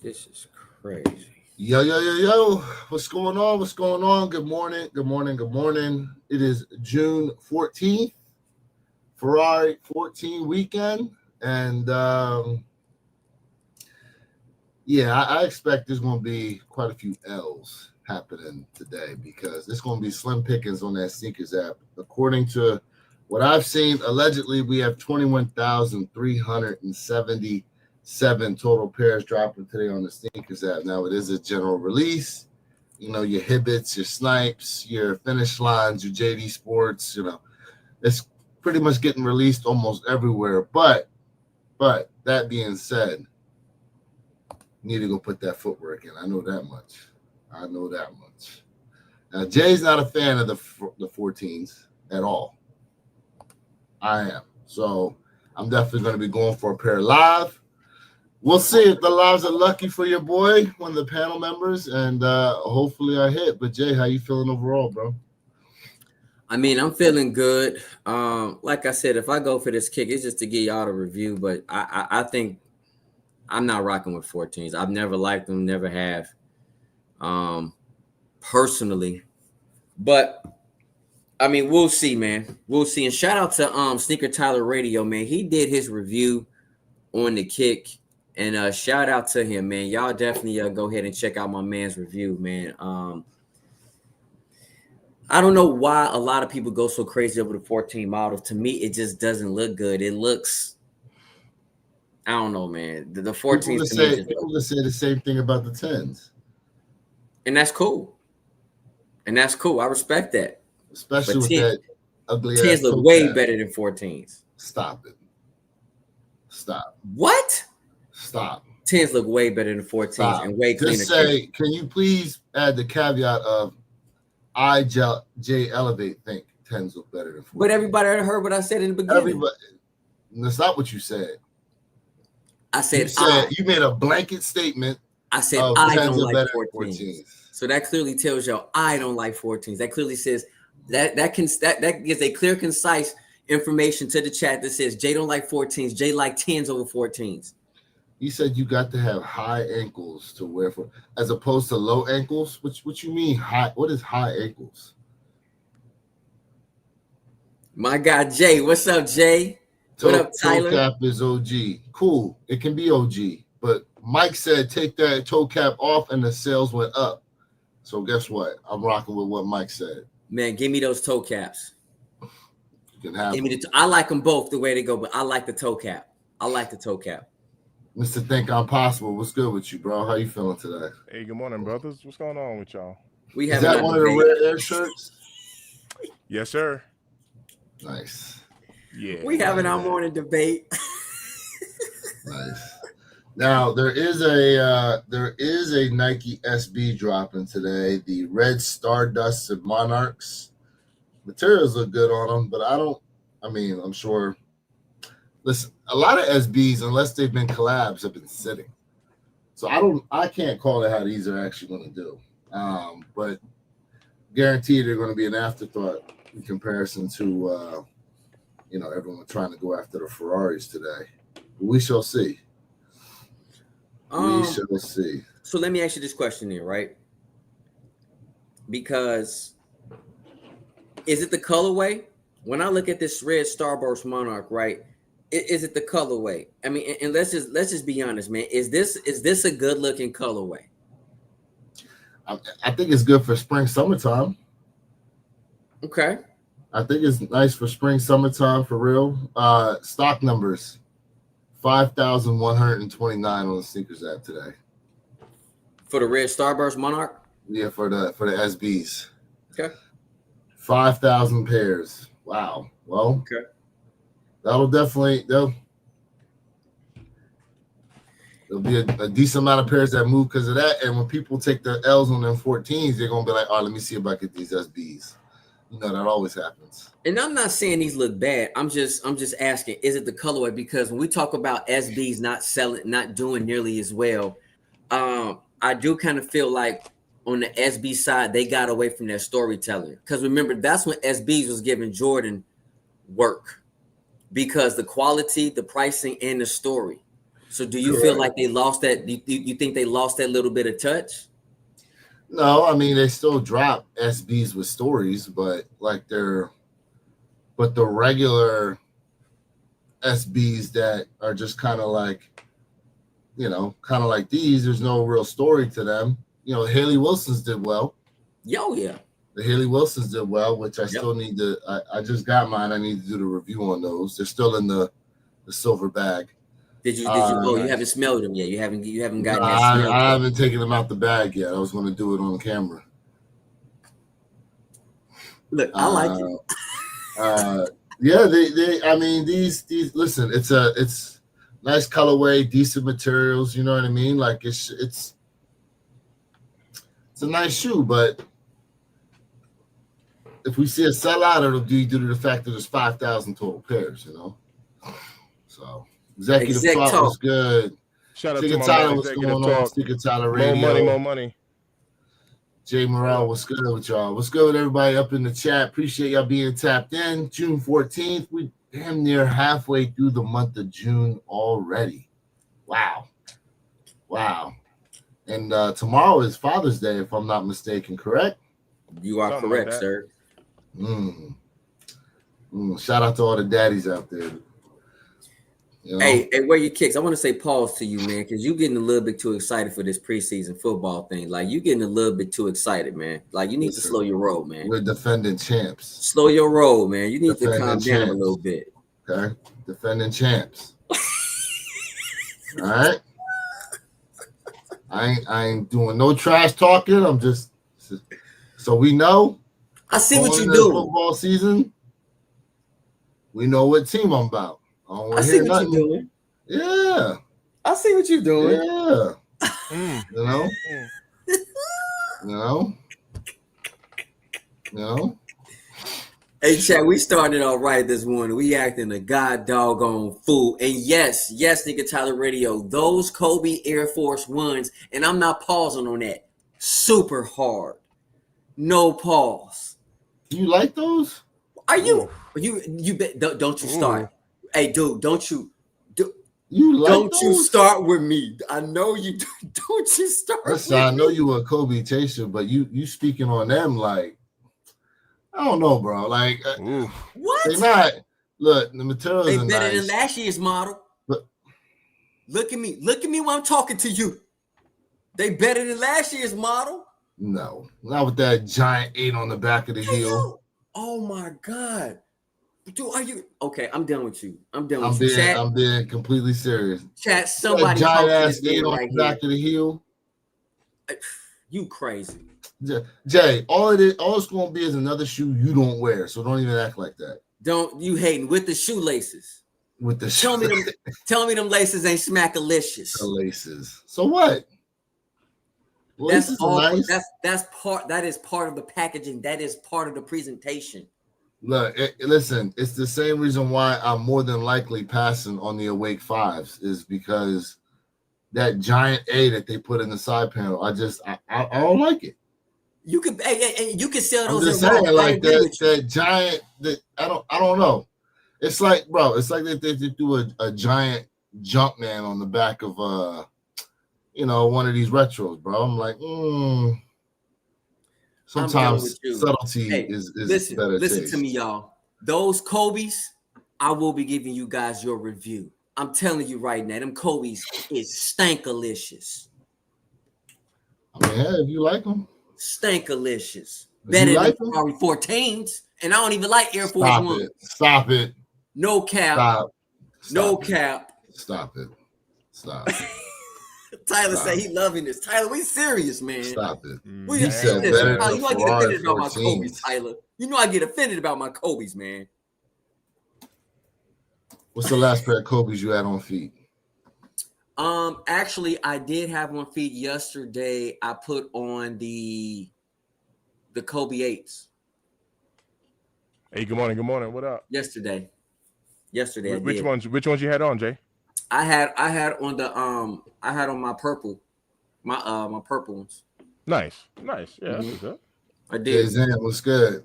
This is crazy. Yo. What's going on? What's going on? Good morning. Good morning. Good morning. It is June 14th, Ferrari 14 weekend. And I expect there's going to be quite a few L's happening today because there's going to be slim pickings on that sneakers app. According to what I've seen, allegedly, we have 21,377 total pairs dropping today on the sneakers app. Now, it is a general release. You know, your Hibbits, your Snipes, your Finish Lines, your JD Sports, it's pretty much getting released almost everywhere. But that being said, you need to go put that footwork in. I know that much. Now, Jay's not a fan of the 14s at all. I am. So I'm definitely going to be going for a pair live. We'll see if the lives are lucky for your boy, one of the panel members, and hopefully I hit. But Jay, how you feeling overall, bro? I mean, I'm feeling good. Like I said, if I go for this kick, it's just to get y'all a review. But I think I'm not rocking with 14s. I've never liked them, never have, personally. But I mean, we'll see, man. We'll see. And shout out to Sneaker Tyler Radio, man. He did his review on the kick. And shout out to him, man. Y'all definitely go ahead and check out my man's review, man. I don't know why a lot of people go so crazy over the 14 models. To me, it just doesn't look good. It looks, I don't know, man. The 14s people will say the same thing about the 10s. And that's cool. I respect that. Especially with that ugly 10s look way better than 14s. Stop it. Stop. What? Stop. 10s look way better than 14s and way cleaner. Just say, can you please add the caveat of J Elevate think 10s look better than 14s? But everybody heard what I said in the beginning. That's not what you said. I said you made a blanket statement. I said I don't like 14s. So that clearly tells y'all I don't like 14s. That clearly says that gives a clear, concise information to the chat that says Jay don't like 14s. Jay like 10s over 14s. You said you got to have high ankles to wear as opposed to low ankles. What you mean high? What is high ankles? My guy Jay, what's up, Jay? What up, Tyler? Toe cap is OG. Cool. It can be OG, but Mike said take that toe cap off and the sales went up. So guess what? I'm rocking with what Mike said. Man, give me those toe caps. You can have them. I like them both the way they go, but I like the toe cap. Mr. Think I'm Possible, what's good with you, bro? How you feeling today? Hey, good morning, brothers. What's going on with y'all? Is that one of the red air shirts? Yes, sir. Nice. Yeah. We having our morning debate. Nice. Now there is a Nike SB dropping today. The red Stardust and Monarchs. Materials look good on them, but I'm sure. Listen, a lot of SBs, unless they've been collabs, have been sitting. So I can't call it how these are actually going to do. But guaranteed they're going to be an afterthought in comparison to everyone trying to go after the Ferraris today. We shall see. We shall see. So let me ask you this question here, right? Because is it the colorway? When I look at this red Starburst Monarch, right? Is it the colorway? I mean, and let's just be honest, man. Is this a good looking colorway? I think it's good for spring, summertime. Okay. I think it's nice for spring, summertime for real. Stock numbers 5,129 on the sneakers app today. For the red Starburst Monarch? Yeah, for the SBs. Okay. 5,000 pairs. Wow. Well, okay. There'll be a decent amount of pairs that move because of that. And when people take the L's on them 14s, they're gonna be like, "Oh, let me see if I get these SBs." That always happens. And I'm not saying these look bad. I'm just asking, is it the colorway? Because when we talk about SBs not doing nearly as well, I do kind of feel like on the SB side they got away from their storytelling. Because remember, that's when SBs was giving Jordan work. Because the quality, the pricing, and the story. So do you feel like they lost that? You think they lost that little bit of touch? No, I mean they still drop SBs with stories, but the regular SBs that are just kind of like, kind of like these, there's no real story to them. Haley Wilson's did well. Yo, yeah. The Haley Wilsons did well, which I still need to. I just got mine. I need to do the review on those. They're still in the silver bag. Did you? Oh, you haven't smelled them yet. You haven't gotten that smell. I haven't taken them out the bag yet. I was going to do it on camera. Look, I like it. Yeah, they. I mean, these. Listen, it's nice colorway, decent materials. You know what I mean? Like it's a nice shoe, but if we see a sellout, it'll be due to the fact that there's 5,000 total pairs. So executive talk was good. Shout out Tigger to my Tyler, man, what's Executive going on? Talk. Tigger Tyler Radio. More money. Jay Morrell, what's good with y'all? What's good with everybody up in the chat? Appreciate y'all being tapped in. June 14th, we damn near halfway through the month of June already. Wow. And tomorrow is Father's Day, if I'm not mistaken, correct? You are Something correct, like sir. Shout out to all the daddies out there. Hey, where your kicks? I want to say pause to you, man, because you're getting a little bit too excited for this preseason football thing. Like, you're getting a little bit too excited, man. Like, you need to slow your roll, man. We're defending champs. Slow your roll, man. You need to calm down a little bit. Okay? Defending champs. All right? I ain't doing no trash talking. I'm just so we know. I see what you're doing. Football season. We know what team I'm about. I see what you're doing. Yeah. I see what you're doing. Yeah. Hey, Chad, we started all right this morning. We acting a god doggone fool. And yes, Nigga Tyler Radio, those Kobe Air Force Ones, and I'm not pausing on that. Super hard. No pause. Do you like those? Are you don't you start. Hey, dude, don't you start with me. I know you don't you start. Listen, I know you a Kobe chaser, but you speaking on them like, I don't know, bro. Like, what? They not. Look, the materials they are better nice. than last year's model. But, look at me when I'm talking to you. They better than last year's model. No, not with that giant 8 on the back of the heel. Oh my God. Dude, are you okay? I'm done with you. I'm being completely serious. Chat, somebody giant ass 8 on the back of the heel. You crazy. Jay, all it's gonna be is another shoe you don't wear, so don't even act like that. Don't you hating with the shoelaces? Tell me them laces ain't smackalicious. The laces. So what? Laces nice. That is part of the packaging. That is part of the presentation. Look, listen, it's the same reason why I'm more than likely passing on the Awake 5s is because that giant A that they put in the side panel, I don't like it. You could sell those. I'm just saying, like that giant. I don't know. It's like, bro, it's like they do a giant Jumpman on the back of one of these retros, bro. I'm like, sometimes subtlety is better. Listen to me, y'all. Those Kobe's, I will be giving you guys your review. I'm telling you right now, them Kobe's is stankalicious. I mean, hey, if you like them. Stankalicious. Better than Ferrari 14s. And I don't even like Air Force One. Stop it. No cap. Stop. No cap. Stop it. Tyler said he loving this. Tyler, we serious, man. Stop it. You said better than you know I get offended about my Kobe's, Tyler. You know I get offended about my Kobe's, man. What's the last pair of Kobe's you had on feet? Actually, I did have one feed yesterday. I put on the Kobe 8s. Hey, good morning. What up? Yesterday. Which ones you had on, Jay? I had on my purple, my purple ones. Nice. Yeah, that's good. I did. Hey, Zan, what's good?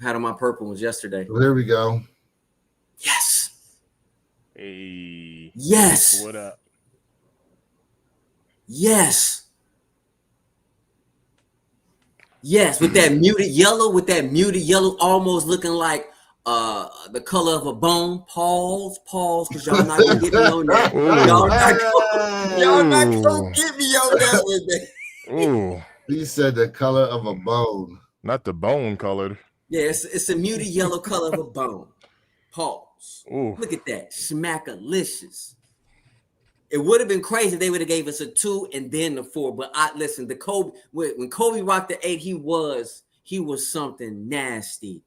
Had on my purple ones yesterday. Well, there we go. Yes. Hey. Yes. What up? Yes. Yes, with that muted yellow, almost looking like the color of a bone. Pause, because y'all not gonna get me on that. Y'all not gonna get me on that one, man. Ooh. He said the color of a bone. Not the bone colored. Yeah, it's a muted yellow color of a bone. Pause. Ooh. Look at that. Smackalicious. It would have been crazy if they would have gave us a 2 and then the 4. But listen, when Kobe rocked the 8, he was something nasty.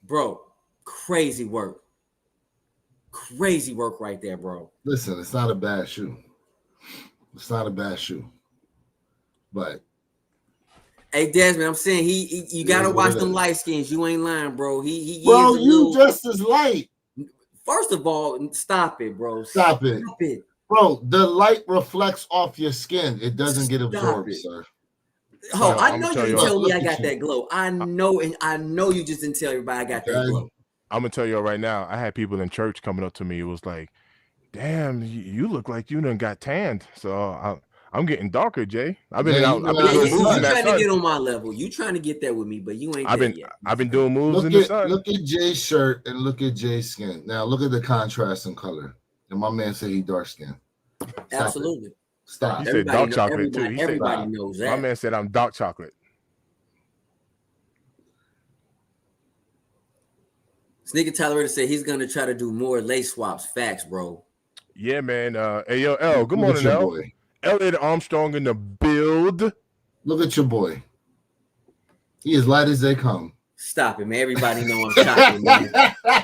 Bro, crazy work. Crazy work right there, bro. Listen, it's not a bad shoe. But hey, Desmond, I'm saying you gotta watch them light skins. You ain't lying, bro. He bro, you just as light. First of all, stop it, bro. Stop it. Bro, the light reflects off your skin. It doesn't get absorbed, sir. Oh, I know you didn't tell me I got that glow. I know you just didn't tell everybody I got that glow. I'm gonna tell you right now. I had people in church coming up to me. It was like, "Damn, you look like you done got tanned." So I'm getting darker, Jay. I've been doing moves in that sun. You trying to get on my level. You trying to get there with me, but you ain't there yet. I've been doing moves in the sun. Look at Jay's shirt and look at Jay's skin. Now look at the contrast in color. And my man said he dark skinned. Absolutely. Stop. He said dark chocolate too. Everybody knows that. My man said I'm dark chocolate. Sneaker Tyler said he's gonna try to do more lace swaps. Facts, bro. Yeah, man. Hey, yo, L. Good morning, L. Elliot Armstrong in the build. Look at your boy. He is light as they come. Stop it, man. Everybody know I'm chocolate, man.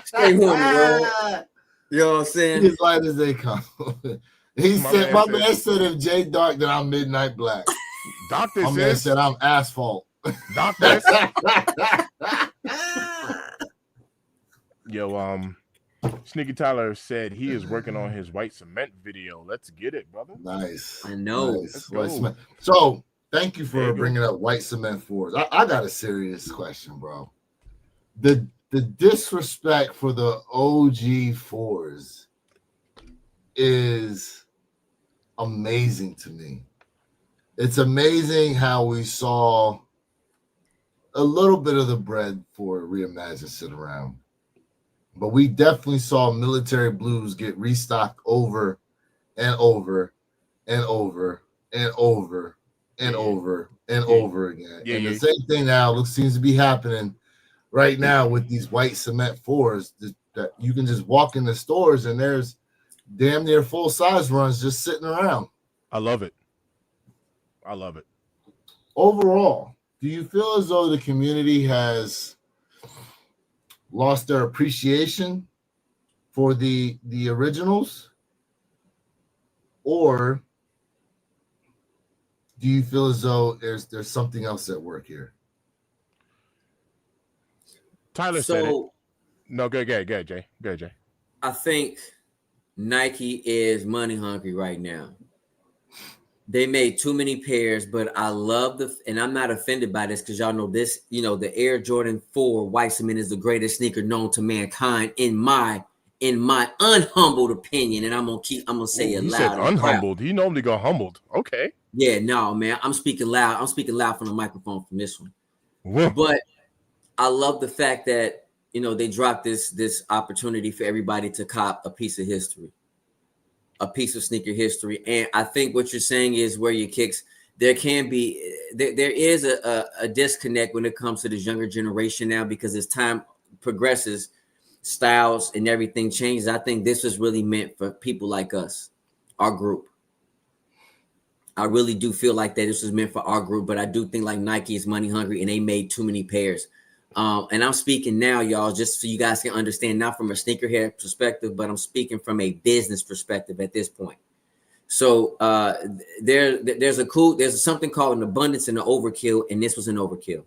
Stay on the road. You know what I'm saying? He is light as they come. My man said if Jay dark, then I'm midnight black. Doctor my man said I'm asphalt. Doctor. Yo, Sneaky Tyler said he is working on his white cement video. Let's get it, brother. Nice. I know. Nice. White cement. So thank you for bringing up white cement fours. I got a serious question, bro. The disrespect for the OG fours is amazing to me. It's amazing how we saw a little bit of the bread for Reimagined sit around. But we definitely saw military blues get restocked over and over and over and over and over and over again. And the same thing now seems to be happening right now with these white cement fours that you can just walk in the stores and there's damn near full size runs just sitting around. I love it. Overall, do you feel as though the community has lost their appreciation for the originals, or do you feel as though there's something else at work here? Tyler said it. No, go ahead, Jay. Go ahead, Jay. I think Nike is money hungry right now. They made too many pairs, but I love and I'm not offended by this because y'all know this, the Air Jordan 4 white cement is the greatest sneaker known to mankind in my unhumbled opinion. And I'm gonna say it loud. He said unhumbled. He normally go humbled. Okay. Yeah, no, man. I'm speaking loud. I'm speaking loud from the microphone from this one. But I love the fact that they dropped this opportunity for everybody to cop a piece of history. A piece of sneaker history. And I think what you're saying is where your kicks, there is a disconnect when it comes to this younger generation now, because as time progresses, styles and everything changes. I think this was really meant for people like us, our group. I really do feel like that this was meant for our group, but I do think like Nike is money hungry and they made too many pairs. And I'm speaking now, y'all, just so you guys can understand, not from a sneakerhead perspective, but I'm speaking from a business perspective at this point. So there's something called an abundance and an overkill, and this was an overkill.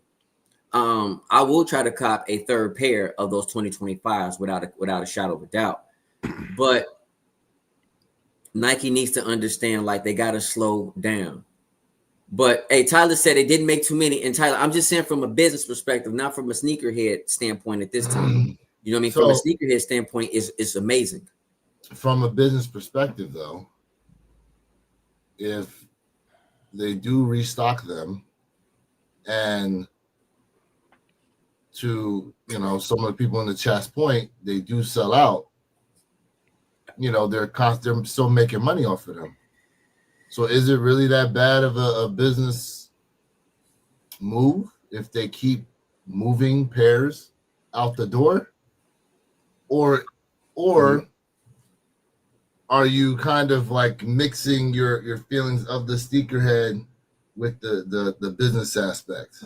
I will try to cop a third pair of those 2025s without a shadow of a doubt. But Nike needs to understand, like, they got to slow down. But hey, Tyler said they didn't make too many. And Tyler, I'm just saying from a business perspective, not from a sneakerhead standpoint at this time. You know what I mean? So, from a sneakerhead standpoint, is amazing. From a business perspective, though, if they do restock them, and to some of the people in the chat's point, they do sell out. They're still making money off of them. So is it really that bad of a business move if they keep moving pairs out the door, or are you kind of like mixing your feelings of the sneakerhead with the business aspect?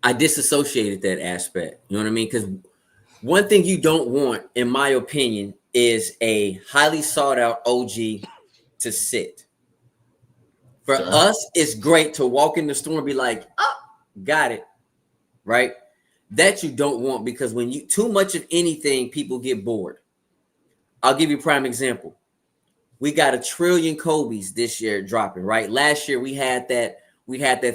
I disassociated that aspect. You know what I mean? Because one thing you don't want, in my opinion, is a highly sought out OG to sit. For us, it's great to walk in the store and be like, oh, got it. Right? That you don't want, because when you too much of anything, people get bored. I'll give you a prime example. We got 1 trillion Kobe's this year dropping, right? Last year we had that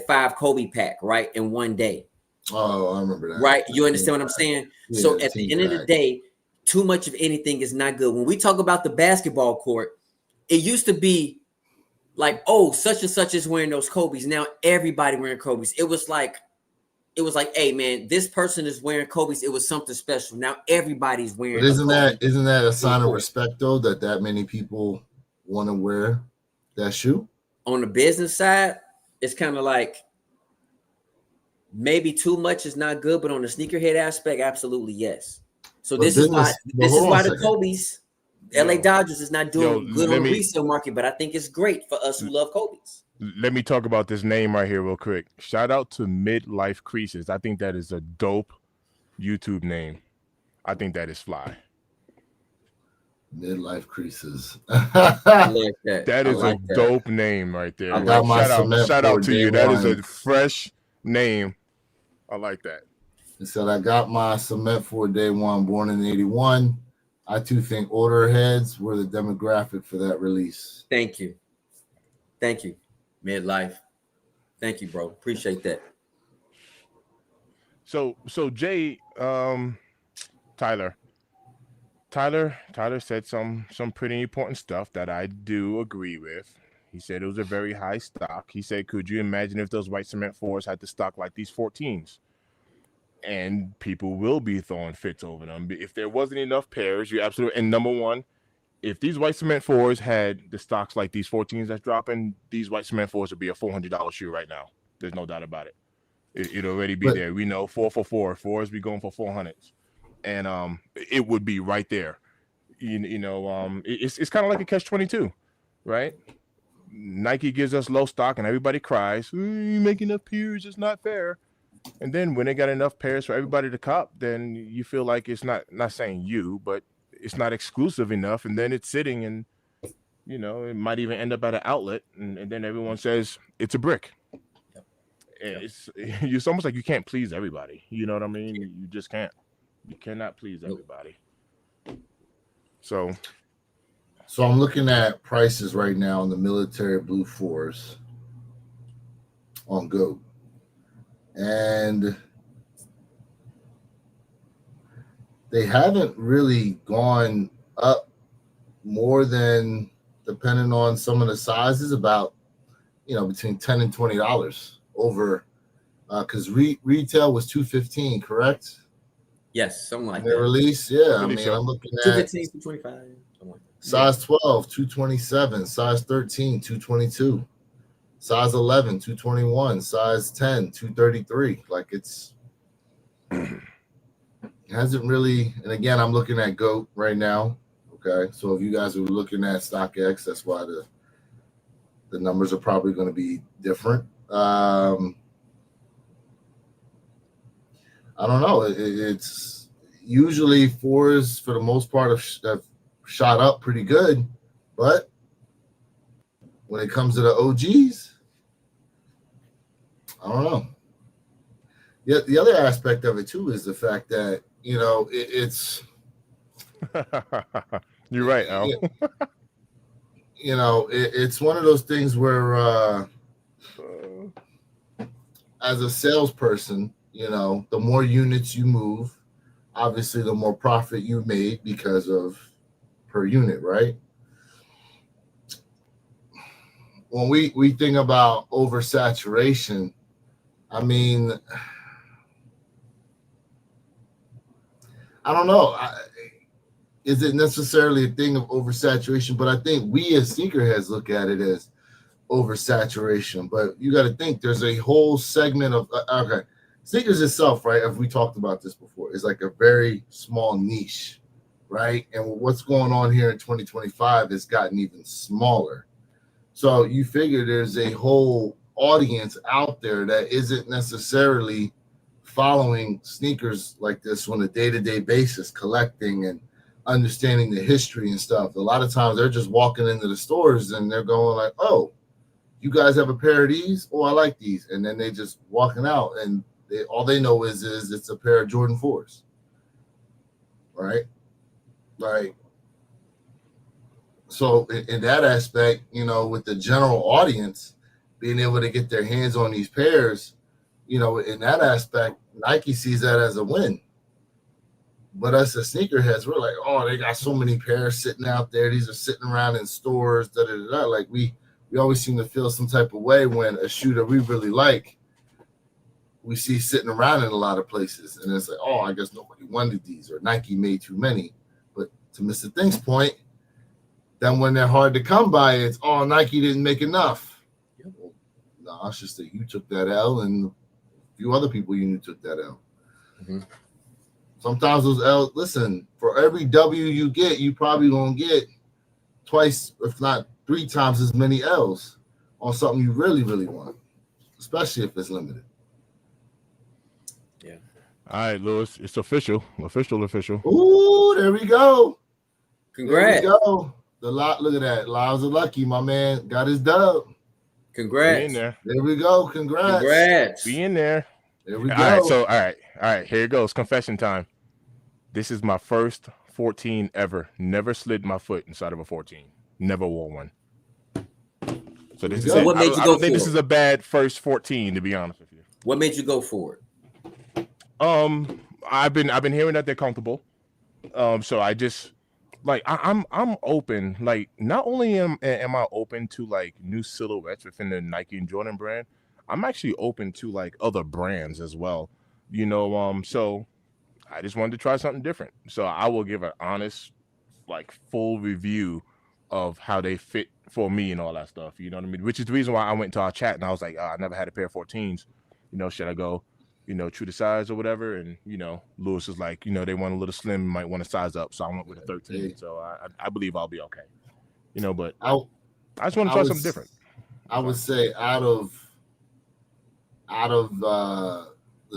5 Kobe pack, right, in one day. Oh, I remember that. Right? You understand what I'm saying? Yeah, so at the end of the day, too much of anything is not good. When we talk about the basketball court, it used to be like, oh, such and such is wearing those Kobe's. Now everybody wearing Kobe's. It was like, hey man, this person is wearing Kobe's. It was something special. Now everybody's wearing. But isn't that a sign of respect though, that many people want to wear that shoe? On the business side, it's kind of like maybe too much is not good, but on the sneakerhead aspect, absolutely yes. So this is why the Kobe's, LA Dodgers is not doing good on the resale market, but I think it's great for us who love Kobe's. Let me talk about this name right here real quick. Shout out to Midlife Creases. I think that is a dope YouTube name. I think that is fly. Midlife Creases. I like that. That is a dope name right there. I got my shout out to you. That is a fresh name. I like that. It said, I got my cement for day one, born in 81. I too think older heads were the demographic for that release. Thank you. Midlife. Thank you, bro. Appreciate that. So Jay, Tyler said some pretty important stuff that I do agree with. He said it was a very high stock. He said, could you imagine if those white cement 4s had to stock like these 14s? And people will be throwing fits over them. If there wasn't enough pairs, you absolutely. And number one, if these white cement 4s had the stocks like these 14s that's dropping, these white cement 4s would be a $400 shoe right now. There's no doubt about it. It'd already be there. We know 4 for 4. 4s be going for 400s. And it would be right there. It's kind of like a catch-22, right? Nike gives us low stock and everybody cries, you make enough pairs, it's not fair. And then when they got enough pairs for everybody to cop, then you feel like it's not saying you, but it's not exclusive enough. And then it's sitting and, it might even end up at an outlet. And then everyone says it's a brick. It's almost like you can't please everybody. You know what I mean? You just can't. You cannot please everybody. So I'm looking at prices right now on the military blue 4s on GOAT. And they haven't really gone up more than, depending on some of the sizes, about between $10 and $20 over, because retail was $215, correct? Yes, something like that. The release, yeah. I'm looking at 215, 225, something like that. Size 12, 227, size 13, 222, size 11, 221, size 10, 233. Like it hasn't really, and again, I'm looking at GOAT right now. Okay. So if you guys are looking at StockX, that's why the numbers are probably going to be different. I don't know. It's usually 4s for the most part have shot up pretty good, but when it comes to the OGs, I don't know. The other aspect of it too is the fact that it's. You're right, Al. It's one of those things where, as a salesperson, the more units you move, obviously the more profit you made because of per unit, right? When we think about oversaturation, I mean, I don't know. Is it necessarily a thing of oversaturation? But I think we as sneakerheads look at it as oversaturation. But you got to think there's a whole segment of okay, sneakers itself, right? If we talked about this before, is like a very small niche, right? And what's going on here in 2025 has gotten even smaller. So you figure there's a whole audience out there that isn't necessarily following sneakers like this on a day-to-day basis, collecting and understanding the history and stuff. A lot of times they're just walking into the stores and they're going like, oh, you guys have a pair of these? Oh, I like these. And then they just walking out and all they know is it's a pair of Jordan 4s, right? Like, so in that aspect, you know, with the general audience being able to get their hands on these pairs, you know, in that aspect, Nike sees that as a win. But us as sneakerheads, we're like, oh, they got so many pairs sitting out there. These are sitting around in stores, da da da. Like we always seem to feel some type of way when a shoe that we really like, we see sitting around in a lot of places. And it's like, oh, I guess nobody wanted these or Nike made too many. But to Mr. Thing's point, then when they're hard to come by, it's, oh, Nike didn't make enough. Yeah, well, no, it's just that you took that L and a few other people you knew took that L. Mm-hmm. Sometimes those L's, listen, for every W you get, you probably gonna get twice, if not 3 times as many L's on something you really, really want, especially if it's limited. Yeah. All right, Lewis, it's official. Ooh, there we go. Congrats. There we go. Look at that. Lives are lucky, my man. Got his dub. Congrats. Be in there. There we go. Congrats. Be in there. There we go. All right. Here it goes. Confession time. This is my first 14 ever. Never slid my foot inside of a 14. Never wore one. So this is it. What made you go I don't think this is a bad first 14, to be honest with you. What made you go for it? I've been hearing that they're comfortable. So I just like I'm open. Like not only am I open to like new silhouettes within the Nike and Jordan brand, I'm actually open to like other brands as well. You know, so I just wanted to try something different. So I will give an honest, like full review of how they fit for me and all that stuff. You know what I mean? Which is the reason why I went to our chat and I was like, I never had a pair of 14s. You know, should I go, you know, true to size or whatever? And, you know, Lewis was like, you know, they want a little slim, might want to size up. So I went with a 13. So I believe I'll be okay. You know, but I just want to try something different. I would say out of the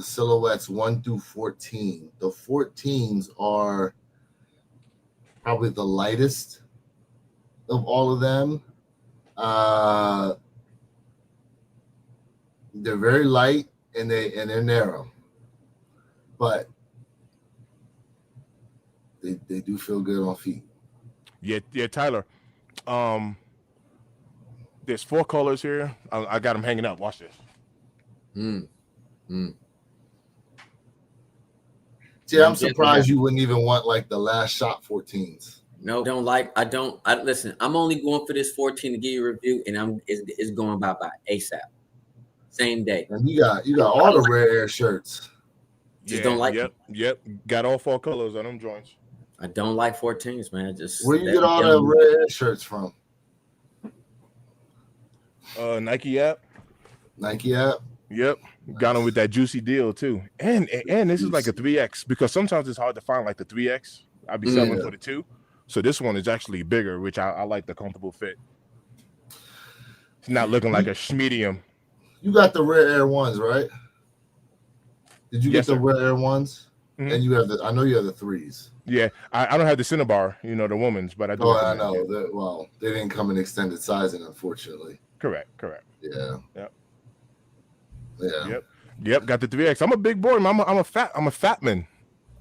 silhouettes 1 through 14, the 14s are probably the lightest of all of them. They're very light and they're narrow, but they do feel good on feet. Yeah, Tyler. There's 4 colors here. I got them hanging up. Watch this. See, I'm surprised you wouldn't even want like the last shot 14s. No, listen, I'm only going for this 14 to give you a review, and it's going by ASAP. Same day. And you got all the rare air shirts. Just don't like Yep. Got all 4 colors on them joints. I don't like 14s, man. Where you get all the rare air shirts from? Nike app. Yep. Got them with that juicy deal too. And this is like a 3X because sometimes it's hard to find like the 3X. I'd be selling for the 2. So this one is actually bigger, which I like the comfortable fit. It's not looking like a medium. You got the rare air ones, right? Did you get the rare air ones? Mm-hmm. And you have I know you have the 3s. Yeah, I don't have the Cinnabar, you know, the woman's, but I do. Oh, I know. They didn't come in extended sizing, unfortunately. Correct. Yeah. Yep. Got the 3X. I'm a big boy. I'm a fat man.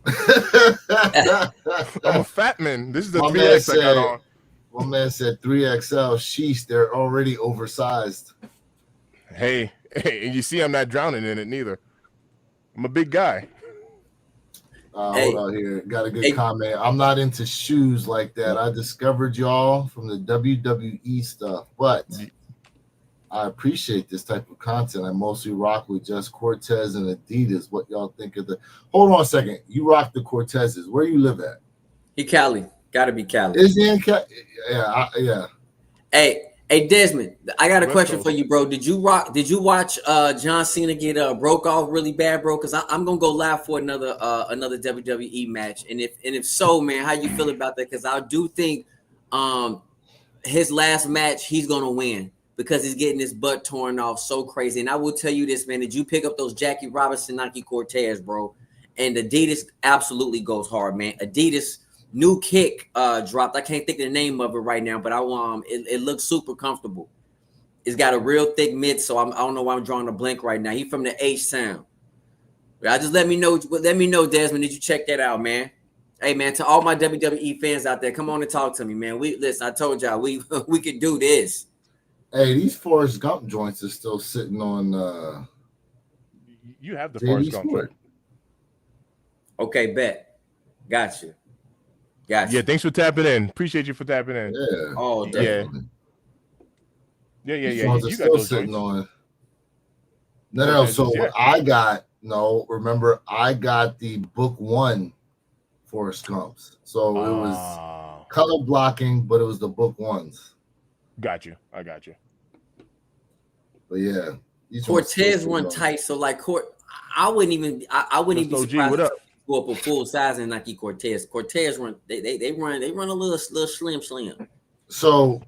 I'm a fat man. This is the 3X I got on. My man said 3XL. Sheesh, they're already oversized. Hey, and you see I'm not drowning in it neither. I'm a big guy. Hey, Hold on here. Got a good hey, comment. I'm not into shoes like that. I discovered y'all from the WWE stuff, but I appreciate this type of content. I mostly rock with just Cortez and Adidas. What y'all think of the? Hold on a second. You rock the Cortezes. Where you live at? he Cali. Gotta be Cali. Is he in Cali? Yeah, yeah. Hey, Desmond, I got a West question Coast. for you, bro. Did you watch John Cena get broke off really bad, bro? Because I'm gonna go live for another WWE match, and if so, man, how you feel about that? Because I do think his last match he's gonna win because he's getting his butt torn off so crazy. And I will tell you this, man. Did you pick up those Jackie Robinson Nike Cortez, bro? And Adidas absolutely goes hard, man. Adidas new kick dropped. I can't think of the name of it right now, but it looks super comfortable. It's got a real thick mid, so I don't know why I'm drawing a blank right now. He from the H Sound. I just let me know, Desmond. Did you check that out, man? Hey, man, to all my WWE fans out there, come on and talk to me, man. Listen, I told y'all we can do this. Hey, these Forrest Gump joints are still sitting on. You have the Forrest Gump joint. Okay, bet. Gotcha. Yeah, thanks for tapping in. Appreciate you for tapping in. Yeah. Oh, definitely. Yeah. These You ones are got still those sitting joints. on. No. So what I got? No, remember I got the book one Forrest Gumps. So it was color blocking, but it was the book ones. Got you. I got you. But yeah, Cortez run tight, so like I wouldn't even be surprised if go up a full size in Nike Cortez. Cortez run they run a little slim. So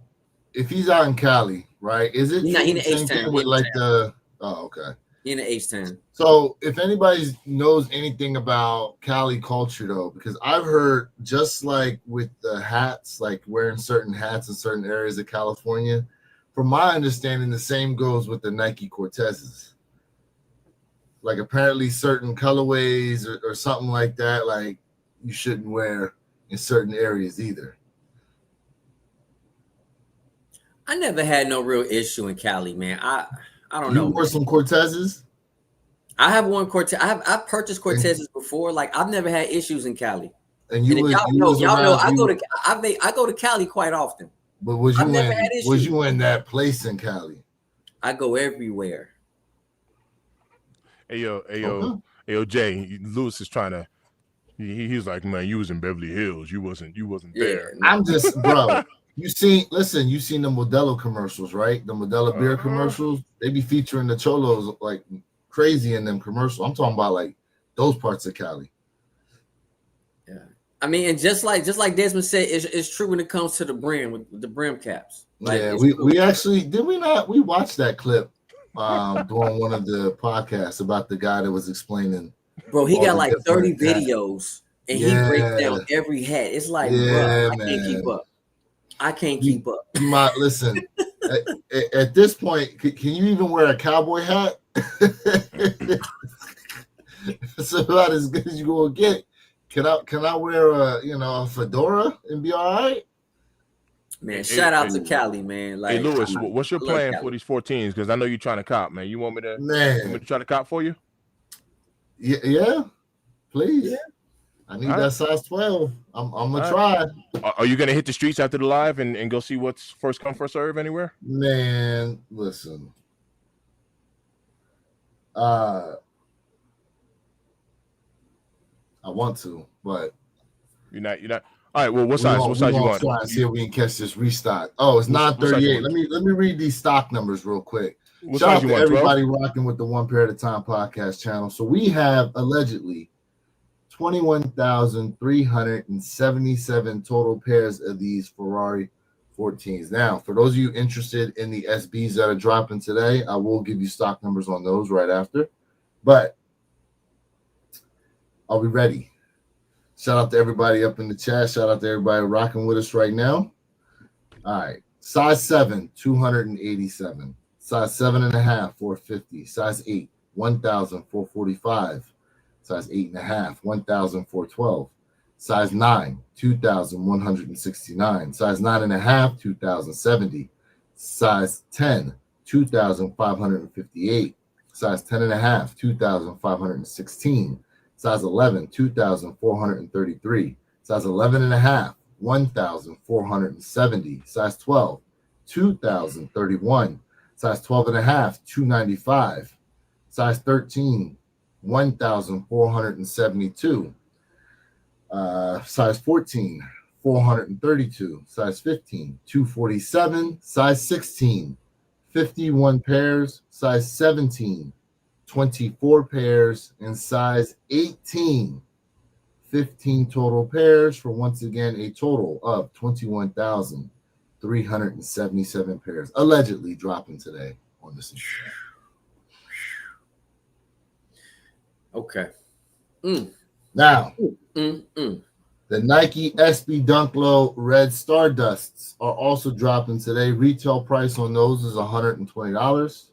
if he's out in Cali, right? Is it he in the H-Town with like the okay. In the H-Town. So if anybody knows anything about Cali culture though, because I've heard just like with the hats, like wearing certain hats in certain areas of California, from my understanding, the same goes with the Nike Cortezes. Like apparently certain colorways or something like that, like you shouldn't wear in certain areas either. I never had no real issue in Cali, man. I don't know. You wore some Cortezes? I have one Cortez. I've purchased Cortezes before. Like I've never had issues in Cali. And y'all know I go to Cali quite often. But was you in that place in Cali? I go everywhere. Hey yo, Jay, Lewis is trying to. He's like, man, you was in Beverly Hills. You wasn't there. No. I'm just, bro. You seen the Modelo commercials, right? The Modelo beer commercials. They be featuring the cholos like crazy in them commercials. I'm talking about like those parts of Cali. Yeah, I mean, and just like Desmond said, it's true when it comes to the brim with the brim caps. Like, yeah, we actually we watched that clip during one of the podcasts about the guy that was explaining. Bro, he got like 30 videos and he breaks down every hat. It's like, bro, I can't keep up. You might listen. At this point, can you even wear a cowboy hat? It's about as good as you gonna get. Can I wear a fedora and be all right? Man, shout out to Cali, man. Like, hey, Lewis, what's your plan for these 14s? Because I know you're trying to cop, man. You want me to try to cop for you? Yeah, please. Yeah. I need that size 12. I'm gonna try. Are you gonna hit the streets after the live and go see what's first come first serve anywhere? Man, listen. I want to, but you're not. All right. Well, what size you want? Try and see if we can catch this restock. Oh, it's 938. Let me read these stock numbers real quick. Shout out to everybody rocking with the One Pair at a Time podcast channel. So we have allegedly 21,377 total pairs of these Ferrari 14s. Now, for those of you interested in the SBs that are dropping today, I will give you stock numbers on those right after. But are we ready? Shout out to everybody up in the chat. Shout out to everybody rocking with us right now. All right. Size 7, 287. Size 7.5, 450. Size 8, 1,445. Size 8.5, 1,412. Size 9, 2,169. Size 9.5, 2,070. Size 10, 2,558. Size 10.5, 2,516. Size 11, 2,433. Size 11 and a half, 1,470. Size 12, 2,031. Size 12 and a half, 295. Size 13, 1,472. Size 14, 432. Size 15, 247. Size 16, 51 pairs. Size 17, 24 pairs. And size 18, 15 total pairs, for once again a total of 21,377 pairs allegedly dropping today on this. Okay. Now, the Nike SB Dunk Low Red Stardusts are also dropping today. Retail price on those is $120.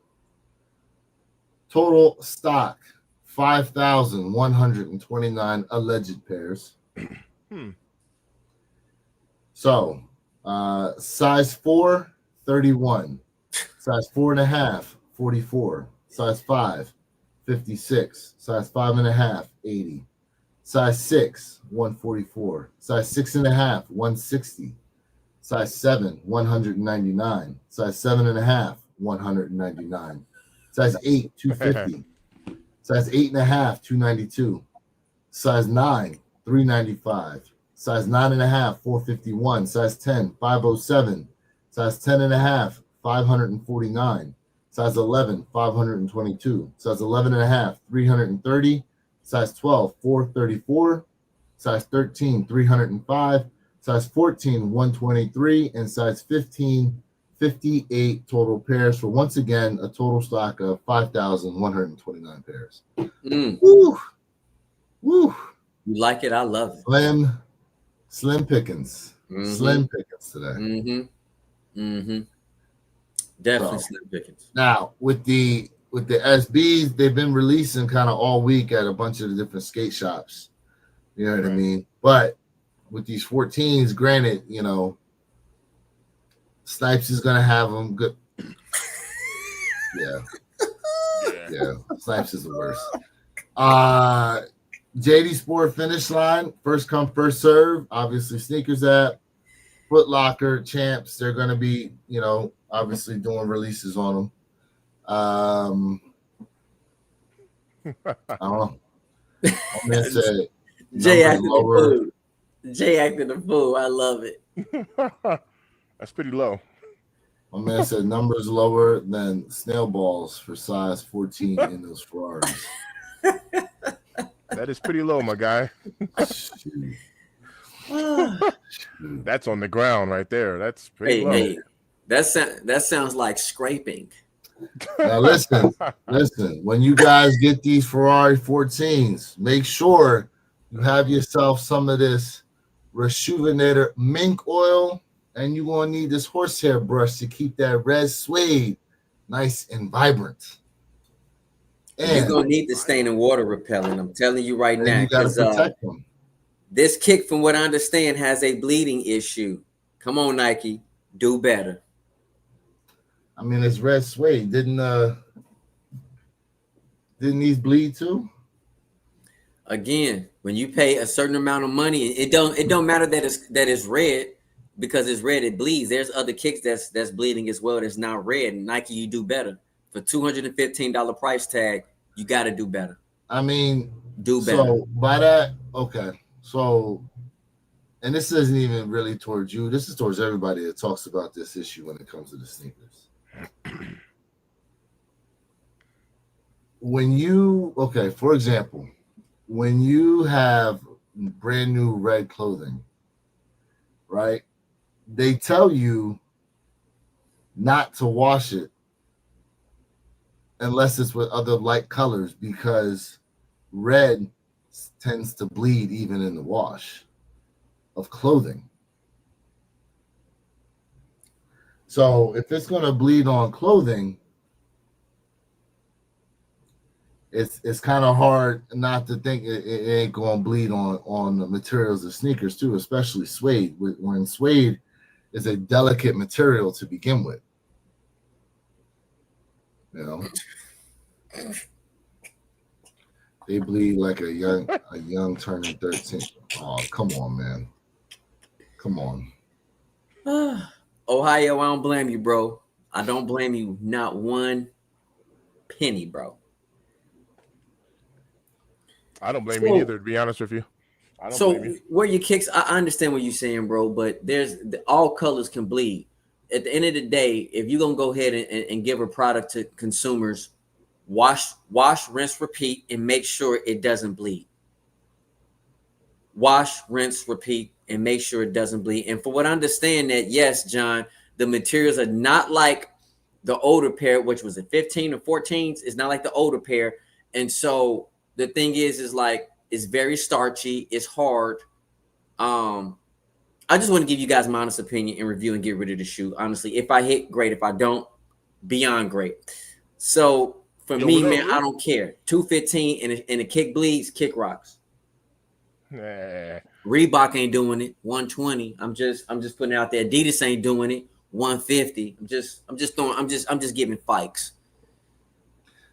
Total stock 5,129 alleged pairs. So, size 4, 31. Size 4.5, 44. Size 5, 56. Size 5.5, 80. Size 6, 144. Size 6.5, 160. Size 7, 199. Size 7.5, 199. Size 8, 250. Size 8.5, 292. Size 9, 395. Size 9.5, 451. Size 10, 507. Size 10.5, 549. Size 11, 522. Size 11.5, 330. Size 12, 434. Size 13, 305. Size 14, 123. And size 15, 58 total pairs, for once again a total stock of 5,129 pairs. Woo! Woo! You like it? I love it. Slim pickings. Slim pickings today. Definitely slim pickings. Now with the SBs, they've been releasing kind of all week at a bunch of the different skate shops. You know what I mean? But with these 14s, granted, you know, Snipes is gonna have them good. Yeah. Snipes is the worst. JD Sport Finish Line, first come, first serve. Obviously, Sneakers app, Foot Locker, Champs. They're gonna be, you know, obviously doing releases on them. I don't know. Man said Jay acting a fool. Jay acting a fool. I love it. That's pretty low. My man said numbers lower than snail balls for size 14 in those Ferraris. That is pretty low, my guy. That's on the ground right there. That's pretty low. Hey, that sounds like scraping. Now listen. When you guys get these Ferrari 14s, make sure you have yourself some of this Rejuvenator mink oil. And you're going to need this horsehair brush to keep that red suede nice and vibrant. And you're going to need the stain and water repellent. I'm telling you right now. You got to protect them. This kick, from what I understand, has a bleeding issue. Come on, Nike. Do better. I mean, it's red suede. Didn't these bleed too? Again, when you pay a certain amount of money, it don't matter that it's red. Because it's red, it bleeds. There's other kicks that's bleeding as well that's not red. And Nike, you do better. For $215 price tag, you got to do better. I mean, do better. So by that, okay. So, and this isn't even really towards you. This is towards everybody that talks about this issue when it comes to the sneakers. For example, when you have brand new red clothing, right? They tell you not to wash it unless it's with other light colors, because red tends to bleed even in the wash of clothing. So if it's going to bleed on clothing, it's kind of hard not to think it ain't going to bleed on the materials of sneakers too, especially suede. When suede is a delicate material to begin with. You know, They bleed like a young turning 13. Oh, come on, man. Come on. Ohio, I don't blame you, bro. I don't blame you, not one penny, bro. I don't blame you neither, to be honest with you. I don't blame you. Where your kicks, I understand what you're saying, bro, but all colors can bleed. At the end of the day, if you're gonna go ahead and give a product to consumers, wash, rinse, repeat, and make sure it doesn't bleed. Wash, rinse, repeat, and make sure it doesn't bleed. And for what I understand, that yes, John, the materials are not like the older pair, which was a 15 or 14s. It's not like the older pair, and so the thing is like it's very starchy. It's hard. I just want to give you guys my honest opinion and review and get rid of the shoe. Honestly, if I hit, great. If I don't, beyond great. So for me, man, I don't care. 215 and a kick bleeds, kick rocks. Nah. Reebok ain't doing it. 120. I'm just putting it out there. Adidas ain't doing it. 150. I'm just giving fikes.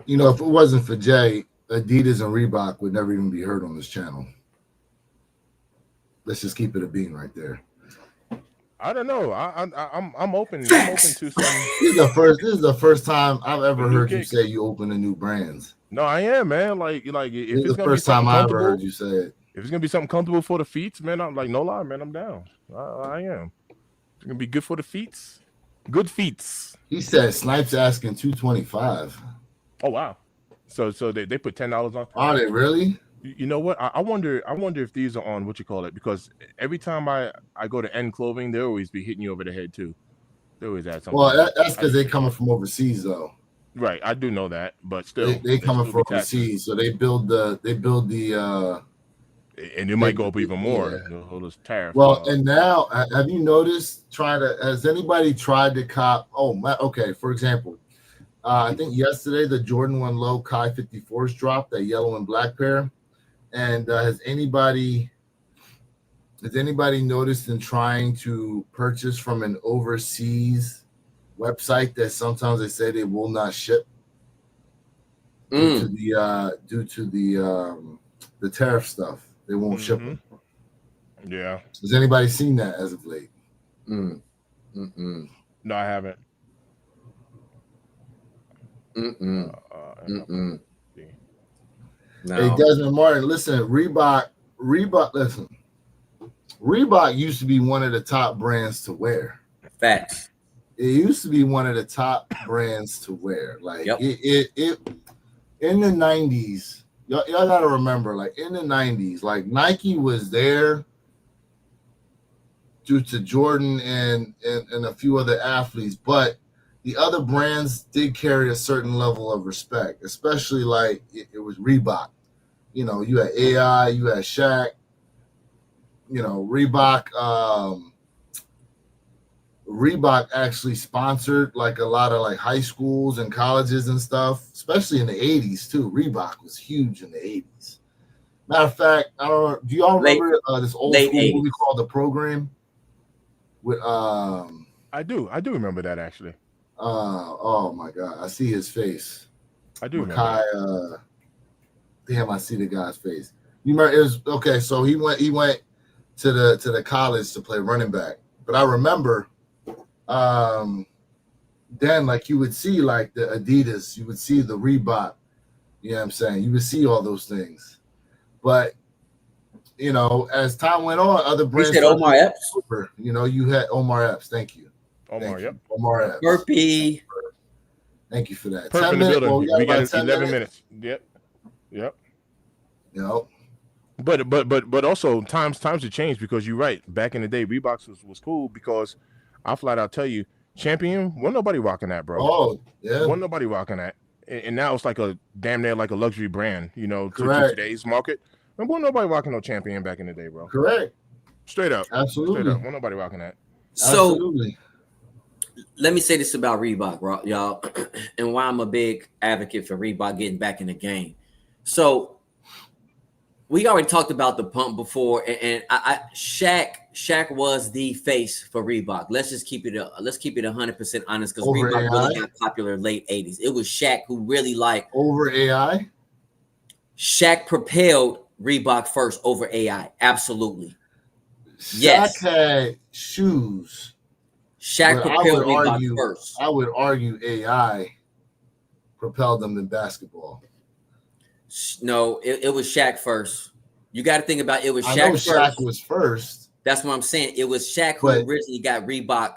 You know, if it wasn't for Jay, Adidas and Reebok would never even be heard on this channel. Let's just keep it a bean right there. I don't know. I'm open. I'm open to some. This is the first time I've ever heard you say you open to new brands. No, I am, man. Like if it's the first time I ever heard you say it. If it's gonna be something comfortable for the feet, man, I'm like, no lie, man, I'm down. I am. It's gonna be good for the feet. Good feet. He said Snipes asking 225. Oh wow. So they put $10 on. Are they really? You know what? I wonder if these are on what you call it, because every time I go to End Clothing, they always be hitting you over the head too. They always add something. Well, that's because they coming from overseas though. Right, I do know that, but still they coming from overseas, so they build the and it might go up even more. Yeah. All those tariffs. Well, and now have you noticed? Has anybody tried to cop? Okay. For example, I think yesterday the Jordan 1 Low Kai 54s dropped, that yellow and black pair. And has anybody noticed in trying to purchase from an overseas website that sometimes they say they will not ship due to the tariff stuff? They won't ship them. Yeah. Has anybody seen that as of late? No, I haven't. No. Hey, Desmond Martin, listen, Reebok, listen. Reebok used to be one of the top brands to wear. Facts. It used to be one of the top brands to wear. Like it in the 90s, y'all gotta remember, like in the 90s, like Nike was there due to Jordan and a few other athletes, but the other brands did carry a certain level of respect, especially like it was Reebok. You know, you had AI, you had Shaq, you know, Reebok. Reebok actually sponsored like a lot of like high schools and colleges and stuff, especially in the 80s too. Reebok was huge in the 80s. Matter of fact, I don't know, do y'all remember this old school movie called The Program? With I do remember that actually. Oh my God, I see his face. I do remember. Damn, I see the guy's face. You remember it was okay, so he went to the college to play running back. But I remember then like you would see like the Adidas, you would see the Reebok, you know what I'm saying? You would see all those things. But you know, as time went on, other brands. You said Omar Epps. You know, you had Omar Epps. Thank you. Omar, yep. Omar Epps. Burpee. Thank you for that. Perfect 10 minutes. Well, we got 11 minutes. Yep. You know. But also times have changed, because you're right. Back in the day, Reeboks was cool, because I flat out tell you, Champion, wasn't nobody rocking that, bro. Oh, yeah. Wasn't nobody rocking that. And now it's like a damn near like a luxury brand, you know, to today's market. And wasn't nobody rocking no Champion back in the day, bro. Correct. Straight up. Absolutely. Straight up. Wasn't nobody rocking that. So absolutely. Let me say this about Reebok, y'all, and why I'm a big advocate for Reebok getting back in the game. So we already talked about the pump before, and Shaq was the face for Reebok. Let's keep it 100% honest, because Reebok really got popular late 80s. It was Shaq who really like over AI. Shaq propelled Reebok first over AI. Absolutely. Shaq Yes. had shoes, Shaq but propelled Reebok first. I would argue AI propelled them in basketball. No, it was Shaq first. You got to think about it was I know Shaq Shaq first. was first. That's what I'm saying. It was Shaq who But originally got Reebok,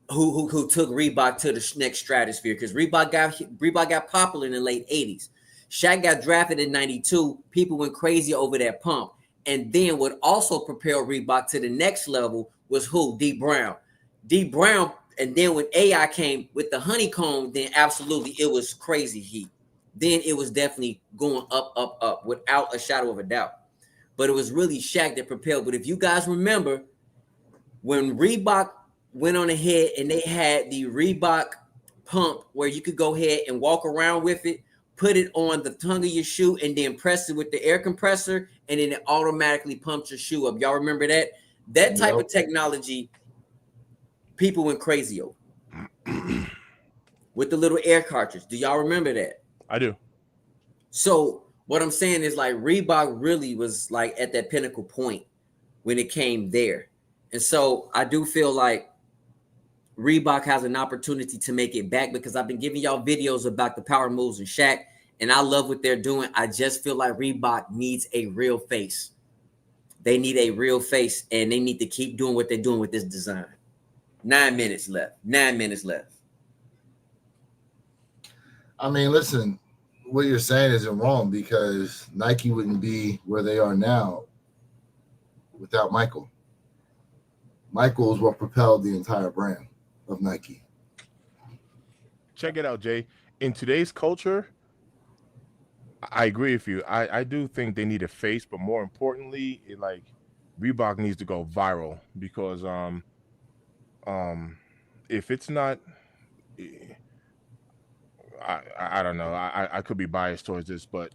who took Reebok to the next stratosphere, because Reebok got popular in the late 80s. Shaq got drafted in 92. People went crazy over that pump. And then what also propelled Reebok to the next level was who? D Brown. D Brown, and then when AI came with the honeycomb, then absolutely it was crazy heat. Then it was definitely going up, up, up without a shadow of a doubt. But it was really Shaq that propelled. But if you guys remember, when Reebok went on ahead and they had the Reebok pump where you could go ahead and walk around with it, put it on the tongue of your shoe, and then press it with the air compressor, and then it automatically pumps your shoe up. Y'all remember that? That type of technology, people went crazy over. With the little air cartridge. Do y'all remember that? I do. So what I'm saying is, like, Reebok really was like at that pinnacle point when it came there. And so I do feel like Reebok has an opportunity to make it back, because I've been giving y'all videos about the power moves and Shaq, and I love what they're doing. I just feel like Reebok needs a real face. They need a real face, and they need to keep doing what they're doing with this design. 9 minutes left. 9 minutes left. I mean, listen, what you're saying isn't wrong, because Nike wouldn't be where they are now without Michael. Michael is what propelled the entire brand of Nike. Check it out, Jay. In today's culture, I agree with you. I do think they need a face, but more importantly, Reebok needs to go viral, because if it's not, I don't know. I could be biased towards this, but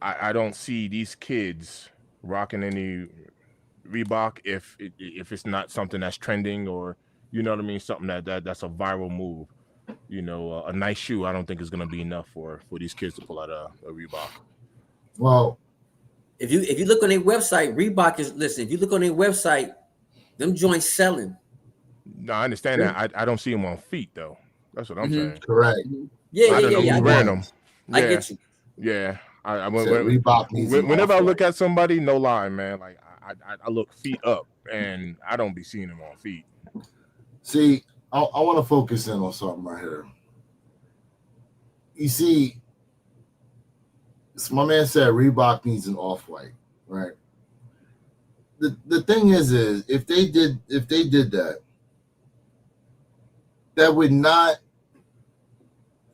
I don't see these kids rocking any Reebok if it's not something that's trending, or you know what I mean, something that's a viral move. You know, a nice shoe, I don't think is going to be enough for these kids to pull out a Reebok. Well, if you look on their website, Reebok is, listen, if you look on their website, them joints selling. No, I understand that. I don't see them on feet though. That's what I'm saying. correct. Yeah, I don't know who's wearing them. I get you. Yeah. Reebok needs whenever I look at somebody, no lie, man. Like I look feet up, and I don't be seeing them on feet. See, I want to focus in on something right here. You see, my man said Reebok needs an off-white, right? The thing is if they did that, that would not,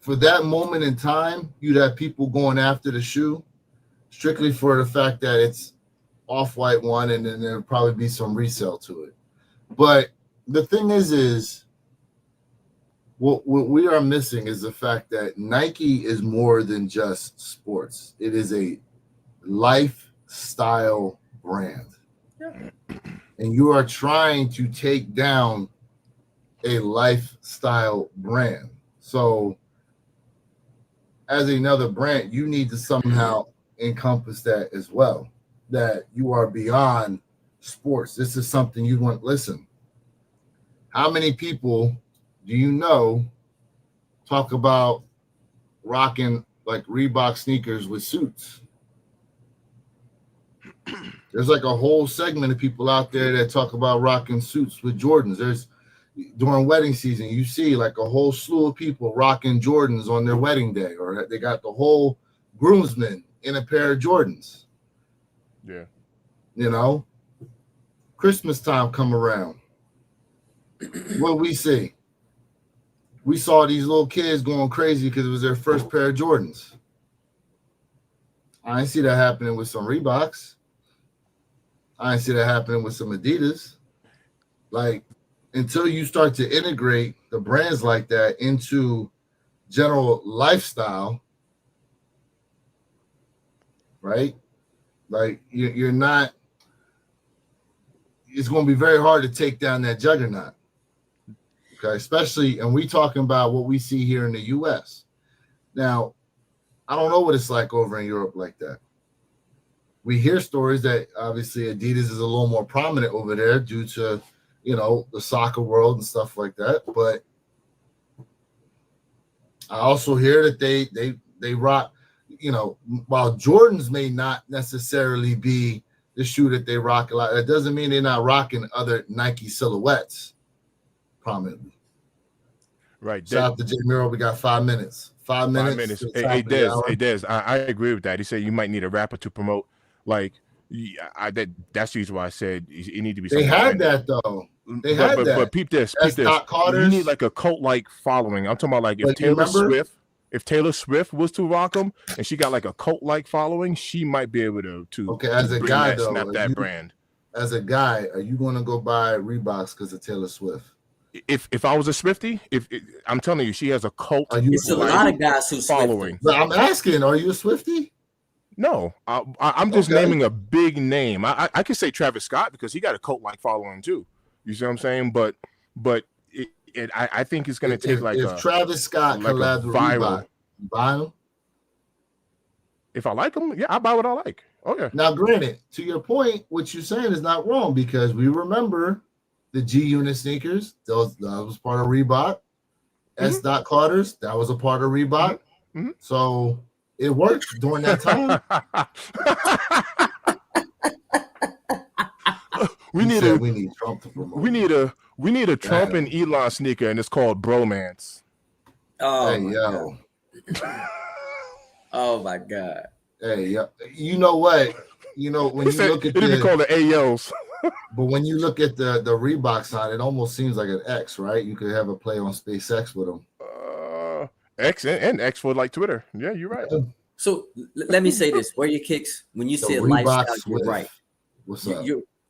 for that moment in time, you'd have people going after the shoe strictly for the fact that it's off-white one, and then there'll probably be some resale to it. But the thing is what we are missing is the fact that Nike is more than just sports. It is a lifestyle brand. Yeah. And you are trying to take down a lifestyle brand. So as another brand, you need to somehow encompass that as well, that you are beyond sports. This is something you want. Listen, how many people do you know talk about rocking like Reebok sneakers with suits? There's like a whole segment of people out there that talk about rocking suits with Jordans. There's, during wedding season, you see like a whole slew of people rocking Jordans on their wedding day, or they got the whole groomsmen in a pair of Jordans. Yeah. You know, Christmas time come around. What we see? We saw these little kids going crazy because it was their first pair of Jordans. I didn't see that happening with some Reeboks. I didn't see that happening with some Adidas. Like, until you start to integrate the brands like that into general lifestyle, right? Like, you're not, it's going to be very hard to take down that juggernaut. Okay, especially, and we talking about what we see here in the U.S. Now, I don't know what it's like over in Europe like that. we hear stories that obviously Adidas is a little more prominent over there due to, the soccer world and stuff like that. But I also hear that they rock, while Jordans may not necessarily be the shoe that they rock a lot, that doesn't mean they're not rocking other Nike silhouettes prominently. Right. Shout out to Jay Miro. We got 5 minutes. 5 minutes. To the top Hey, of the hour. Des, I agree with that. He said you might need a rapper to promote. Like, that's the reason why I said it need to be. They had that though. They had that. But peep this. You need like a cult-like following. I'm talking about like if Taylor Swift was to rock them and she got like a cult-like following, she might be able to. Okay, as a guy though, snap that brand. As a guy, are you going to go buy Reeboks because of Taylor Swift? If I was a Swiftie, I'm telling you, she has a cult. It's a lot of guys who following. But I'm asking, are you a Swiftie? No, I'm just naming a big name. I could say Travis Scott because he got a cult-like following too. You see what I'm saying? But I think it's going to take if Travis Scott collabs with Reebok, you buy him? If I like him, yeah, I buy what I like. Oh yeah. Now, granted, to your point, what you're saying is not wrong because we remember the G Unit sneakers. That was part of Reebok. S. Carter's, that was a part of Reebok. Mm-hmm. So it worked during that time. we need Trump to promote. We need a Trump and Elon sneaker, and it's called Bromance. Oh, hey, yo. Oh my God. Hey, yo. You know what? When you look at it'd be called the AOs. But when you look at the Reebok sign, it almost seems like an X, right? You could have a play on SpaceX with them. X and X for like Twitter. Yeah, you're right. So let me say this: where your kicks when you said lifestyle, you're right. What's up?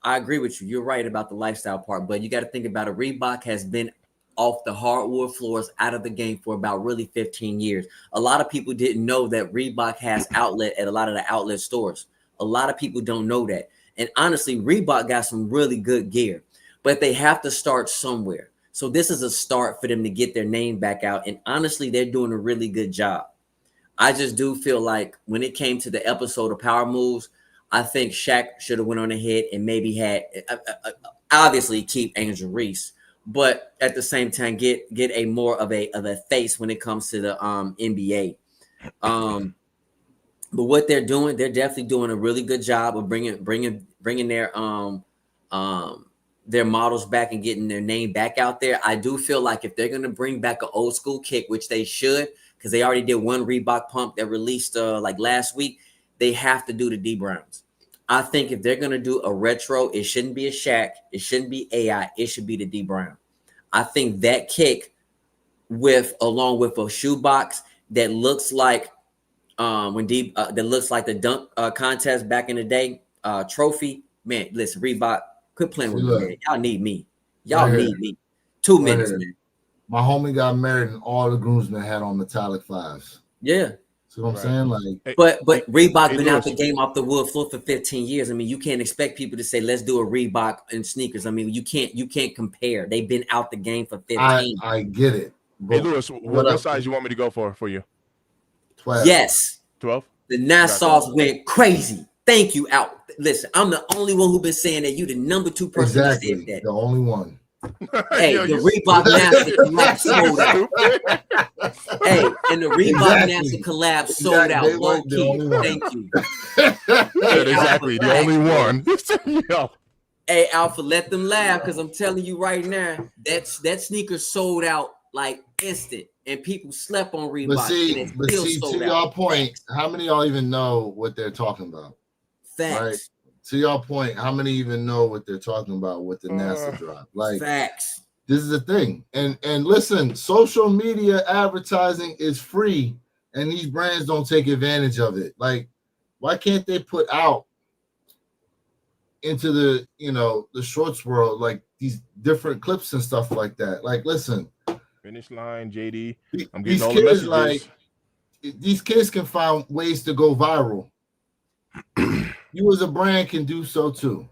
I agree with you. You're right about the lifestyle part, but you got to think about it. Reebok has been off the hardwood floors out of the game for about really 15 years. A lot of people didn't know that Reebok has outlet at a lot of the outlet stores. A lot of people don't know that. And honestly, Reebok got some really good gear, but they have to start somewhere. So this is a start for them to get their name back out. And honestly, they're doing a really good job. I just do feel like when it came to the episode of Power Moves, I think Shaq should have went on ahead and maybe had obviously keep Angel Reese, but at the same time get a more of a face when it comes to the NBA. But what they're doing, they're definitely doing a really good job of bringing their models back and getting their name back out there. I do feel like if they're going to bring back an old school kick, which they should, because they already did one Reebok pump that released like last week, they have to do the D Browns. I think if they're going to do a retro, it shouldn't be a Shaq. It shouldn't be AI. It should be the D Brown. I think that kick along with a shoebox that looks like that looks like the dunk contest back in the day trophy. Man, listen, Reebok, quit playing with me, man. Y'all need me. Y'all need me. 2 minutes, man. My homie got married and all the groomsmen had on metallic 5s. Yeah. See what I'm saying? Like, but Reebok been out the game off the wood floor for 15 years. I mean, you can't expect people to say, let's do a Reebok and sneakers. I mean, you can't compare. They've been out the game for 15. I get it. Hey, Lewis, what size you want me to go for you? 12. Yes. 12? The Nassau's went crazy. Thank you, Al. Listen, I'm the only one who been saying that. You the number 2 person that said that. The only one. Hey, the Reebok NASA collab sold out. Hey, and the Reebok NASA collab sold out. Low key. Thank you. Exactly. The only one. Yo. Hey, Alpha, let them laugh because I'm telling you right now, that sneaker sold out like instant, and people slept on Reebok. But see, to y'all point, how many of y'all even know what they're talking about? Facts. Right? To y'all point, how many even know what they're talking about with the NASA drop? Like, facts. This is the thing. And listen, social media advertising is free, and these brands don't take advantage of it. Like, why can't they put out into the the shorts world like these different clips and stuff like that? Like, listen, finish line, JD. I'm these getting all kids the messages. these kids can find ways to go viral. You as a brand can do so too,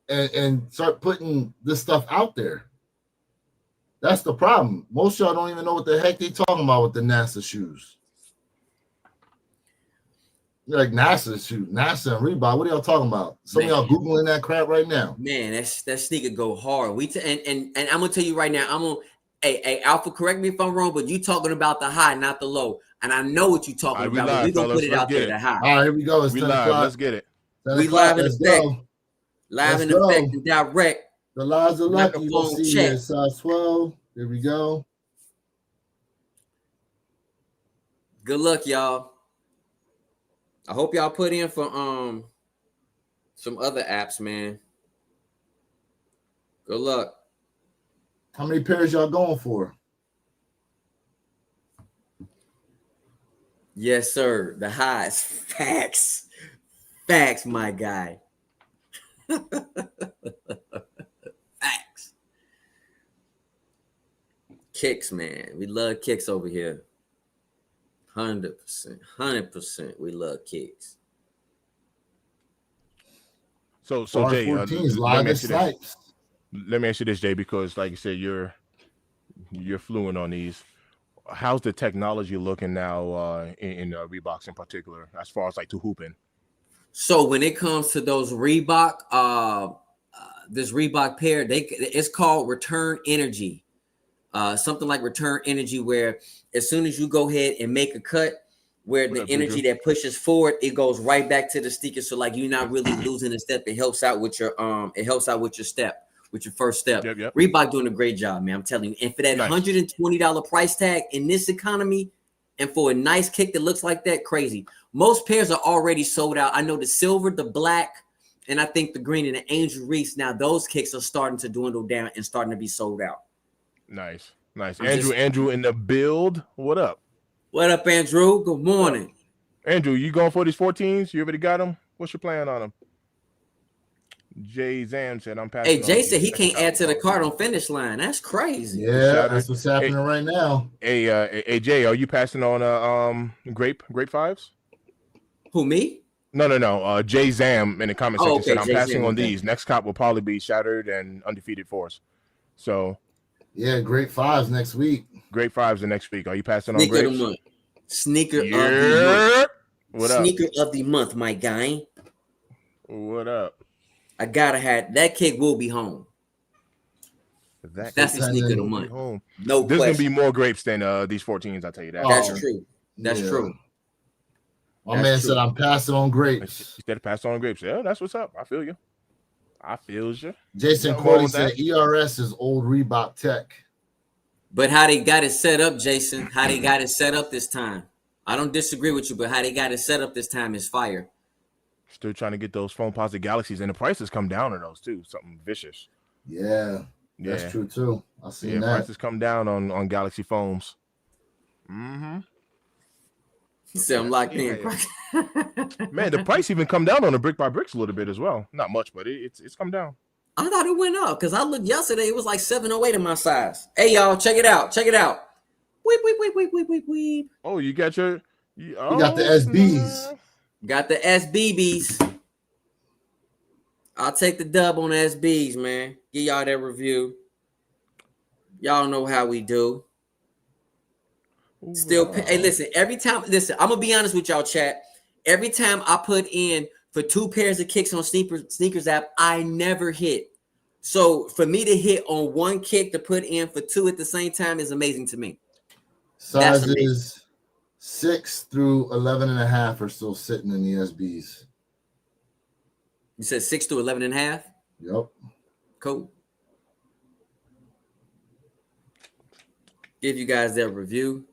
and start putting this stuff out there. That's the problem. Most of y'all don't even know what the heck they talking about with the NASA shoes. You're like NASA NASA and Reebok. What are y'all talking about? Some of y'all Googling that crap right now. Man, that sneaker go hard. And I'm gonna tell you right now, I'm gonna hey Alpha, correct me if I'm wrong, but you talking about the high, not the low. And I know what you're talking about, but we're gonna put it out there, the high. All right, here we go. It's 10 o'clock. Let's get it. We live in effect. Live in effect and direct. The lives are lucky. Microphone Let's see check. here. Size 12. Here we go. Good luck, y'all. I hope y'all put in for some other apps, man. Good luck. How many pairs y'all going for? Yes, sir. The highs. Facts. Facts, my guy. Facts. Kicks, man. We love kicks over here. 100%. We love kicks. So Jay, let me ask you this, Jay, because like you said, you're fluent on these. How's the technology looking now in Reeboks in particular, as far as like to hooping? So when it comes to those Reebok, this Reebok pair, it's called Return Energy. Something like Return Energy, where as soon as you go ahead and make a cut, where the energy that pushes forward, it goes right back to the sneaker. So like you're not really losing a step. It helps out with your step, with your first step. Yep. Reebok doing a great job, man. I'm telling you. And for that $120 price tag in this economy, and for a nice kick that looks like that, crazy. Most pairs are already sold out. I know the silver, the black, and I think the green and the Angel Reese. Now those kicks are starting to dwindle down and starting to be sold out. Nice. Andrew in the build. What up? What up, Andrew? Good morning. Andrew, you going for these 14s? You already got them? What's your plan on them? Jay Zam said, I'm passing. Hey, Jay said he can't add to the cart on finish line. That's crazy. Yeah, that's what's happening right now. Hey, Jay, are you passing on grape fives? Who, me? No. Jay Zam in the comment section said, I'm Jay passing Zam, on these. Next cop will probably be Shattered and Undefeated Force. So yeah, great fives next week. Great fives the next week. Are you passing Sneaker on grapes? of the month. Sneaker of the month. What up? Sneaker of the month, my guy. What up? I gotta have that kick will be home. That's the sneaker of the month. Home. No There's question. gonna be more grapes than these 14s, I'll tell you that. That's true. That's true. My man said I'm passing on grapes. Instead of passing on grapes. Yeah, that's what's up. I feel you. Jason Corley said ERS is old Reebok tech. But how they got it set up, Jason, how they got it set up this time. I don't disagree with you, but how they got it set up this time is fire. Still trying to get those foam positive galaxies, and the prices come down on those too. Something vicious. Yeah, that's true too. I see that. Prices come down on Galaxy foams. Mm-hmm. He said I'm locked in. Man, the price even come down on the brick by bricks a little bit as well. Not much, but it's come down. I thought it went up because I looked yesterday. It was like 708 in my size. Hey, y'all, check it out. Weep. Oh, you got your... You got the SBs. Got the SBBs. I'll take the dub on the SBs, man. Give y'all that review. Y'all know how we do. Still, hey, listen, I'm going to be honest with y'all, chat. Every time I put in for 2 pairs of kicks on sneakers app, I never hit. So for me to hit on 1 kick to put in for 2 at the same time is amazing to me. Sizes 6 through 11.5 are still sitting in the SBs. You said 6 through 11.5? Yep. Cool. Give you guys that review.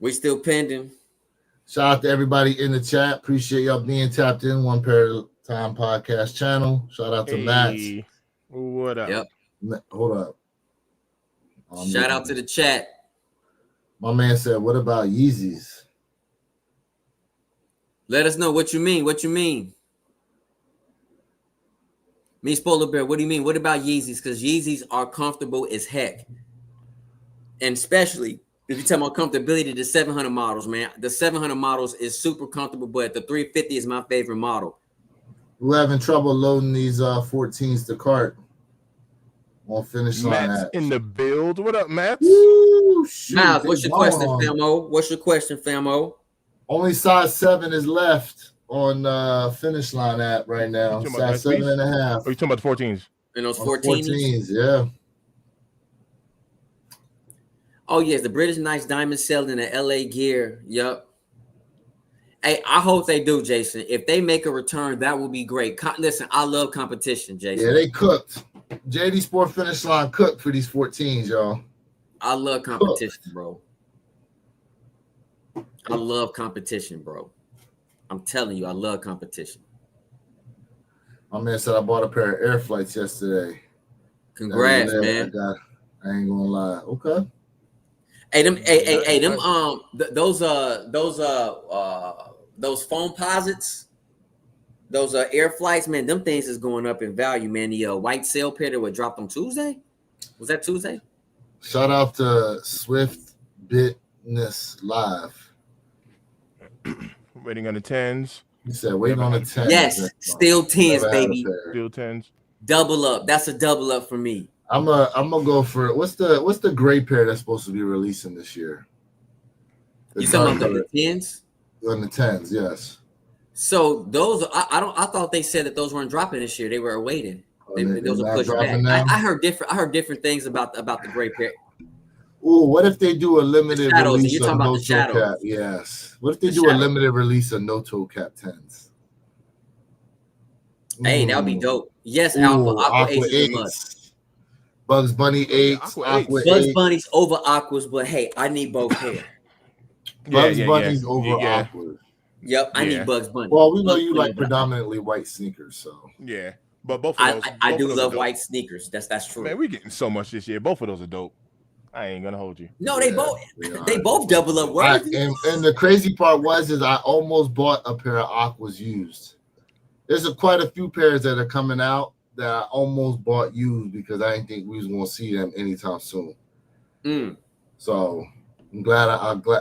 We still pending. Shout out to everybody in the chat. Appreciate y'all being tapped in. One Pair at a Time podcast channel. Shout out to Matt. What up? Yep. Hold up. Shout out to the chat. My man said, what about Yeezys? Let us know what you mean. Me, Spoiler Bear, what do you mean? What about Yeezys? Because Yeezys are comfortable as heck. And especially if you're talking about comfortability, the 700 models, man. The 700 models is super comfortable, but the 350 is my favorite model. We're having trouble loading these 14s to cart. Won't finish line Matt's apps. in the build. What up, Matt? Woo! Ooh, shoot, Miles, they what's your question, gone. Famo? What's your question, Famo? Only size 7 is left on Finish Line app right now. talking about Size the 7.5. Oh, you talking about the 14s? And those On the 14s? yeah. Oh, yes, the British Knights Diamond selling the LA gear. Yup. Hey, I hope they do, Jason. If they make a return, that would be great. Listen, I love competition, Jason. Yeah, they cooked. JD Sport Finish Line cooked for these 14s, y'all. I love competition, bro. I love competition, bro. I'm telling you, I love competition. My man said I bought a pair of air flights yesterday. Congrats, man. I ain't gonna lie. Okay. Hey, those foam posits, those air flights, man, them things is going up in value, man. The white sail pair that would drop on Tuesday. Was that Tuesday? Shout out to Swift Bitness Live. Waiting on the 10s. He said waiting on the 10s. Yes, still 10s, baby. Still 10s. Double up. That's a double up for me. I'm gonna go for what's the gray pair that's supposed to be releasing this year? You talking about the 10s? On the 10s, yes. So those I thought they said that those weren't dropping this year. They were awaiting. Those are pushed back. I heard different things about the gray pair. Ooh, what if they do a limited release you're talking of about no the toe shadows. cap? Yes. What if they do a limited release of no toe cap 10s? Hey, that would be dope. Yes, Alpha Aqua 8 is a must. Bugs Bunny 8s, Aqua 8s. Bugs Bunny's over Aquas, but hey, I need both pair. Bugs Bunny's over Aquas. Yep, I need Bugs Bunny. Well, we know you like predominantly white sneakers, so yeah. But both of those, I do love white sneakers. That's true. Man, we getting so much this year. Both of those are dope. I ain't gonna hold you. No, they both double up worthy. And the crazy part is I almost bought a pair of Aquas used. There's quite a few pairs that are coming out that I almost bought used because I didn't think we was gonna see them anytime soon. So I'm glad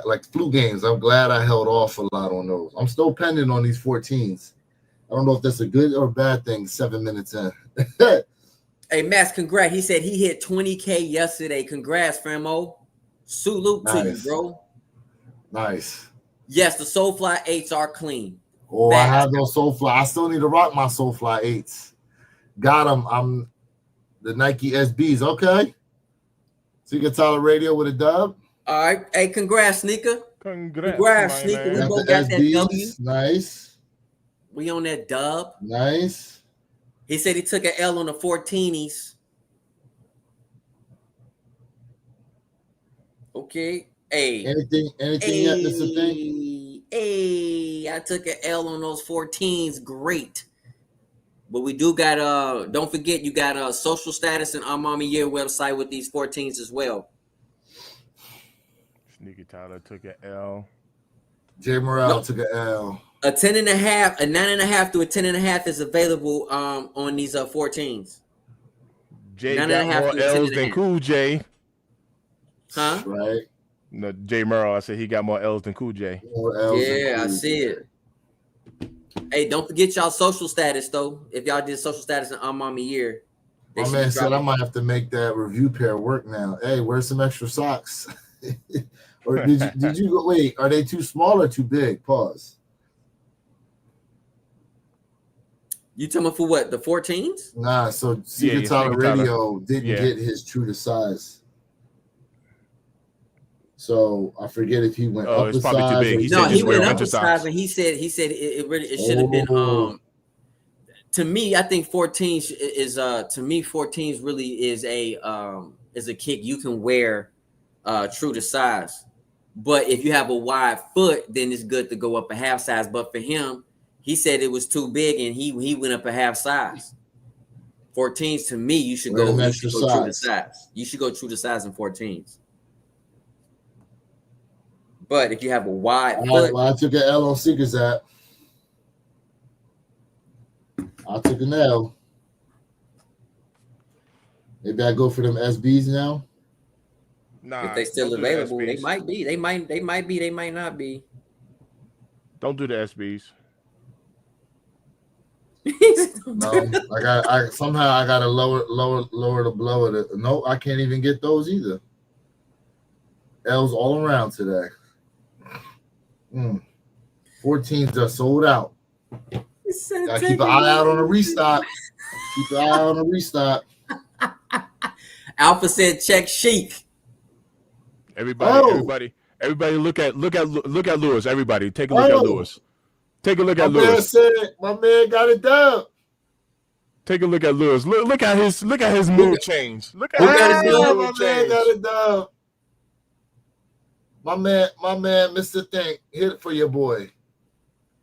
like flu games. I'm glad I held off a lot on those. I'm still pending on these 14s. I don't know if that's a good or bad thing. 7 minutes in. Hey, Max, congrats. He said he hit 20K yesterday. Congrats, Famo. Salute to you, bro. Nice. Yes, the Soulfly 8s are clean. Oh, I have those Soulfly. I still need to rock my Soulfly 8s. Got them. I'm the Nike SBs. Okay. Secret Tyler Radio with a dub. All right. Hey, congrats, Sneaker. Congrats, Sneaker. We both got that W. Nice. We on that dub. Nice. He said he took an L on the 14s. Okay. Hey. Anything yet? That's a thing. Hey, I took an L on those 14s. Great. But we do got don't forget you got social status and our Mommy Year website with these 14s as well. Sneaky Tyler took an L. J Morale took an L. A 10.5, a 9.5 to a 10.5 is available on these 14s. Jay got more L's than Cool J. Huh? Right. No, Jay Merrill. I said he got more L's than Cool J. Yeah, I see it. Hey, don't forget y'all social status though. If y'all did social status in Mommy Year, my man said I might have to make that review pair work now. Hey, where's some extra socks? Or did you go? Wait, are they too small or too big? Pause. You talking about for what? The 14s? Nah, so Secret Tyler Radio didn't get his true to size. So I forget if he went up it's a probably size. Too big. He went up a size, and he said it should have been. To me, I think 14s is to me 14s really is a kick you can wear true to size. But if you have a wide foot, then it's good to go up a half size. But for him, he said it was too big, and he went up a half size. 14s to me, you should go true to size. You should go true to size in 14s. But if you have a wide foot, I took an L on Seekers app. I took an L. Maybe I go for them SBs now. Nah, if they still available, they might be. They might be. They might not be. Don't do the SBs. No, I somehow I gotta lower the blower. No, I can't even get those either. L's all around today. 14s are sold out. Gotta keep an eye out on a restock. Keep an eye out on a restock. Alpha said check Sheik. Everybody, look at Lewis. Everybody, take a look at Lewis. Take a look at Lewis. My man got it done. Take a look at Lewis. Look at his mood change. Look at my his man got it done. My man, Mr. Think, hit it for your boy.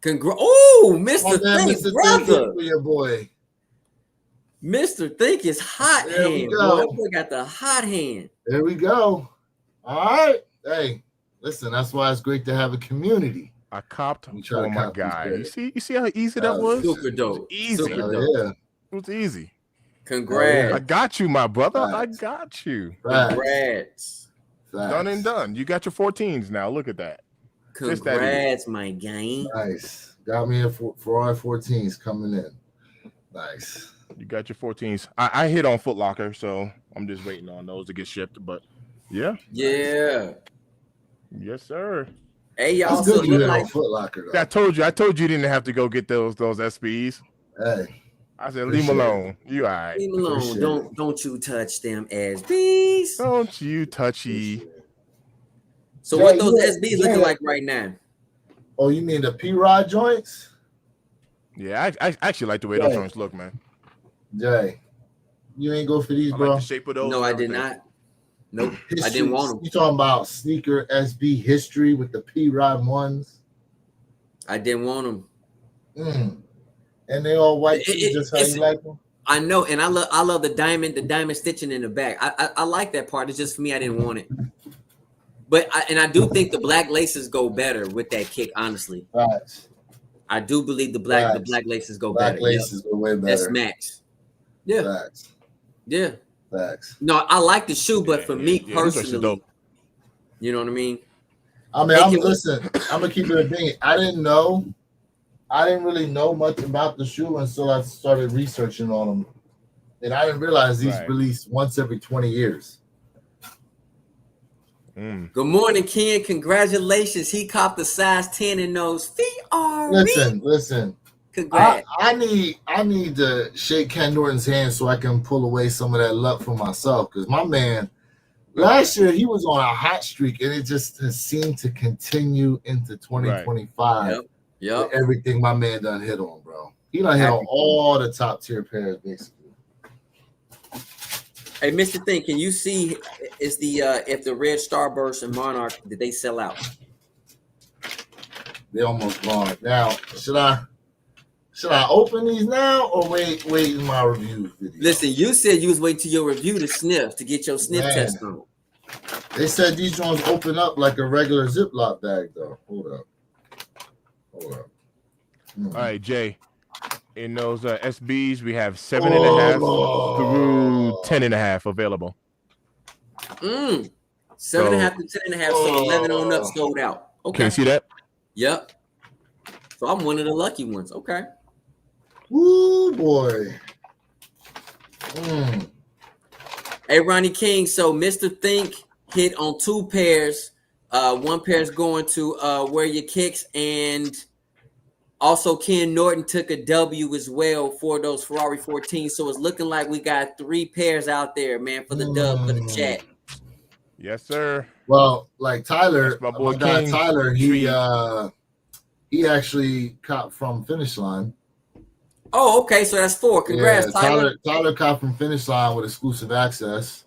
Oh, Mr. Think, Mr. brother. Think, hit it for your boy. Mr. Think is hot There hand. we go. Boy, got the hot hand. There we go. All right. Hey, listen, that's why it's great to have a community. I copped for my guy. You see how easy that was? Super dope. Easy. Super dope. Yeah. It was easy. Congrats. I got you, my brother. Facts. I got you. Congrats. Done and done. You got your 14s now. Look at that. Congrats, my guy. Nice. Got me a Ferrari 14s coming in. Nice. You got your 14s. I hit on Foot Locker, so I'm just waiting on those to get shipped. But yeah. Yeah. Yes, sir. Hey, y'all. That's good you hit like on Foot Locker, though. I told you didn't have to go get those SBs. Hey. I said, leave them alone. You all right. Leave them alone. Don't you touch them SBs. Don't you touchy. So what those SBs looking like right now? Oh, you mean the P-Rod joints? Yeah, I actually like the way those joints look, man. Jay, you ain't go for these, I bro? like the shape of those. No, I did not. Nope. I didn't want them. You talking about sneaker SB history with the P-Rod ones? I didn't want them. And they all white too, just how you like them? I know, and I love the diamond stitching in the back. I like that part. It's just for me, I didn't want it. But I do think the black laces go better with that kick, honestly. Right. I do believe the black laces go better. Black laces go way better. That's max. Yeah. Facts. Yeah. Facts. No, I like the shoe, but for me personally, you know what I mean? I mean, listen, I'm gonna keep it a thing. I didn't really know much about the shoe until I started researching on them. And I didn't realize these release once every 20 years. Good morning, Ken. Congratulations. He copped the size 10 in those Ferrari. Listen. Congrats. I need to shake Ken Norton's hand so I can pull away some of that luck for myself. Because my man, last year he was on a hot streak, and it just has seemed to continue into 2025. Yep. Everything my man done hit on, bro. He done hit on all the top tier pairs, basically. Hey, Mr. Think, can you see is the if the red Starburst and Monarch did they sell out? They almost gone. Now, should I open these now or wait in my review video? Listen, you said you was waiting till your review to sniff to get your sniff test on. They said these ones open up like a regular Ziploc bag, though. Hold up. All right, Jay. In those SBs, we have 7.5 through 10.5 available. 7.5 to 10.5, so 11 on up sold out. Okay. Can you see that? Yep. So I'm one of the lucky ones. Okay. Woo, boy. Hey, Ronnie King. So Mr. Think hit on 2 pairs. One pair is going to Wear Your Kicks, and also Ken Norton took a W as well for those Ferrari 14. So it's looking like we got 3 pairs out there, man, for the dub for the chat. Yes, sir. Well, like Tyler, my boy guy King. Tyler, he actually copped from Finish Line. Oh, okay. So that's 4. Congrats, Tyler. Tyler copped from Finish Line with exclusive access.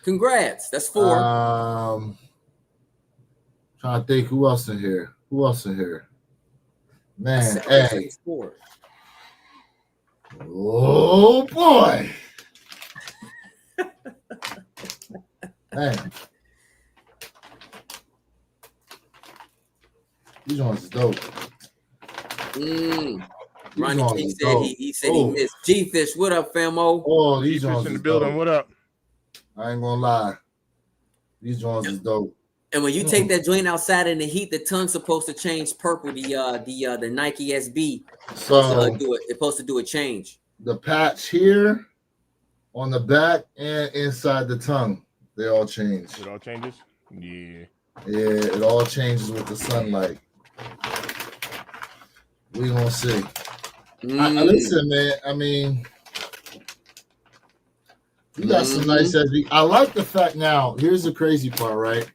Congrats. That's 4. Trying to think who else in here. Man, hey. 4. Oh boy. Man. These ones is dope. Ronnie King said he missed G-Fish. What up, famo? Oh, these ones in the is building. dope. What up? I ain't gonna lie. These ones is dope. And when you take that joint outside in the heat, the tongue's supposed to change purple. The Nike SB So it's supposed to do a change. The patch here on the back and inside the tongue, they all change. It all changes? Yeah. Yeah, it all changes with the sunlight. We gonna see. Listen, man. I mean, you got some nice SB. I like the fact now. Here's the crazy part, right?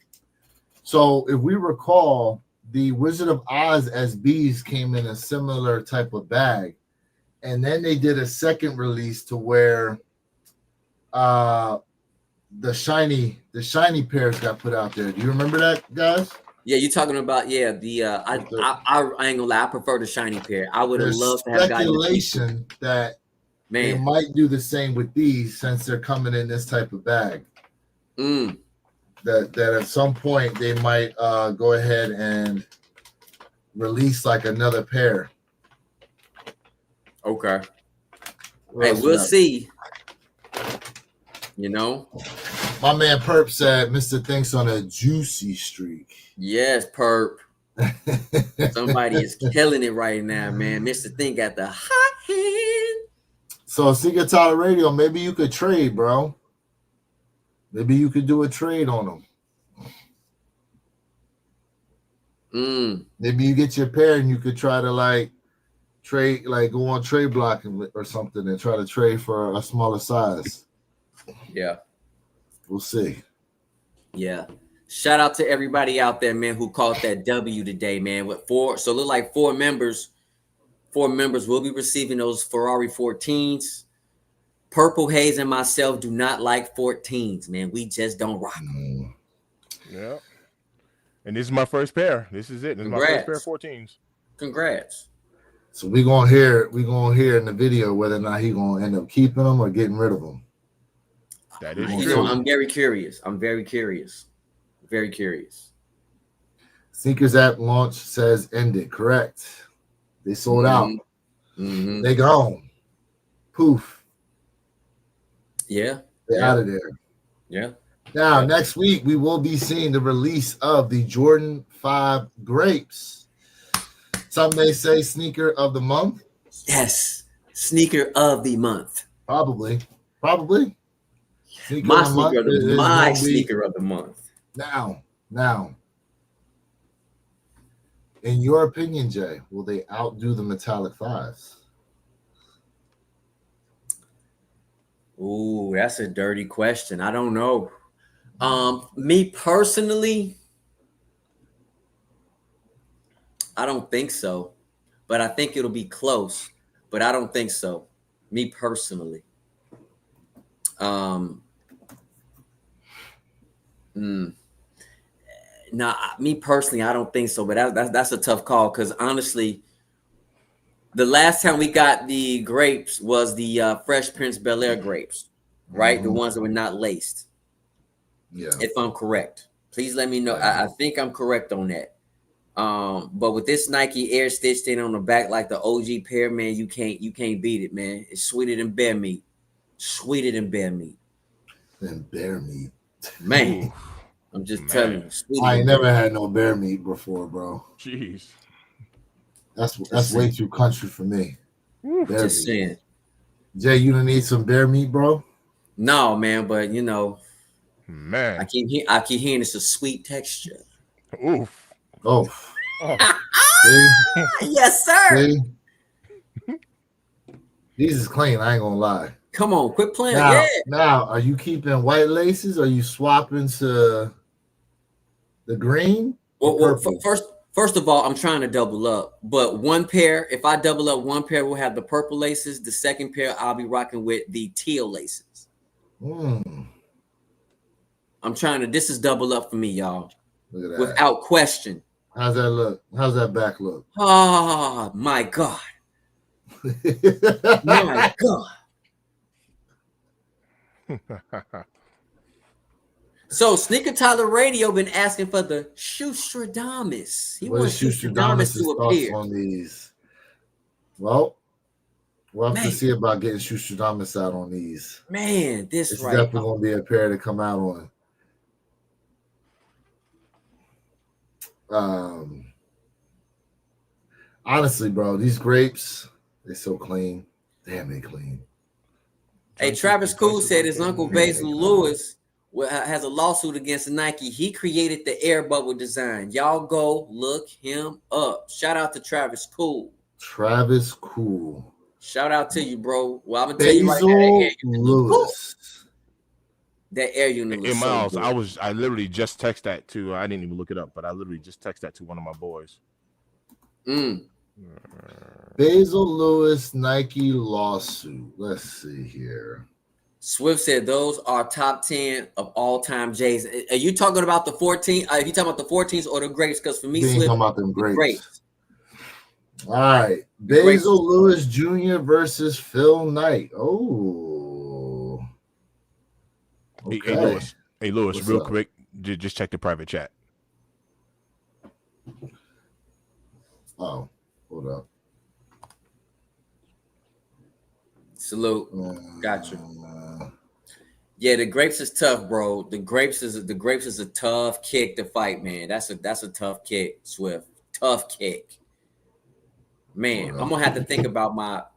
So if we recall, the Wizard of Oz SBs came in a similar type of bag, and then they did a second release to where the shiny pairs got put out there. Do you remember that, guys? Yeah, you're talking about I ain't gonna lie, I prefer the shiny pair. I would have loved to have gotten the speculation that they might do the same with these since they're coming in this type of bag. That at some point they might go ahead and release like another pair. Okay. Hey, we'll see. You know, my man Perp said Mr. Thinks on a juicy streak. Yes, Perp. Somebody is killing it right now, man. Mr. Think got the hot hand. So, Secret Tyler Radio, maybe you could trade, bro. Maybe you could do a trade on them. Maybe you get your pair and you could try to like trade, like go on trade block or something and try to trade for a smaller size. Yeah. We'll see. Yeah. Shout out to everybody out there, man, who caught that W today, man. With look like four members will be receiving those Ferrari 14s. Purple Haze and myself do not like 14s, man. We just don't rock them. Yeah. And this is my first pair. This is it. This is my first pair of 14s. Congrats. So we're gonna hear in the video whether or not he's gonna end up keeping them or getting rid of them. That is true. Know, I'm very curious. Very curious. Sneakers app launch says ended. Correct. They sold out. They gone. Poof. Yeah. They're out of there. Yeah. Now, next week, we will be seeing the release of the Jordan 5 Grapes. Some may say sneaker of the month. Yes. Sneaker of the month. Probably. My sneaker of the month. Now. In your opinion, Jay, will they outdo the Metallic 5s? Ooh, that's a dirty question. I don't know. Me personally, I don't think so. But I think it'll be close. But I don't think so. Me personally. Nah, me personally, I don't think so. But that's a tough call because honestly, the last time we got the grapes was the Fresh Prince Bel-Air grapes, right? The ones that were not laced. Yeah. If I'm correct, please let me know. I think I'm correct on that. But with this Nike Air stitched in on the back like the OG pair, man, you can't beat it, man. It's sweeter than bear meat. Man. I'm just telling you. I ain't never had no bear meat before, bro. Jeez. That's way too country for me. Just saying. Jay, you don't need some bear meat, bro? No, man, but you know, man, I keep hearing it's a sweet texture. Oof. Oh. Yes, sir. See? These is clean, I ain't gonna lie. Come on, quit playing. Now, are you keeping white laces? Or are you swapping to the green? Well, first of all, I'm trying to double up. But one pair, if I double up, one pair will have the purple laces. The second pair, I'll be rocking with the teal laces. I'm trying to. This is double up for me, y'all. Look at that. Without question. How's that look? How's that back look? Oh my God. My God. So Sneaker Tyler Radio been asking for the Shoestradamus. He wants Shoestradamus to appear on these. Well, we'll have to see about getting Shoestradamus out on these. Man, it's definitely gonna be a pair to come out on. Honestly, bro, these grapes, they're so clean. Damn, they clean. Hey, Travis Cool said his uncle Basil Lewis has a lawsuit against Nike. He created the air bubble design. Y'all go look him up. Shout out to Travis Cool. Travis Cool. Shout out to you, bro. Well, I'm gonna tell you right Basil Lewis. That air unit looks Hey, Miles, so good. I literally just text that to. I didn't even look it up, but I literally just text that to one of my boys. Basil Lewis Nike lawsuit. Let's see here. Swift said those are top 10 of all time J's. Are you talking about the 14? Are you talking about the 14s or the grapes? Because for me, Swift, talking about them grapes. All right, Basil Lewis Jr. versus Phil Knight. Oh, okay. Hey Lewis, What's real up? quick, just check the private chat. Oh, hold up. Salute. Got you. Yeah, the grapes is tough, bro. The grapes is a tough kick to fight, man. That's a tough kick, Swift. Tough kick. Man, I'm gonna have to think about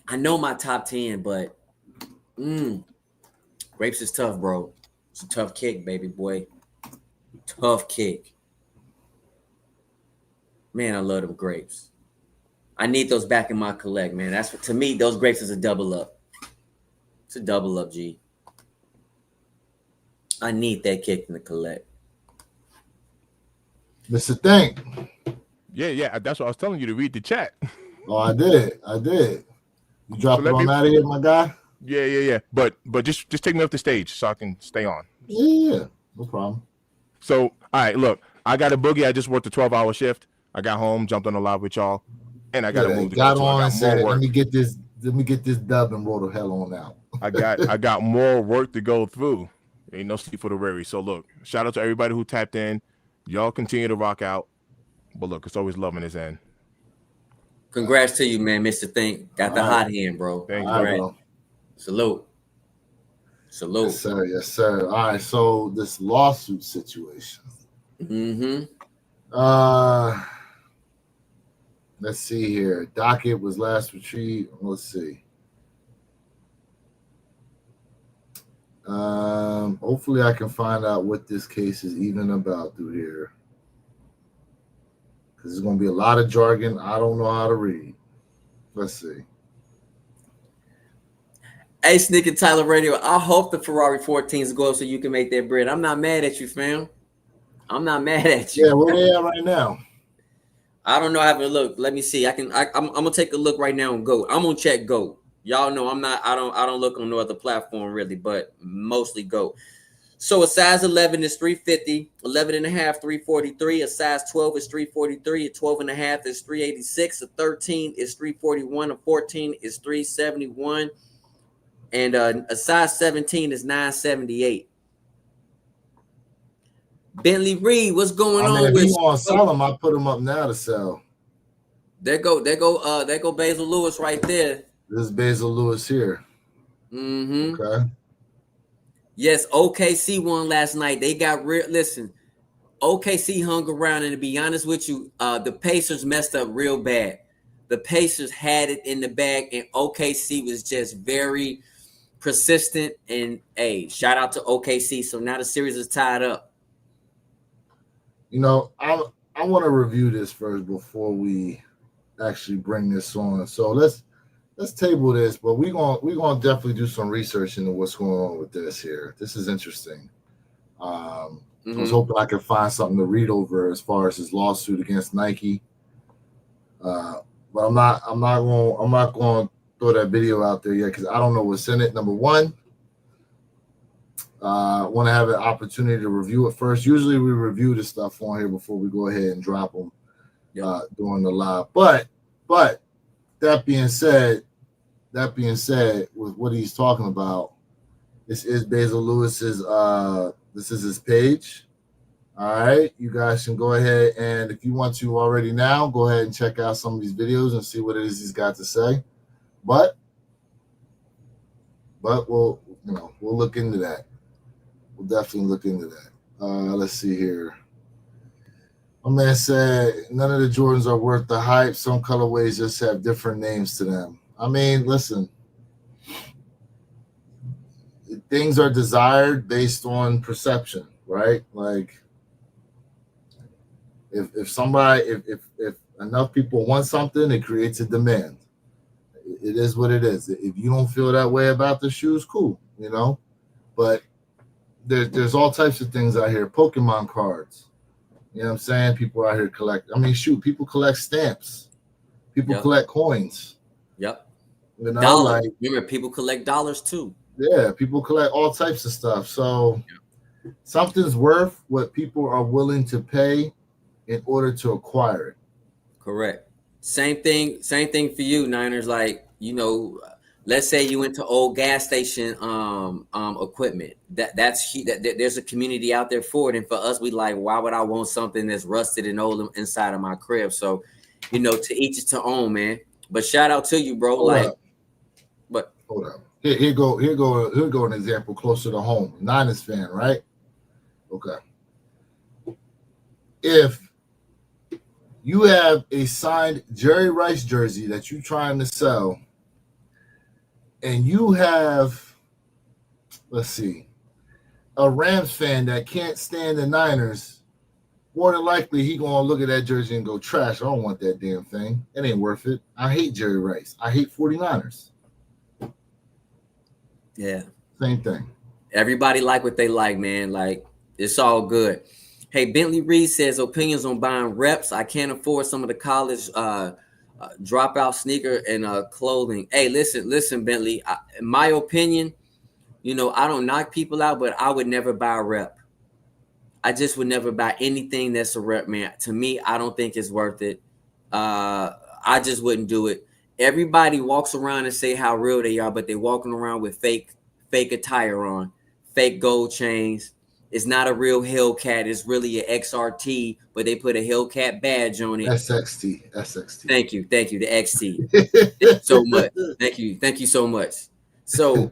I know my top 10, but grapes is tough, bro. It's a tough kick, baby boy. Tough kick. Man, I love them grapes. I need those back in my collect, man. That's to me, those grapes is a double up. It's a double up, G. I need that kick in the collect. Mr. Think. Yeah, that's what I was telling you to read the chat. Oh, I did. You dropped it on out of here, my guy? Yeah. But just take me off the stage so I can stay on. Yeah, no problem. So, all right, look, I got a boogie. I just worked a 12-hour shift. I got home, jumped on the live with y'all, and I got to move to got go. on and said, let me get this dub and roll the hell on out. I got more work to go through. Ain't no sleep for the weary. So look, shout out to everybody who tapped in. Y'all continue to rock out. But look, it's always love in this end. Congrats to you, man, Mr. Think. Got the hot hand, bro. Thanks, bro. Salute. Yes, sir. All right, so this lawsuit situation. Let's see here. Docket was last retrieved. Let's see. Hopefully I can find out what this case is even about through here. Because there's going to be a lot of jargon I don't know how to read. Let's see. Hey, Snick and Tyler Radio, I hope the Ferrari 14s go up so you can make that bread. I'm not mad at you, fam. I'm not mad at you. Yeah, where they at right now? I don't know. Having a look. Let me see. I'm gonna take a look right now and go. I'm gonna check Go. Y'all know I don't look on no other platform really, but mostly Go. So a size 11 is 350, 11 and a half, 343, a size 12 is 343, a 12 and a half is 386, a 13 is 341, a 14 is 371, and a size 17 is 978. Bentley Reed, what's going on? If you want to sell them, I put them up now to sell. There go Basil Lewis right there. This is Basil Lewis here. Okay. Yes, OKC won last night. They got real. Listen, OKC hung around, and to be honest with you, the Pacers messed up real bad. The Pacers had it in the bag, and OKC was just very persistent. And hey, shout out to OKC. So now the series is tied up. You know, I want to review this first before we actually bring this on. So let's table this, but we're gonna definitely do some research into what's going on with this here. This is interesting. I was hoping I could find something to read over as far as his lawsuit against Nike. But I'm not going to throw that video out there yet because I don't know what's in it. Number one, I want to have an opportunity to review it first. Usually we review the stuff on here before we go ahead and drop them during the live. But that being said, with what he's talking about, this is Basil Lewis's. This is his page. All right, you guys can go ahead and if you want to already now, go ahead and check out some of these videos and see what it is he's got to say. But we'll look into that. We'll definitely look into that. Let's see here. My man said none of the Jordans are worth the hype. Some colorways just have different names to them. I mean, listen, things are desired based on perception, right? Like if somebody if enough people want something, it creates a demand. It is what it is. If you don't feel that way about the shoes, cool, you know. But there's all types of things out here. Pokemon cards. You know what I'm saying? People out here collect. I mean, shoot, people collect stamps. People Yep. collect coins. Yep. You know, Dollars. like Remember, people collect dollars too. yeah, people collect all types of stuff. So something's worth what people are willing to pay in order to acquire it. Correct. Same thing for you, Niners. Like, you know, let's say you went to old gas station equipment. There's a community out there for it. And for us, we like, why would I want something that's rusted and old inside of my crib? So, you know, to each its own, man. But shout out to you, bro. Hold like, up. but Hold up. Here go an example closer to home. Niners fan, right? Okay. If you have a signed Jerry Rice jersey that you're trying to sell, and you have, let's see, a Rams fan that can't stand the Niners, more than likely he gonna look at that jersey and go, trash, I don't want that damn thing. It ain't worth it. I hate Jerry Rice. I hate 49ers. yeah. Same thing. Everybody like what they like, man. Like, it's all good. Hey, Bentley Reed says opinions on buying reps. I can't afford some of the college dropout sneaker and clothing. Hey, listen, Bentley. In my opinion, you know, I don't knock people out, but I would never buy a rep. I just would never buy anything that's a rep, man. To me, I don't think it's worth it. I just wouldn't do it. Everybody walks around and say how real they are, but they're walking around with fake attire on, fake gold chains. It's not a real Hellcat. It's really an XRT, but they put a Hellcat badge on it. SXT. Thank you. The XT. Thank you so much. Thank you so much. So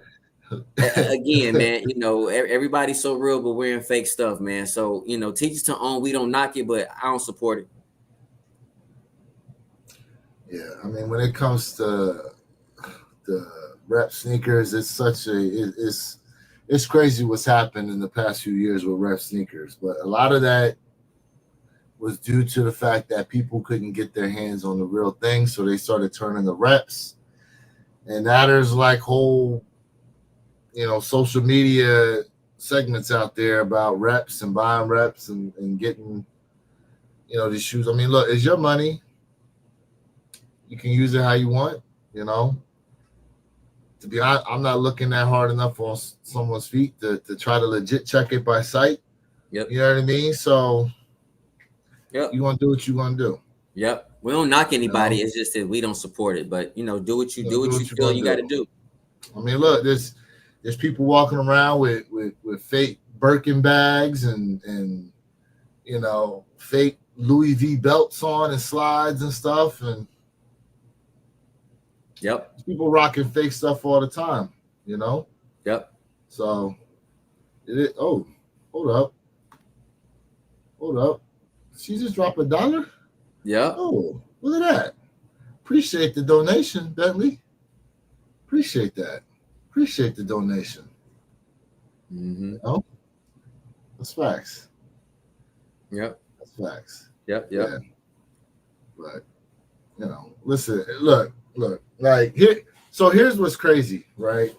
again, man, you know, everybody's so real, but wearing fake stuff, man. So, you know, teachers to own, we don't knock it, but I don't support it. Yeah, I mean, when it comes to the rep sneakers, it's it's crazy what's happened in the past few years with rep sneakers. But a lot of that was due to the fact that people couldn't get their hands on the real thing, so they started turning the reps. And now there's like whole, you know, social media segments out there about reps and buying reps and getting, you know, these shoes. I mean, look, it's your money. You can use it how you want, you know. To be honest, I'm not looking that hard enough on someone's feet to try to legit check it by sight. Yep. You know what I mean? So yep. You want to do what you want to do. Yep. We don't knock anybody. It's just that we don't support it. But, you know, do what you feel you got to do. I mean, look, there's people walking around with fake Birkin bags and you know, fake Louis V belts on and slides and stuff, and yep, people rocking fake stuff all the time, you know. Yep. So oh, hold up, she just dropped $1. Yeah. Oh, look at that. Appreciate the donation, Bentley. Appreciate that. Appreciate the donation. Mm-hmm. You know? That's facts. Yep. That's facts. Yep. Yeah. But, you know, listen, look, like here. So here's what's crazy, right?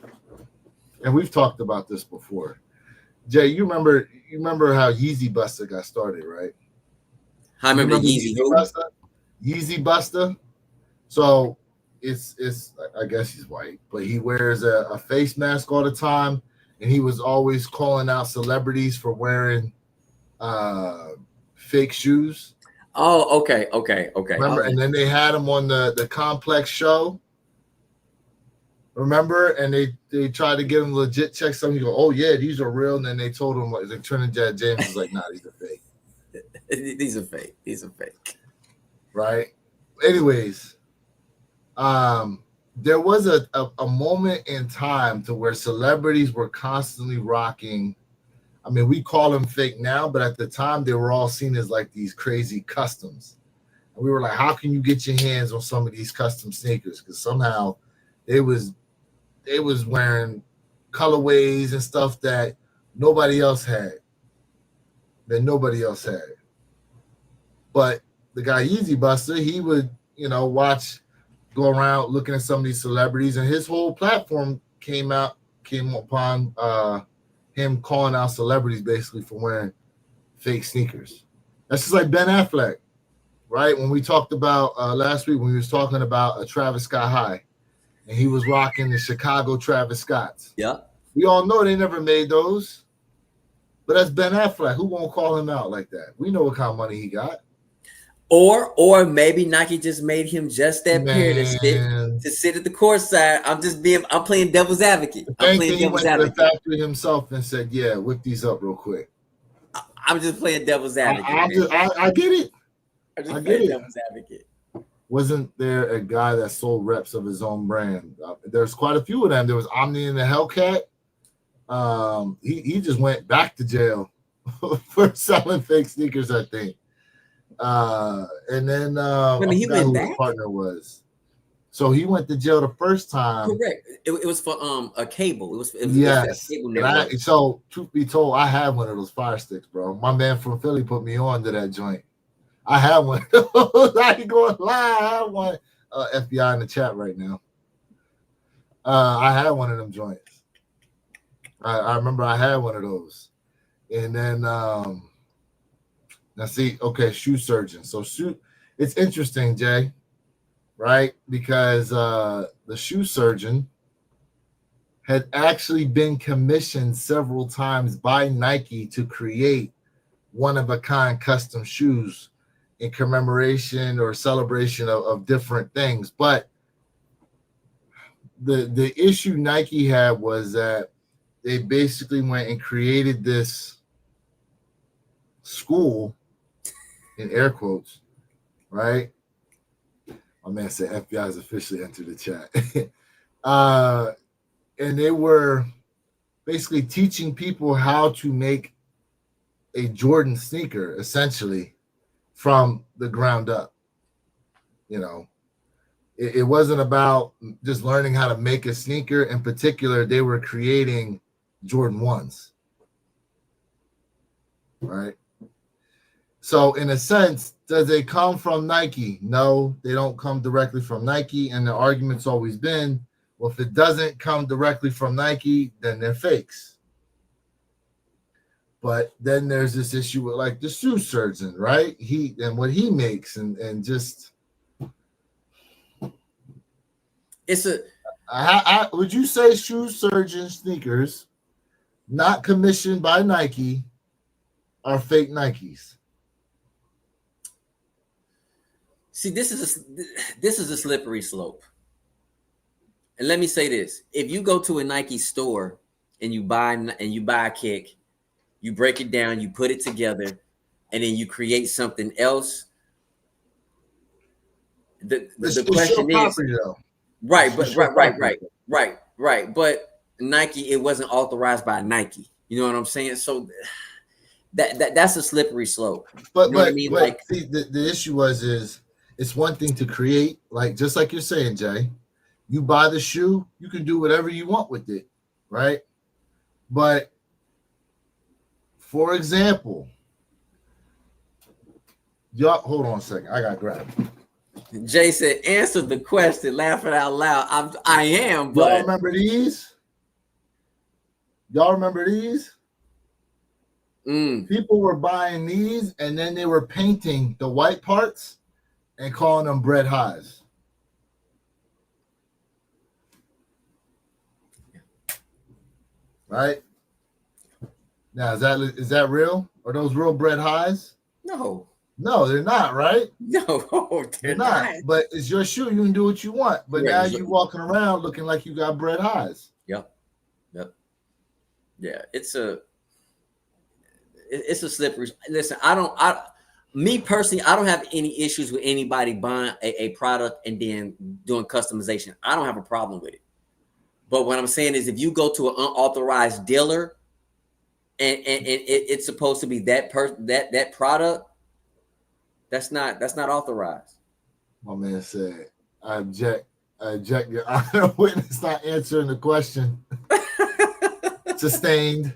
And we've talked about this before. Jay, you remember how Yeezy Buster got started, right? I remember Yeezy Buster? Yeezy Buster. So it's I guess he's white, but he wears a face mask all the time, and he was always calling out celebrities for wearing fake shoes. Oh, okay. Remember, and then they had him on the Complex show. Remember, and they tried to get him legit check something. He go, oh yeah, these are real. And then they told him like Trinidad James was like, nah, these are fake. These are fake. Right. Anyways, there was a moment in time to where celebrities were constantly rocking. I mean, we call them fake now, but at the time they were all seen as like these crazy customs. And we were like, how can you get your hands on some of these custom sneakers? Because somehow they was wearing colorways and stuff that nobody else had. But the guy Yeezy Buster, he would, go around looking at some of these celebrities, and his whole platform came upon him calling out celebrities basically for wearing fake sneakers. That's just like Ben Affleck, right? When we talked about last week, when we was talking about a Travis Scott high, and he was rocking the Chicago Travis Scotts. Yeah. We all know they never made those, but that's Ben Affleck. Who won't call him out like that? We know what kind of money he got. Or maybe Nike just made him just that pair to sit at the court side. I'm playing devil's advocate. I'm playing devil's advocate. He went to the factory himself and said, "Yeah, whip these up real quick." I'm just playing devil's advocate. I get it. I'm just playing devil's advocate. Wasn't there a guy that sold reps of his own brand? There's quite a few of them. There was Omni and the Hellcat. He just went back to jail for selling fake sneakers, I think. And then he went back. His partner was. So he went to jail the first time. Correct. It was for a cable. It was yes. Cable so truth be told, I had one of those fire sticks, bro. My man from Philly put me on to that joint. I had one. I ain't going live. I have one. FBI in the chat right now. I had one of them joints. I remember I had one of those. And then now see, okay, shoe surgeon. So it's interesting, Jay, right? Because the shoe surgeon had actually been commissioned several times by Nike to create one-of-a-kind custom shoes in commemoration or celebration of different things. But the issue Nike had was that they basically went and created this school, in air quotes, right? My man said FBI has officially entered the chat. And they were basically teaching people how to make a Jordan sneaker, essentially, from the ground up. It wasn't about just learning how to make a sneaker. In particular, they were creating Jordan 1s, right? So in a sense, does it come from Nike? No, they don't come directly from Nike. And the argument's always been, well, if it doesn't come directly from Nike, then they're fakes. But then there's this issue with like the shoe surgeon, right? And what he makes and just would you say shoe surgeon sneakers not commissioned by Nike are fake Nikes? See, this is a slippery slope. And let me say this: if you go to a Nike store and you buy a kick, you break it down, you put it together, and then you create something else. The question is, right. But Nike, it wasn't authorized by Nike. You know what I'm saying? So that's a slippery slope. But you know what I mean? Like, see, the issue is it's one thing to create, like just like you're saying, Jay. You buy the shoe, you can do whatever you want with it, right? But for example, y'all hold on a second. I got grabbed. Jay said, answer the question, laughing out loud. I am, but y'all remember these? People were buying these and then they were painting the white parts and calling them bread highs. Right? Now, is that real? Are those real bread highs? No, they're not, right? No, they're not. But it's your shoe. You can do what you want. But now you're walking around looking like you got bread highs. Yep. Yeah, it's a slippery. Listen, me personally, I don't have any issues with anybody buying a product and then doing customization. I don't have a problem with it. But what I'm saying is, if you go to an unauthorized dealer and it's supposed to be that product, that's not authorized. My man said, I object your honor, witness not answering the question. Sustained.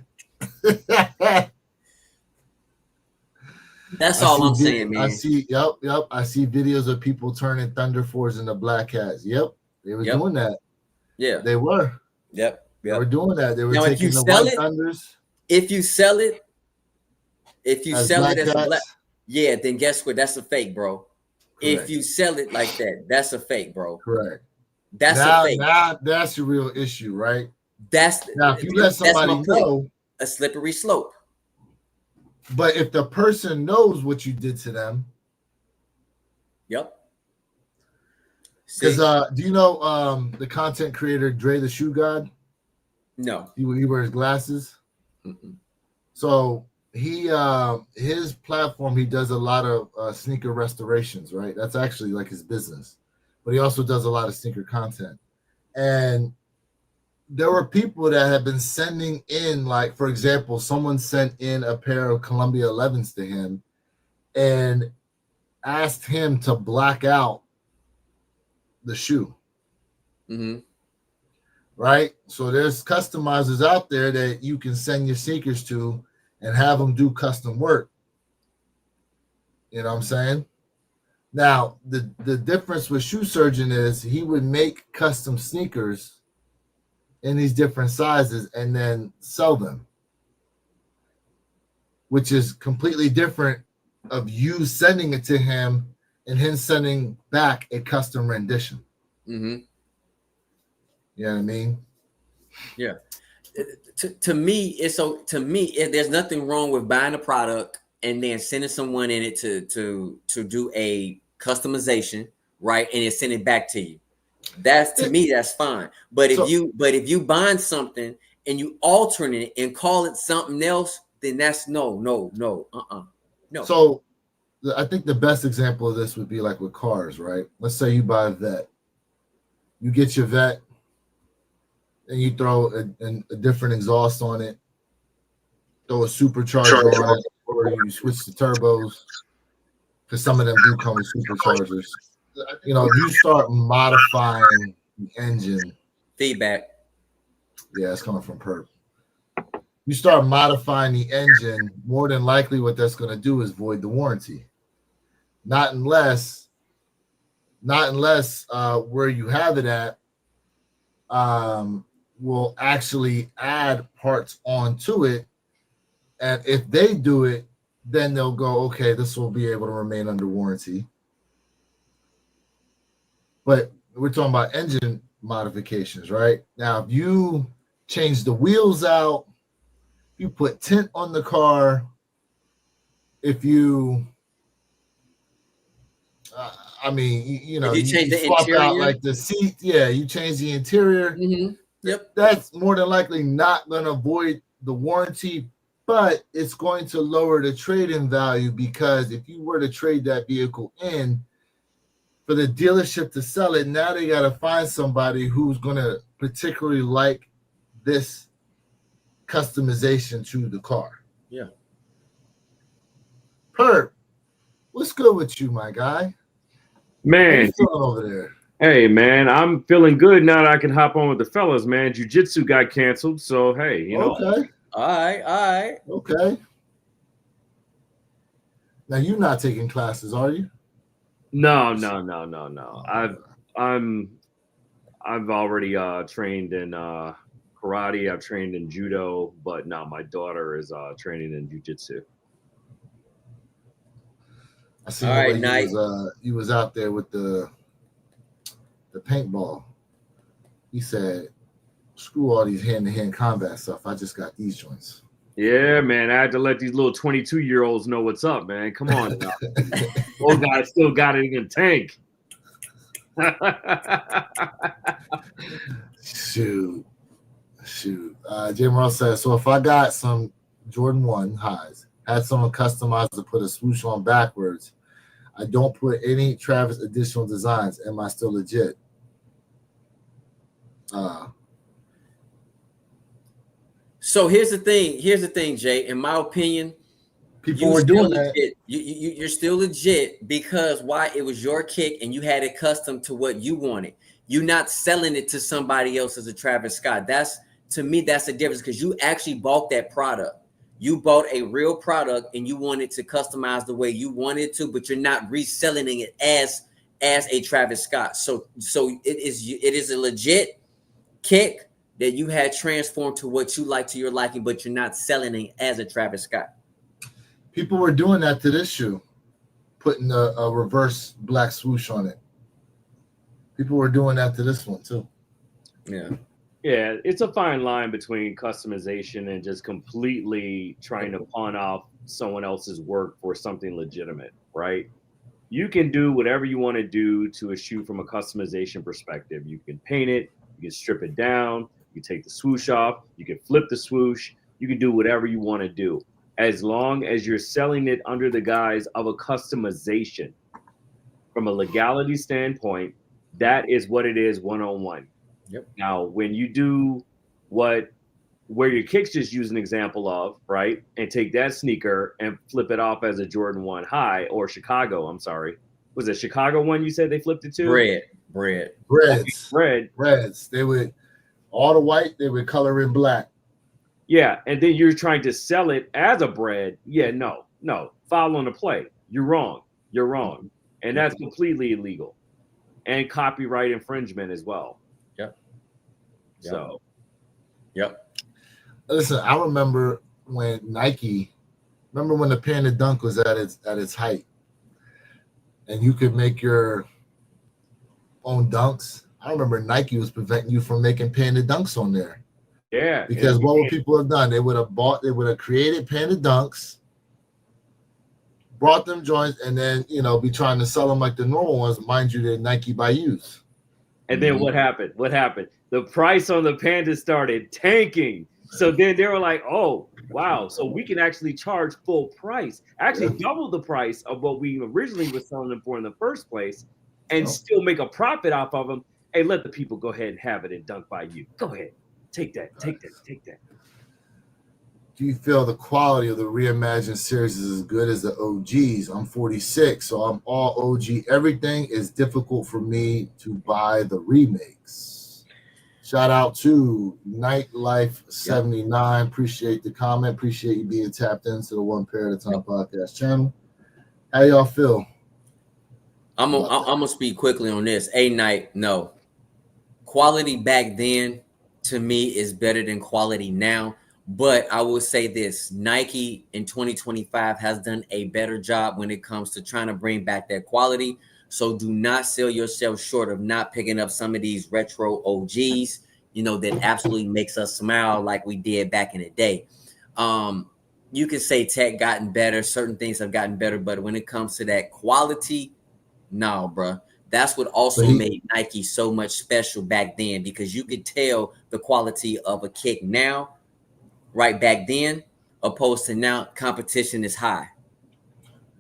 That's all I'm saying, man. I see videos of people turning Thunder 4s into black hats. Yep, they were doing that. Yeah, they were. Yep. They were doing that. They were now, taking the white Thunders. If you sell it as a black, yeah, then guess what? That's a fake, bro. Correct. If you sell it like that, that's a fake, bro. Correct. That's a fake. Now that's a real issue, right? Now if you let somebody know, a slippery slope. But if the person knows what you did to them, yep. Because do you know the content creator Dre the Shoe God? No. He wears glasses. Mm-mm. So he his platform, he does a lot of sneaker restorations, right? That's actually like his business. But he also does a lot of sneaker content. And there were people that have been sending in, like, for example, someone sent in a pair of Columbia 11s to him and asked him to black out the shoe. Mm-hmm. Right? So there's customizers out there that you can send your sneakers to and have them do custom work. You know what I'm saying? Now, the difference with Shoe Surgeon is he would make custom sneakers in these different sizes and then sell them, which is completely different of you sending it to him and him sending back a custom rendition. Mm-hmm. You know what I mean? Yeah. To me, there's nothing wrong with buying a product and then sending someone in it to do a customization, right? And then send it back to you. To me, that's fine. But if you buying something and you altering it and call it something else, then that's no. So I think the best example of this would be like with cars, right? Let's say you buy a Vet. You get your Vet and you throw a different exhaust on it, throw a supercharger on it, or you switch the turbos, because some of them do come with superchargers. You know, if you start modifying the engine. Feedback. Yeah, it's coming from Perp. You start modifying the engine, more than likely what that's going to do is void the warranty. Not unless where you have it at will actually add parts onto it. And if they do it, then they'll go, okay, this will be able to remain under warranty. But we're talking about engine modifications, right? Now, if you change the wheels out, you put tint on the car, if you, you change the swap interior out like the seat, you change the interior. Mm-hmm. Yep. That's more than likely not going to void the warranty, but it's going to lower the trade-in value, because if you were to trade that vehicle in, for the dealership to sell it, now they got to find somebody who's going to particularly like this customization to the car. Yeah. Perp, what's good with you, my guy? Man, how you feeling over there? Hey, man, I'm feeling good now that I can hop on with the fellas, man. Jiu-jitsu got canceled, so hey, you know. Okay. All right. Okay. Now you're not taking classes, are you? No. I've already trained in karate. I've trained in judo, but no, my daughter is training in jiu-jitsu. I see. All right, he was out there with the paintball. He said, "Screw all these hand-to-hand combat stuff. I just got these joints." Yeah, man. I had to let these little 22-year-olds know what's up, man. Come on now. Those guys still got it in the tank. Shoot. Jay Morrell says, so if I got some Jordan 1 highs, had someone customized to put a swoosh on backwards, I don't put any Travis additional designs, am I still legit? So here's the thing, Jay. In my opinion, people were doing that. You're still legit, because why? It was your kick and you had it custom to what you wanted. You're not selling it to somebody else as a Travis Scott. to me, that's the difference, because you actually bought that product. You bought a real product and you wanted to customize the way you wanted to, but you're not reselling it as a Travis Scott. So it is a legit kick that you had transformed to what you like, to your liking, but you're not selling it as a Travis Scott. People were doing that to this shoe, putting a reverse black swoosh on it. People were doing that to this one too. Yeah. Yeah, it's a fine line between customization and just completely trying to pawn off someone else's work for something legitimate, right? You can do whatever you want to do to a shoe from a customization perspective. You can paint it, you can strip it down, you can take the swoosh off, you can flip the swoosh, you can do whatever you want to do, as long as you're selling it under the guise of a customization. From a legality standpoint, that is what it is, one-on-one. Yep. Now, when you do where your kicks just use an example of, right, and take that sneaker and flip it off as a Jordan 1 high, or Chicago, I'm sorry. Was it Chicago one you said they flipped it to? Breads. Red. Reds. They would, all the white, they would color in black. Yeah, and then you're trying to sell it as a bread. Yeah, no. Foul on the play. You're wrong. And that's completely illegal. And copyright infringement as well. So, Listen, I remember when the Panda Dunk was at its height, and you could make your own dunks. I remember Nike was preventing you from making Panda Dunks on there. Yeah. Because what would people have done? They would have created Panda Dunks, brought them joints, and then be trying to sell them like the normal ones. Mind you, they're Nike by use. And then what happened? The price on the Panda started tanking. So then they were like, oh, wow. So we can actually charge full price, actually double the price of what we originally were selling them for in the first place, and still make a profit off of them. Hey, let the people go ahead and have it and dunk by you. Go ahead. Take that. Do you feel the quality of the Reimagined series is as good as the OGs? I'm 46, so I'm all OG. Everything is difficult for me to buy the remakes. Shout out to Nightlife79. Appreciate the comment. Appreciate you being tapped into the One Pair at a Time podcast channel. How y'all feel? I'm gonna speak quickly on this. Night, no. Quality back then to me is better than quality now. But I will say this, Nike in 2025 has done a better job when it comes to trying to bring back that quality. So do not sell yourself short of not picking up some of these retro OGs, that absolutely makes us smile like we did back in the day. You can say tech gotten better, certain things have gotten better, but when it comes to that quality, no, bro. That's what also made Nike so much special back then, because you could tell the quality of a kick now, right back then, opposed to now. Competition is high.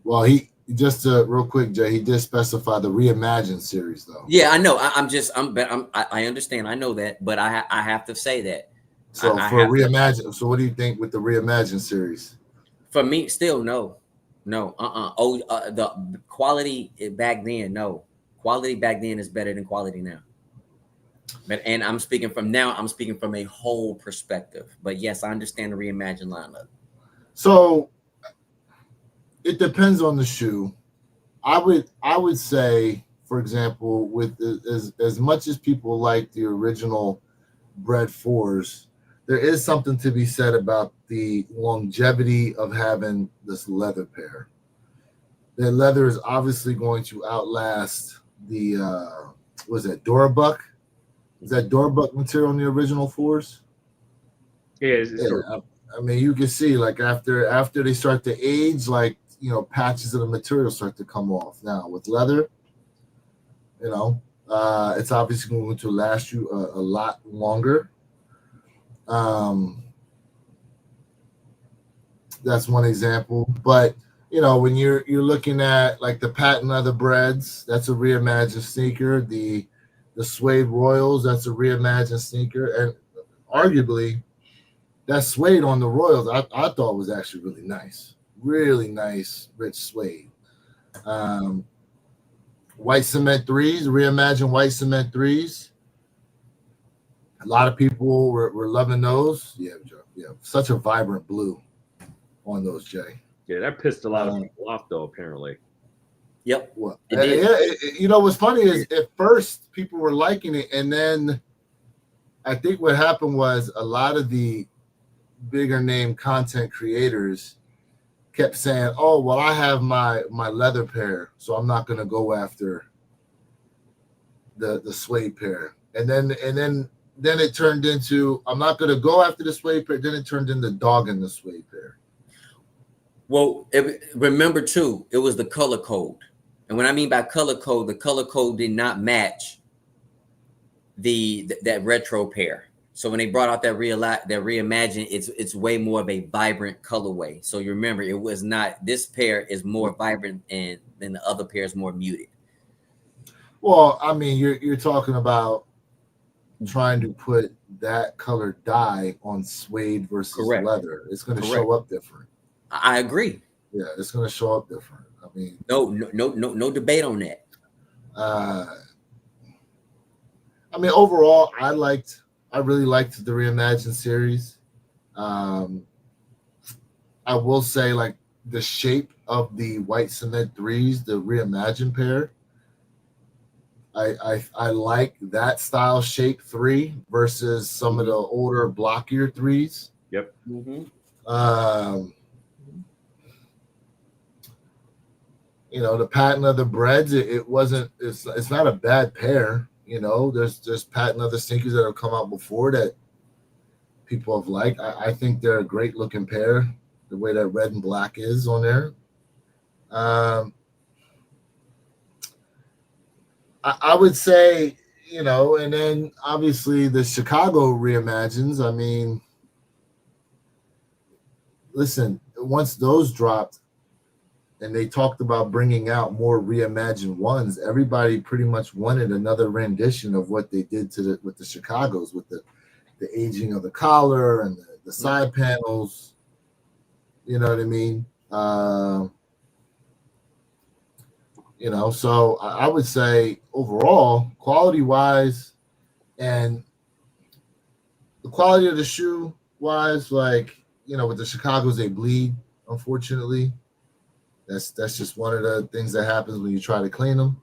Well, real quick, Jay, he did specify the Reimagined series, though. Yeah, I know. I understand. I know that, but I have to say that. So Reimagined. So what do you think with the Reimagined series? For me, still no. The quality back then, no. Quality back then is better than quality now. And I'm speaking from a whole perspective. But yes, I understand the Reimagined lineup. So it depends on the shoe. I would say, for example, with as much as people like the original Bread 4s, there is something to be said about the longevity of having this leather pair. The leather is obviously going to outlast the Durabuck? Is that Durabuck material in the original 4s? Yeah. I mean, you can see like after they start to age, like patches of the material start to come off. Now with leather, it's obviously going to last you a lot longer. That's one example, but when you're looking at like the patent leather breads, that's a Reimagined sneaker. The suede Royals, that's a Reimagined sneaker, and arguably that suede on the Royals I thought was actually really nice, rich suede. White cement 3s, Reimagined white cement 3s. A lot of people were loving those. Yeah, Joe. Yeah, such a vibrant blue on those, Jay. Yeah, that pissed a lot of people off, though. Apparently. Yep. Well, It did. you know what's funny is at first people were liking it, and then I think what happened was a lot of the bigger name content creators kept saying, "Oh, well, I have my leather pair, so I'm not going to go after the suede pair." And then it turned into, "I'm not going to go after the suede pair." Then it turned into dogging the suede pair. Well, remember too, it was the color code, and what I mean by color code, the color code did not match that retro pair. So when they brought out that Reimagined, it's way more of a vibrant colorway. So you remember, it was not, this pair is more vibrant and then the other pair is more muted. Well, I mean, you're talking about trying to put that color dye on suede versus Correct. leather. It's going to show up different. I agree. Yeah, it's going to show up different. I mean, no debate on that. I mean, overall, I really liked the Reimagined series. I will say, like, the shape of the white cement threes, the Reimagined pair, I like that style shape 3 versus some of the older blockier 3s. Yep. You know, the patent of the breads, it's not a bad pair. You know, there's patent other sneakers that have come out before that people have liked. I think they're a great looking pair, the way that red and black is on there. I would say, you know, and then obviously the Chicago Reimagines. I mean, listen, once those dropped and they talked about bringing out more reimagined ones, everybody pretty much wanted another rendition of what they did with the Chicagos, with the aging of the collar and the side panels. You know what I mean? You know, so I would say overall, quality-wise and the quality of the shoe wise, like, you know, with the Chicagos, they bleed, unfortunately. That's just one of the things that happens when you try to clean them.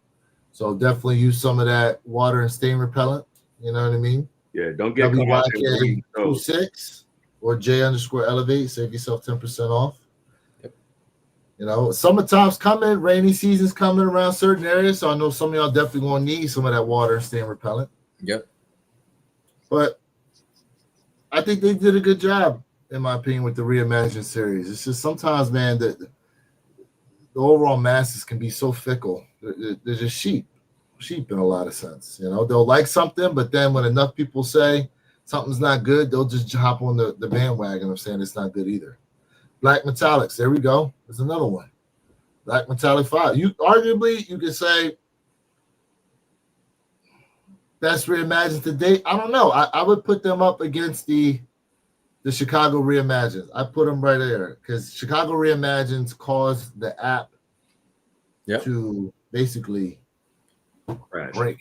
So definitely use some of that water and stain repellent. You know what I mean? Yeah, don't get caught out there with WYK26 or J_elevate. Save yourself 10% off. You know, summertime's coming, rainy season's coming around certain areas, so I know some of y'all definitely gonna need some of that water and stain repellent. Yep. But I think they did a good job, in my opinion, with the Reimagined series. It's just sometimes, man, the overall masses can be so fickle. They're just sheep in a lot of sense. You know, they'll like something, but then when enough people say something's not good, they'll just hop on the bandwagon of saying it's not good either. Black Metallics, there we go. There's another one. Black Metallic 5. You could say best Reimagined to date. I don't know. I would put them up against the Chicago Reimagined. I put them right there because Chicago Reimagined caused the app to basically break.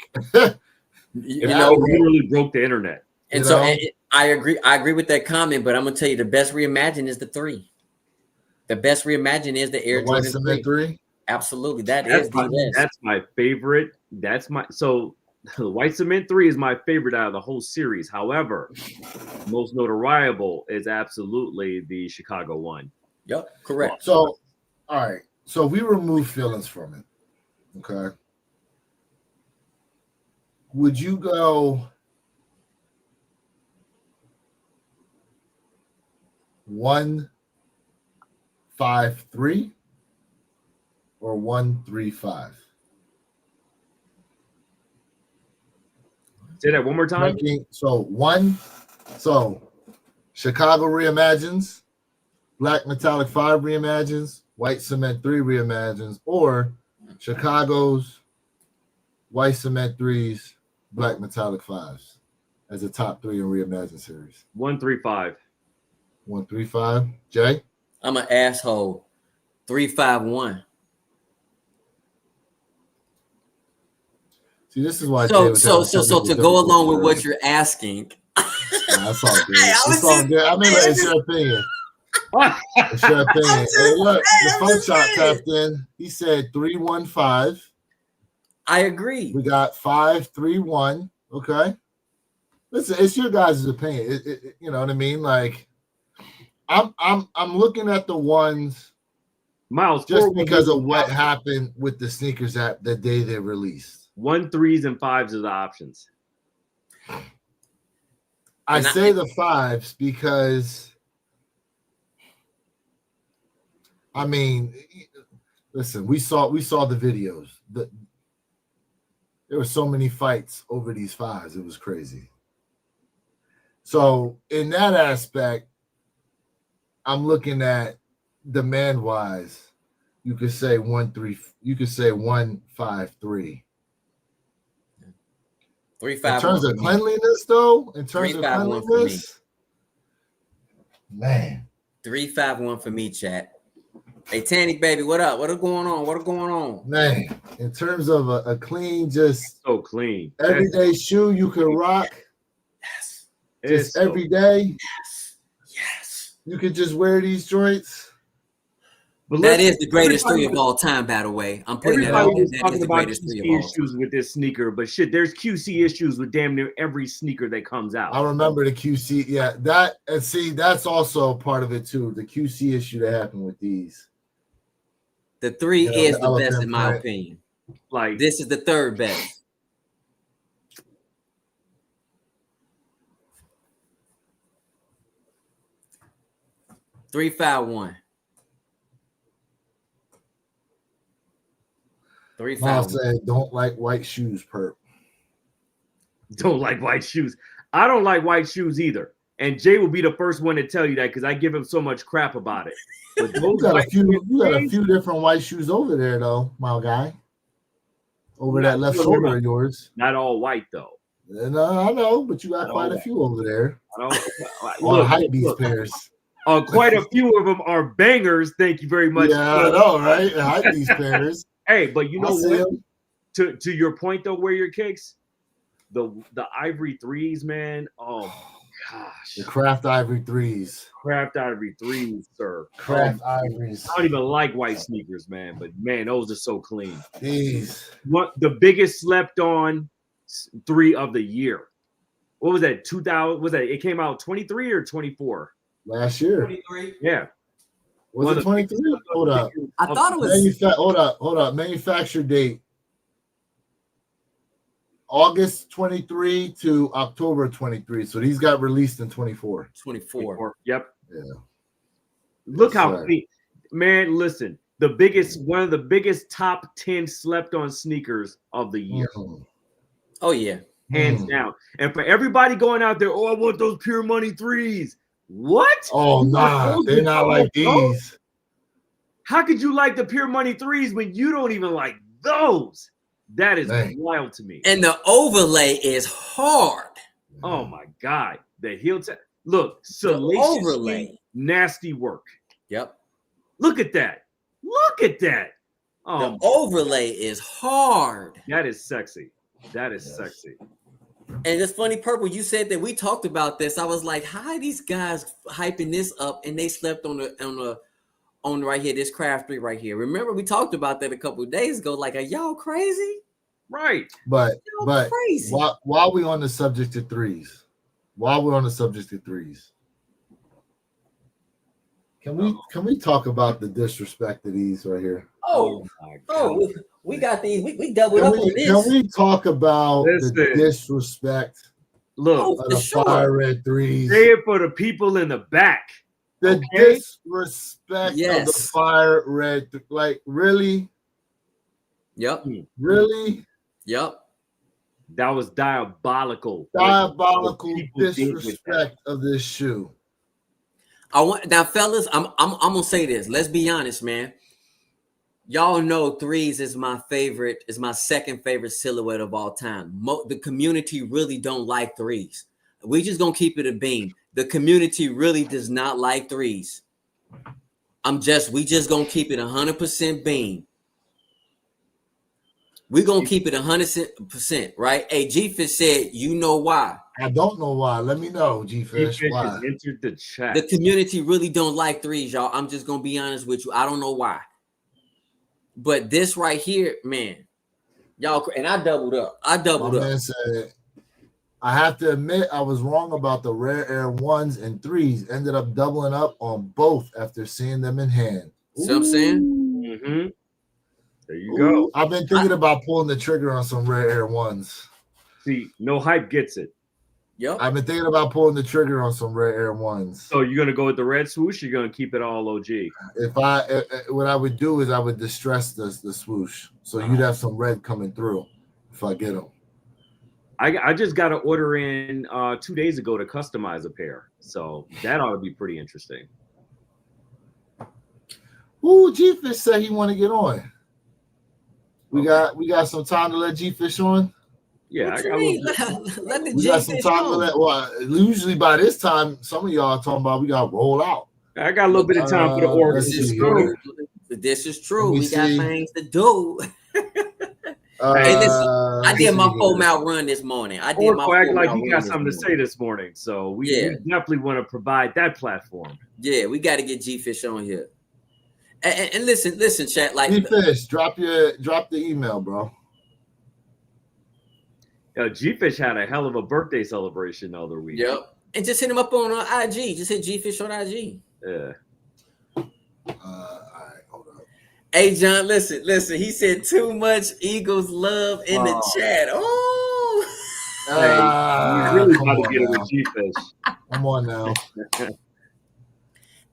You know, literally broke the internet. And so I agree with that comment, but I'm gonna tell you the best Reimagined is the 3. The best Reimagined is the Air Jordan 3. Absolutely, that's my favorite. So the White Cement 3 is my favorite out of the whole series. However, most notoriable is absolutely the Chicago 1. Yep, correct. So, all right. So we remove feelings from it. Okay. Would you go 1-5-3 or 1-3-5? Say that one more time. So Chicago Reimagines, Black Metallic 5 Reimagines, White Cement 3 Reimagines, or Chicago's White Cement 3s, Black Metallic 5s as a top 3 in Reimagined series. 1-3-5. 1-3-5. Jay? I'm an asshole. 3-5-1. See, this is why. So to go along with what you're asking, That's all good. Hey, I was It's all just- good. I mean, it's your opinion. It's your opinion. Hey, look, the phone shot tapped in. He said 315. I agree. We got 531. Okay. Listen, it's your guys' opinion. You know what I mean? Like, I'm looking at the ones Miles, just because of what happened with the sneakers app the day they released. 1, 3s, and 5s are the options. I say the 5s because, I mean, listen, we saw the videos. There were so many fights over these 5s. It was crazy. So in that aspect, I'm looking at demand wise. You could say 1, 3. You could say 1, 5, 3. 3, 5. In terms of cleanliness, though, in terms of 3, 5, 1 for me. cleanliness, man. 3, 5, 1 for me, chat. Hey, Tanny, baby, what up? What is going on? What is going on? Man, in terms of a clean, just So clean. everyday shoe you can rock, Yes. just every day. Yes. You could just wear these joints. But That listen, is the greatest three everybody- of all time, by the way. I'm putting that out Everybody there. was That is talking the about greatest three QC of all time. issues with this sneaker, but shit, there's QC issues with damn near every sneaker that comes out. I remember the QC. Yeah, that's also part of it too. The QC issue that happened with these. The 3 You know, is the the best elephant in my print. opinion. Like This is the 3rd best. Three, 5, 1. 3, 5, Miles 1. said, "Don't like white shoes, perp." don't like white shoes. I don't like white shoes either. And Jay will be the first one to tell you that because I give him so much crap about it. But You those got a white few. shoes, You got a few different white shoes over there, though, my guy. Over that left shoulder of yours. not all white though. And, I know, but you got Not quite all a few over there. I don't, On hype beast pairs. quite a few of them are bangers. Thank you very much. Yeah, I know, right? Hype beast pairs. Hey, but you know I see what? 'em. To your point though, where your kicks, the ivory 3s, man. Oh gosh, The Craft Ivory 3s. craft ivory 3s, sir. Craft Ivories. I don't even like white sneakers, man. But man, those are so clean. These. What the biggest slept on 3 of the year? What was that? 2000? Was that? It came out 23 or 24? Last year. 23. Yeah. Was it 23? Hold up. I thought it was. Hold up. Manufacture date. August 23 to October 23. So these got released in 24. 24. Yep. Yeah. Look Yes, how sir. clean. Man, listen. One of the biggest top 10 slept on sneakers of the year. Mhm. Oh yeah. Hands Mm. down. And for everybody going out there, oh, I want those pure money 3s. What? Oh, You want nah. those They're with not all like those? these. How could you like the pure money 3s when you don't even like those? That is Man. wild to me. And the overlay is hard. Oh my God. The heel tap. Look, The salaciously overlay. nasty work. Yep. Look at that. Look at that. Oh, The overlay is hard. that is sexy. That is Yes. sexy. And it's funny, Purple, you said that we talked about this. I was like, how are these guys hyping this up and they slept on right here, this craft 3 right here. Remember, we talked about that a couple of days ago. Like, are y'all crazy? Right. But Y'all crazy. while we on the subject of threes, can we talk about the disrespect of these right here? My God. We got these. We doubled Can up on this. we talk about the Listen. disrespect Look, Oh, of for the sure. fire red threes? say it for the people in the back. The Okay. disrespect of the Yes. fire red, like really, Yep. Yep. That was diabolical. diabolical What people did with disrespect of this shoe. I want now, fellas. I'm gonna say this. Let's be honest, man. Y'all know 3s is my favorite. Is my second favorite silhouette of all time. The community really don't like 3s. We just gonna keep it a beam. The community really does not like 3s. We just gonna keep it 100% beam. We gonna keep it 100%, right? Hey, G-Fit said, you know why? I don't know why. Let me know, G-Fish. G-Fish has Why? entered the chat. The community really don't like threes, y'all. I'm just gonna be honest with you. I don't know why. But this right here, man, y'all, and I doubled up. My man said, I have to admit I was wrong about the rare air 1s and 3s. Ended up doubling up on both after seeing them in hand. See what I'm saying? Mm-hmm. There you go. I've been thinking about pulling the trigger on some rare air 1s. See, no hype gets it. Yep. I've been thinking about pulling the trigger on some rare air 1s. So you're gonna go with the red swoosh? You're gonna keep it all OG? What I would do is I would distress the swoosh, so you'd have some red coming through if I get them. I just got an order in 2 days ago to customize a pair, so that ought to be pretty interesting. Ooh, G-Fish said he want to get on. We got some time to let G-Fish on. Yeah, What I you got mean? Let the G-Fish on. Well, usually by this time, some of y'all are talking about we got to roll out. I got a little bit of time for the order. This is true. This is true. We got things to do. Hey, listen, I did my 4-mile run this morning. I did my 4-mile like run. He got something to say this morning, so we definitely want to provide that platform. Yeah, we got to get G-Fish on here. And listen, chat. Like G-Fish, drop the email, bro. G-Fish had a hell of a birthday celebration the other week. Yep, and just hit him up on IG. Just hit G-Fish on IG. Yeah. All right, hold up. Hey, John, listen. He said too much Eagles love in the chat. Oh, you really got to get it with G-Fish. Come on now.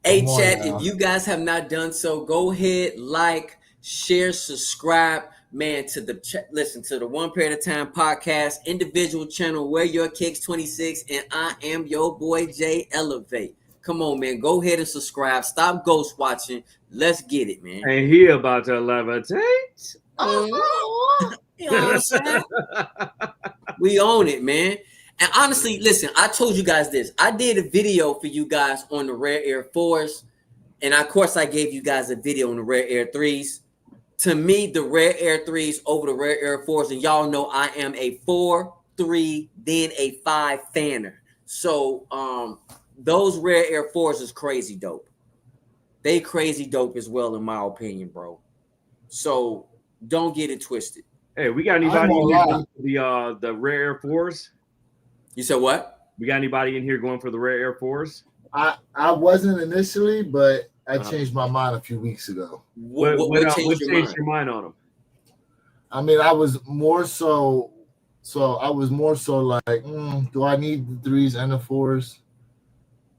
Hey, chat, if you guys have not done so, go ahead, like, share, subscribe, man, to the listen to the One Pair at a Time podcast, individual channel, Wear Your Kicks 26, and I am your boy Jay Elevate. Come on, man, go ahead and subscribe. Stop ghost watching. Let's get it, man. And he about to levitate. You know what I'm saying? We own it, man. And honestly, listen, I told you guys this. I did a video for you guys on the Rare Air 4s. And of course, I gave you guys a video on the Rare Air 3s. To me, the Rare Air 3s over the Rare Air 4s. And y'all know I am a 4, 3, then a 5 fanner. So those Rare Air 4s is crazy dope. They crazy dope as well, in my opinion, bro. So don't get it twisted. Hey, we got anybody in here the Rare Air 4s? You said what? We got anybody in here going for the Rare Air 4s? I wasn't initially, but I changed my mind a few weeks ago. What changed your mind on them? I mean, I was more so like, do I need the 3s and the 4s?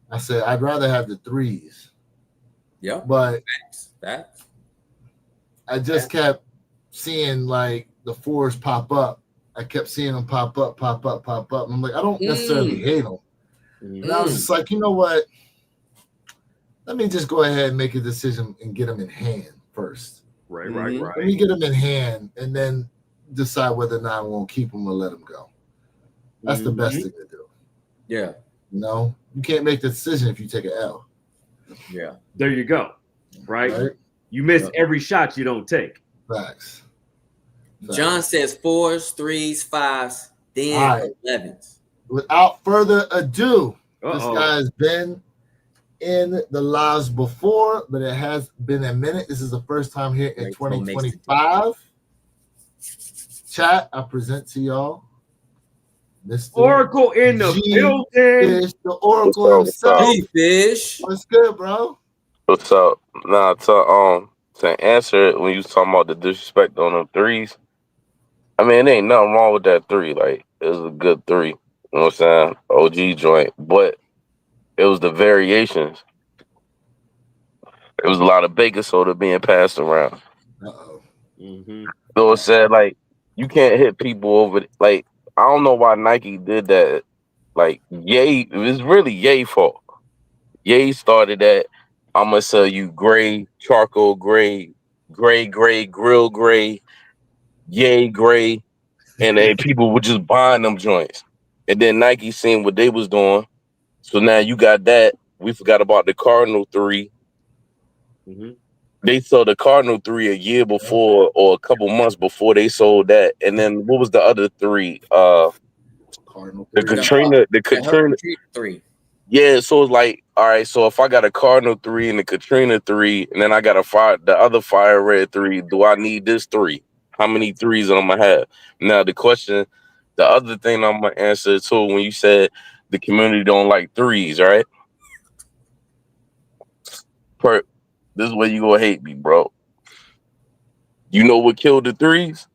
I said I'd rather have the 3s. Yeah, but facts. I just kept seeing like the 4s pop up. I kept seeing them pop up. And I'm like, I don't necessarily hate them. And I was just like, you know what? Let me just go ahead and make a decision and get them in hand first. Right. Let me get them in hand and then decide whether or not I won't keep them or let them go. That's the best thing to do. Yeah. You know, you can't make the decision if you take an L. Yeah. There you go. Right? You miss every shot you don't take. Facts. John says 4s, 3s, 5s, then 11s. Without further ado, this guy has been in the lives before, but it has been a minute. This is the first time here in 2025. Chat, I present to y'all Mr. Oracle in the building. The Oracle himself. G-Fish. What's good, bro? What's up? Nah, to answer it when you was talking about the disrespect on them 3s, I mean, it ain't nothing wrong with that 3. Like, it was a good 3. You know what I'm saying? OG joint. But it was the variations. It was a lot of baking soda being passed around. So it said, like, you can't hit people over. Like, I don't know why Nike did that. Like, Ye, it was really Ye's fault. Ye started that. I'm going to sell you gray, charcoal gray, grill gray, Ye gray. And then people were just buying them joints. And then Nike seen what they was doing. So now you got that. We forgot about the Cardinal 3. They sold the Cardinal 3 a year before or a couple months before they sold that. And then what was the other 3? Cardinal The 3. Katrina, the Yeah, Katrina. 3. Yeah, so it's like, all right, so if I got a Cardinal 3 and a Katrina 3, and then I got the other Fire Red 3, do I need this 3? How many 3s am I have? Now the question, the other thing I'm gonna answer too, when you said the community don't like 3s, right? This is where you gonna hate me, bro. You know what killed the 3s?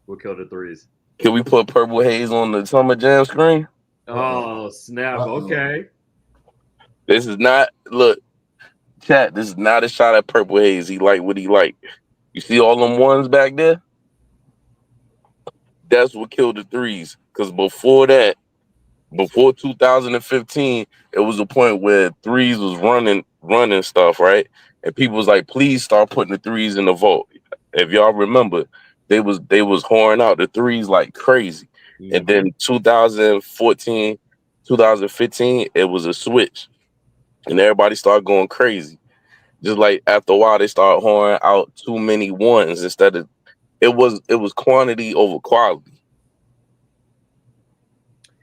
What killed the 3s? Can we put Purple Haze on the Summer Jam screen? Oh, snap. Uh-oh. Okay. This is not, look, chat, this is not a shot at Purple Haze. He like what he like. You see all them ones back there? That's what killed the 3s. Because before that, before 2015, it was a point where 3s was running stuff, right? And people was like, please start putting the 3s in the vault. If y'all remember, they was whoring out the 3s like crazy. And then 2014, 2015, it was a switch. And everybody started going crazy. Just like after a while, they started whoring out too many ones instead of it was quantity over quality.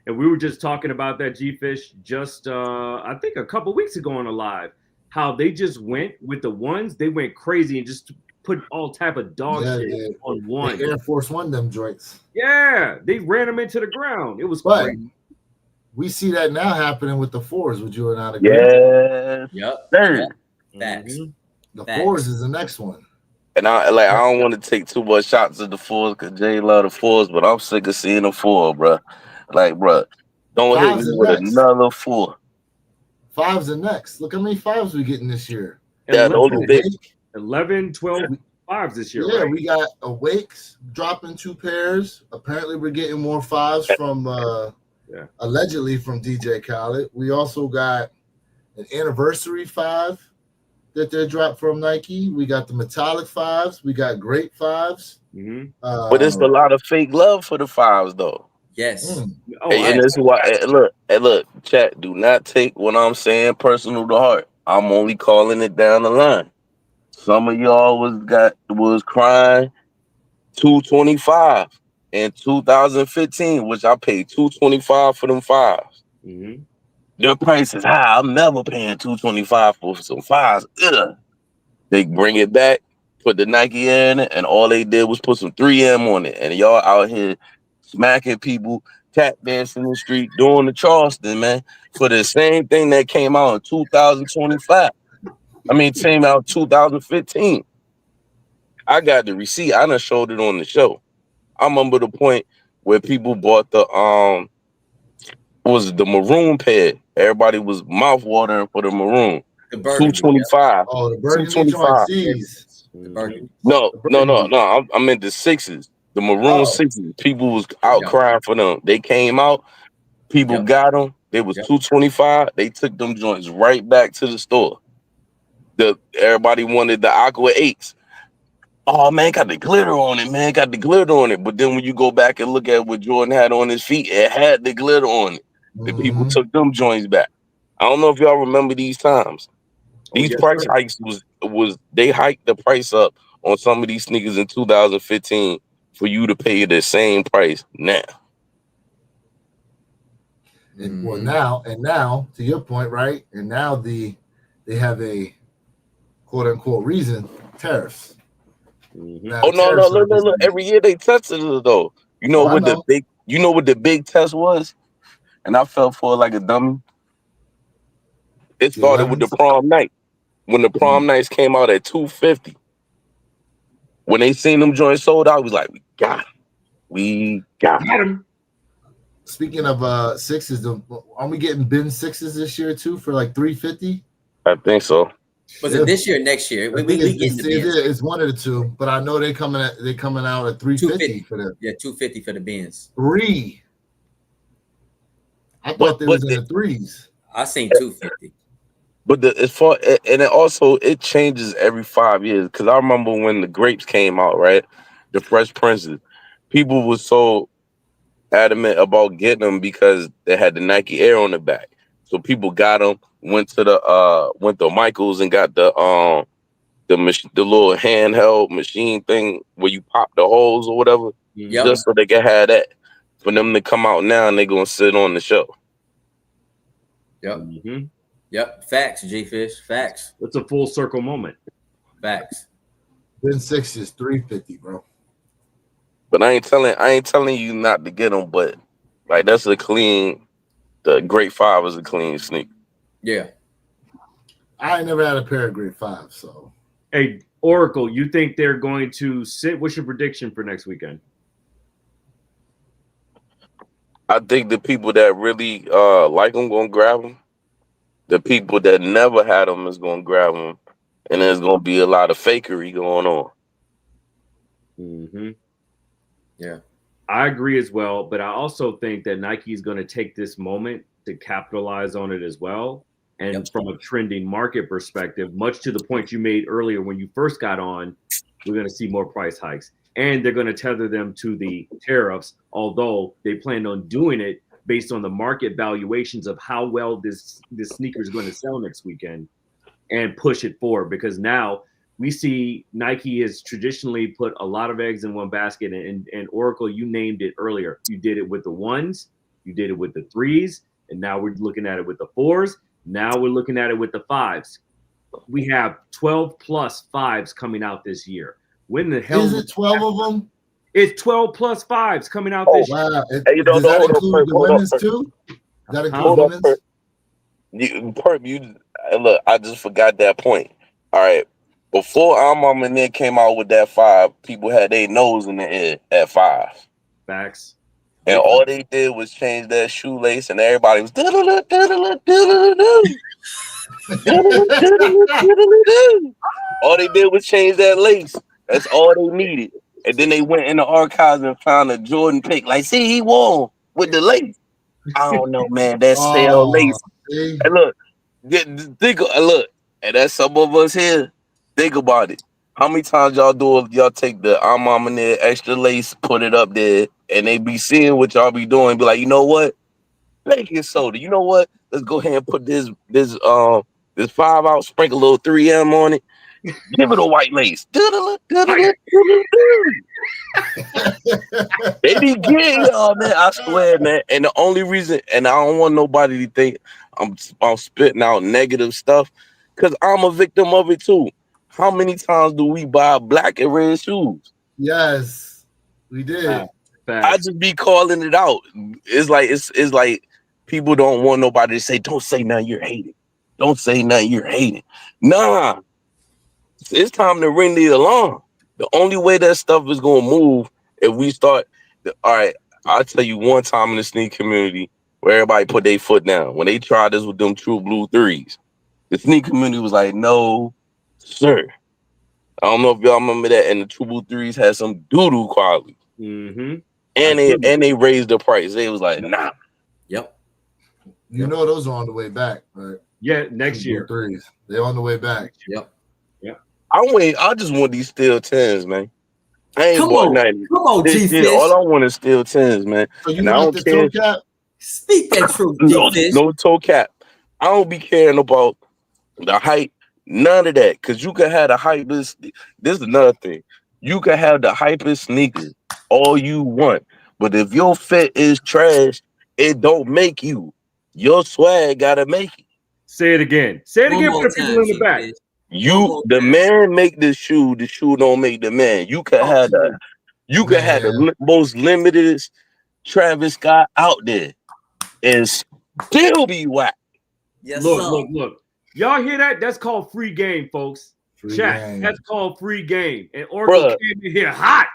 And we were just talking about that, G-Fish, just I think a couple weeks ago on a live, how they just went with the ones, they went crazy and just put all type of dog shit on one. The Air Force One, them joints. Yeah, they ran them into the ground. It was But crazy. we see that now happening with the 4s. Would you or not agree? Yeah. Yep. Third. Facts. The Facts. 4s is the next one. And I don't want to take too much shots at the 4s because Jay love the 4s, but I'm sick of seeing the 4, bro. Like, bro, don't hit me with another 4. 5's the next. Look how many 5s we getting this year. Yeah, the only thing. 11, 12 5s this year, Yeah, right? we got Awakes dropping 2 pairs. Apparently, we're getting more 5s from allegedly from DJ Khaled. We also got an anniversary 5 that they dropped from Nike. We got the metallic 5s. We got great 5s. But it's a lot of fake love for the 5s, though. Yes. And this is why, look, chat, do not take what I'm saying personal to heart. I'm only calling it down the line. Some of y'all was crying $225 in 2015, which I paid $225 for them 5s. Their price is high. I'm never paying $225 for some 5s. Ugh. They bring it back, put the Nike in it, and all they did was put some 3M on it. And y'all out here smacking people, tap dancing in the street, doing the Charleston, man, for the same thing that came out in 2025. I mean, it came out 2015. I got the receipt. I done showed it on the show. I remember the point where people bought the was the maroon pair. Everybody was mouth watering for the maroon. The burgundy. 225. Oh, the burgundy 225. C's. The burgundy. No. I meant the 6s. The maroon 6s. People was out crying for them. They came out. People got them. They was 225. They took them joints right back to the store. Everybody wanted the Aqua 8s. Oh, man, got the glitter on it, man. Got the glitter on it. But then when you go back and look at what Jordan had on his feet, it had the glitter on it. The people took them joints back. I don't know if y'all remember these times. These price hikes was they hiked the price up on some of these sneakers in 2015 for you to pay the same price now. And now to your point, right? And now they have a quote unquote reason, tariffs. Now, look. Every year they tested it though. You know what the big test was? And I fell for it like a dummy. It started with the prom night. When the prom nights came out at $250. When they seen them joints sold out, I was like, we got him. Speaking of 6s, aren't we getting bin 6s this year too for like $350? I think so. Was it this year or next year? It's one of the two, but I know they're coming out at $350 for them. Yeah, $250 for the bins. 3. I thought they was in the 3s. I seen $250. But it changes every 5 years. Because I remember when the grapes came out, right? The Fresh Princes, people were so adamant about getting them because they had the Nike Air on the back. So people got them, went to Michael's and got the little handheld machine thing where you pop the holes or whatever, just so they could have that. for them to come out now and they're gonna sit on the show. Yep. Mm-hmm. Yep. Facts, G-Fish. Facts. It's a full circle moment. Facts. Ben 6 is 350, bro. But I ain't telling you not to get them, but like that's a clean. The Great 5 is a clean sneaker. Yeah. I ain't never had a pair of Grade 5, so. Hey, Oracle, you think they're going to sit? What's your prediction for next weekend? I think the people that really like them gonna grab them. The people that never had them is gonna grab them, and there's gonna be a lot of fakery going on. Mm-hmm. Yeah. I agree as well, but I also think that Nike is going to take this moment to capitalize on it as well. And Yep. from a trending market perspective, much to the point you made earlier when you first got on, we're going to see more price hikes. And they're going to tether them to the tariffs, although they plan on doing it based on the market valuations of how well this sneaker is going to sell next weekend and push it forward. Because now we see Nike has traditionally put a lot of eggs in one basket, and Oracle, you named it earlier. You did it with the 1s, you did it with the 3s, and now we're looking at it with the 4s. Now we're looking at it with the 5s. We have 12 plus 5s coming out this year. When the hell is it 12 of them? It's 12 plus 5s coming out this year. Wow. Hey, Does that include the women's too? That include women's? Look, I just forgot that point. All right. Before our mom and then came out with that 5, people had their nose in the air at 5. Facts. And all they did was change that shoelace, and everybody was doodle-doo, doodle-doo, doodle-doo, doodle-doo, doodle-doo. All they did was change that lace. That's all they needed. And then they went in the archives and found a Jordan pick. Like, see, he won with the lace. I don't know, man. That's stale lace. See? And look, look, and that's some of us here. Think about it. How many times y'all take the mom and their extra lace, put it up there, and they be seeing what y'all be doing, be like, you know what? Make it soda. You know what? Let's go ahead and put this 5 out, sprinkle a little 3M on it. Give it a white lace. Doodle-doo, doodle-doo, doodle-doo. They be getting y'all, man. I swear, man. And the only reason, and I don't want nobody to think I'm spitting out negative stuff, because I'm a victim of it too. How many times do we buy black and red shoes? Yes, we did. I just be calling it out. It's like people don't want nobody to say, don't say nothing, you're hating. Don't say nothing, you're hating. Nah. It's time to ring the alarm. The only way that stuff is gonna move if we start. All right, I'll tell you one time in the sneak community where everybody put their foot down when they tried this with them True Blue 3s. The sneak community was like, "No, sir." I don't know if y'all remember that. And the True Blue 3s had some doo-doo quality. Mm-hmm. And they raised the price. They was like, "Nah." Yep. You know those are on the way back, right? Yeah, next year. 3s. They're on the way back. Yep. I just want these steel 10s, man. I ain't bought 90. Come on, G-Fish. All I want is steel 10s, man. So you And I want don't the care. toe cap? Speak that truth, G-Fish. No toe cap. I don't be caring about the height, none of that. Because you can have the hypest. This is another thing. You can have the hypest sneakers all you want. But if your fit is trash, it don't make you. Your swag gotta make it. Say it again. Say it again for the people in the back. The man make the shoe don't make the man. You can have the most limited Travis Scott out there and still be whack. Yes, look. Y'all hear that? That's called free game, folks. Game. That's called free game. And Oracle came in here hot.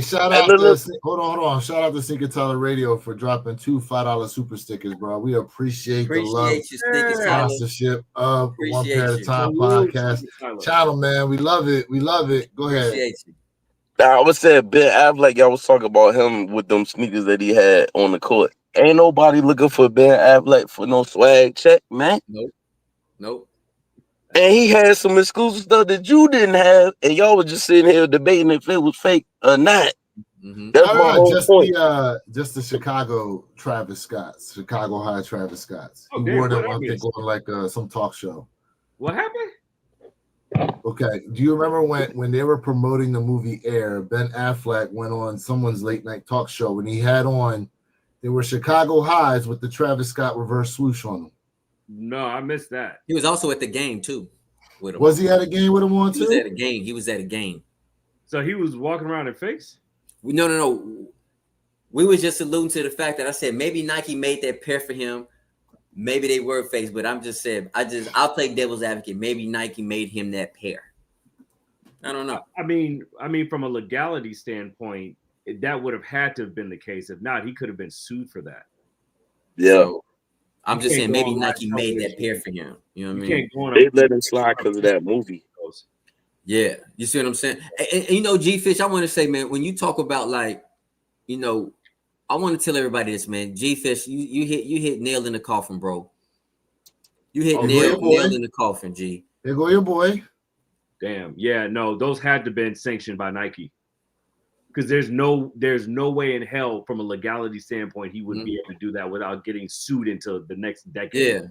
Shout out to hold on. Shout out to Sneaker Tyler Radio for dropping 2 $5 super stickers, bro. We appreciate the love, sponsorship of the One Pair at a Time podcast channel, man. We love it. Go ahead. I was saying Ben Affleck, y'all was talking about him with them sneakers that he had on the court. Ain't nobody looking for Ben Affleck for no swag check, man. Nope. And he had some exclusive stuff that you didn't have, and y'all was just sitting here debating if it was fake or not. Mm-hmm. That's my whole point. Just the Chicago Travis Scotts, Chicago High Travis Scotts. He Okay, wore them, I think, on like some talk show. What happened? Okay. Do you remember when they were promoting the movie Air? Ben Affleck went on someone's late night talk show and he had on. They were Chicago highs with the Travis Scott reverse swoosh on them. No, I missed that. He was also at the game too. With him. Was he at a game with him on He too? was at a game. He was at a game. So he was walking around in fakes? No. We was just alluding to the fact that I said maybe Nike made that pair for him. Maybe they were fakes, but I'm just saying I'll play devil's advocate. Maybe Nike made him that pair. I don't know. I mean, from a legality standpoint, that would have had to have been the case. If not, he could have been sued for that. Yeah. So, I'm You just can't saying go maybe on Nike live made that television. pair for him. You know what I You mean? can't go on. They let him slide because of that movie. Yeah, you see what I'm saying? And you know, G Fish, I want to say, man, when you talk about like, you know, I want to tell everybody this, man. G Fish, you hit nail in the coffin, bro. You hit nail in the coffin, G. There go your boy. Damn. Yeah, no, those had to have been sanctioned by Nike. Because there's no way in hell, from a legality standpoint, he would be able to do that without getting sued into the next decade.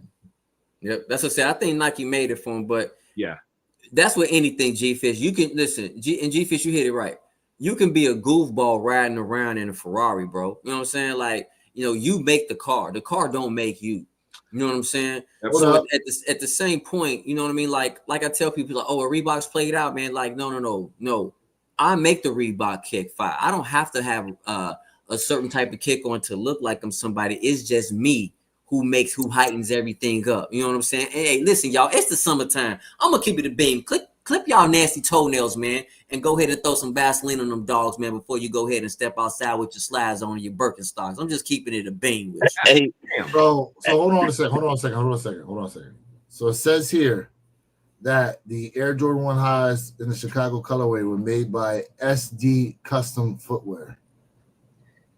Yeah. That's what I said. I think Nike made it for him, but yeah, that's with anything, G Fish. You can listen, G Fish, you hit it right. You can be a goofball riding around in a Ferrari, bro. You know what I'm saying? Like, you know, you make the car. The car don't make you. You know what I'm saying? So at the same point, you know what I mean? Like I tell people, like, oh, a Reebok's played out, man. Like, no. I make the Reebok kick fire. I don't have to have a certain type of kick on to look like I'm somebody. It's just me who heightens everything up. You know what I'm saying? Hey, listen, y'all, it's the summertime. I'm gonna keep it a beam. Clip y'all nasty toenails, man, and go ahead and throw some Vaseline on them dogs, man, before you go ahead and step outside with your slides on and your Birkenstocks. I'm just keeping it a beam with you. Hey, So hold on a second. So it says here that the Air Jordan 1 highs in the Chicago colorway were made by SD Custom Footwear.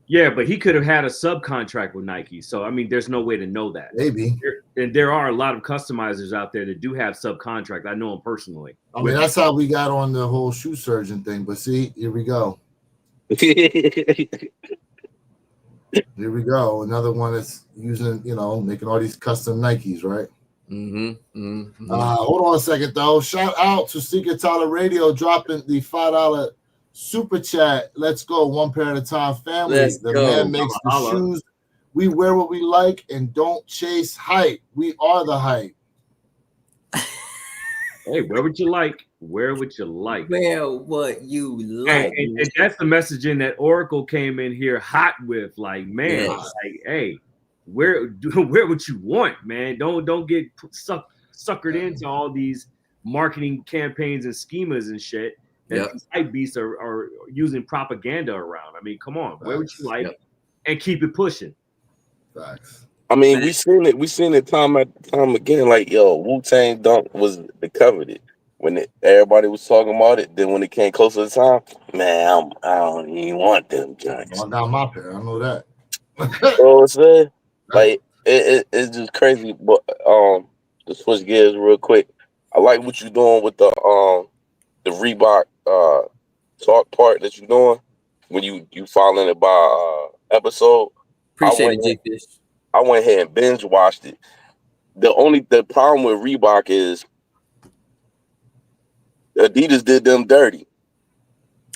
Yeah, but he could have had a subcontract with Nike. So, I mean, there's no way to know that. Maybe. And there are a lot of customizers out there that do have subcontract. I know them personally. I mean, that's how we got on the whole shoe surgeon thing. But see, here we go. Here we go. Another one that's using, making all these custom Nikes, right? Hold on a second, though. Shout out to Secret Tyler Radio dropping the $5 super chat. Let's go. One pair at a time, family. Let's the go. man makes the shoes. We wear what we like and don't chase hype. We are the hype. Hey, wear what you like. Wear what you like. Wear what you like. And that's the messaging that Oracle came in here hot with. Like, man, like, hey, wear what you want, man. Don't get suckered into all these marketing campaigns and schemas and shit that these hype beasts are using propaganda around. I mean, come on, wear what you like and keep it pushing. Facts. I mean, we seen it time again. Like, yo, Wu-Tang Dunk was the coveted when everybody was talking about it. Then when it came closer to time, man, I don't even want them joints. I got my pair. I know that. You know what I'm saying? Like, it's just crazy. But to switch gears real quick, I like what you're doing with the Reebok talk part that you're doing when you following it by episode. Appreciate it, J-Fish. I went ahead and binge watched it. The problem with Reebok is Adidas did them dirty.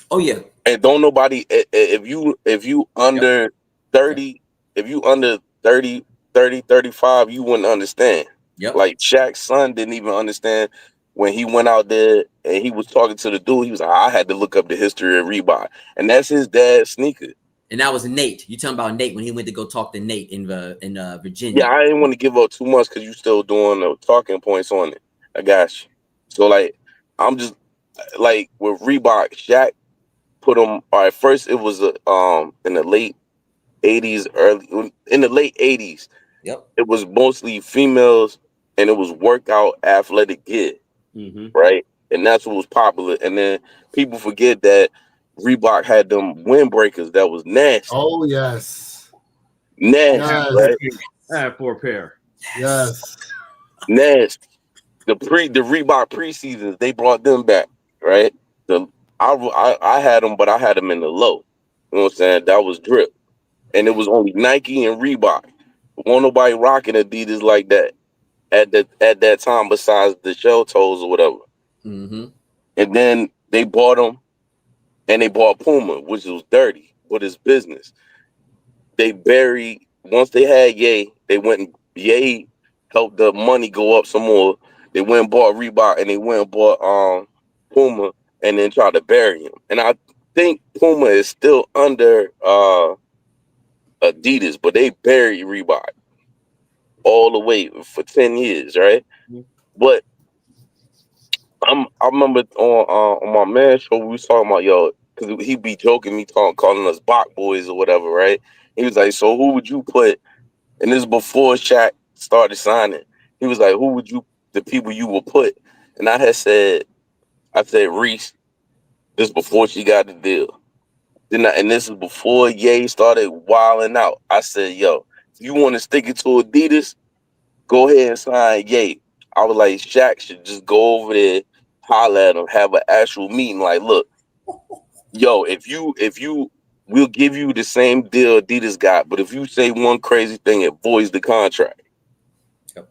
Oh yeah. And don't nobody if you under 30, if you under 30, 35, you wouldn't understand. Yep. Like Shaq's son didn't even understand when he went out there and he was talking to the dude. He was like, I had to look up the history of Reebok. And that's his dad's sneaker. And that was Nate. You talking about Nate when he went to go talk to Nate in Virginia. Yeah, I didn't want to give up too much because you still doing the talking points on it. I got you. So like, I'm just like with Reebok, Shaq put them. All right, first it was in the late 80s. Yep. It was mostly females and it was workout athletic gear, right? And that's what was popular. And then people forget that Reebok had them windbreakers that was nasty. Oh yes, nasty. Yes. Right? I have 4 pair. Yes, Nasty. The Reebok preseasons, they brought them back, right? I had them, but I had them in the low. You know what I'm saying? That was drip, and it was only Nike and Reebok. Won't nobody rocking Adidas like that at that time besides the shell toes or whatever. And then they bought them, and they bought Puma, which was dirty, but it's business. They buried once they had Ye. They went and Ye helped the money go up some more. They went and bought Reebok, and they went and bought Puma, and then tried to bury him. And I think Puma is still under Adidas, but they buried Reebok all the way for 10 years, right? But I remember on my man show we was talking about because he be joking me calling us Bach boys or whatever, right? He was like, so who would you put? And this is before Shaq started signing. He was like, who would the people you will put? And I said Reese. This before she got the deal. And this is before Ye started wilding out. I said, if you want to stick it to Adidas, go ahead and sign Ye. I was like, Shaq should just go over there, holler at him, have an actual meeting. Like, look, if you, we'll give you the same deal Adidas got, but if you say one crazy thing, it voids the contract. Yep.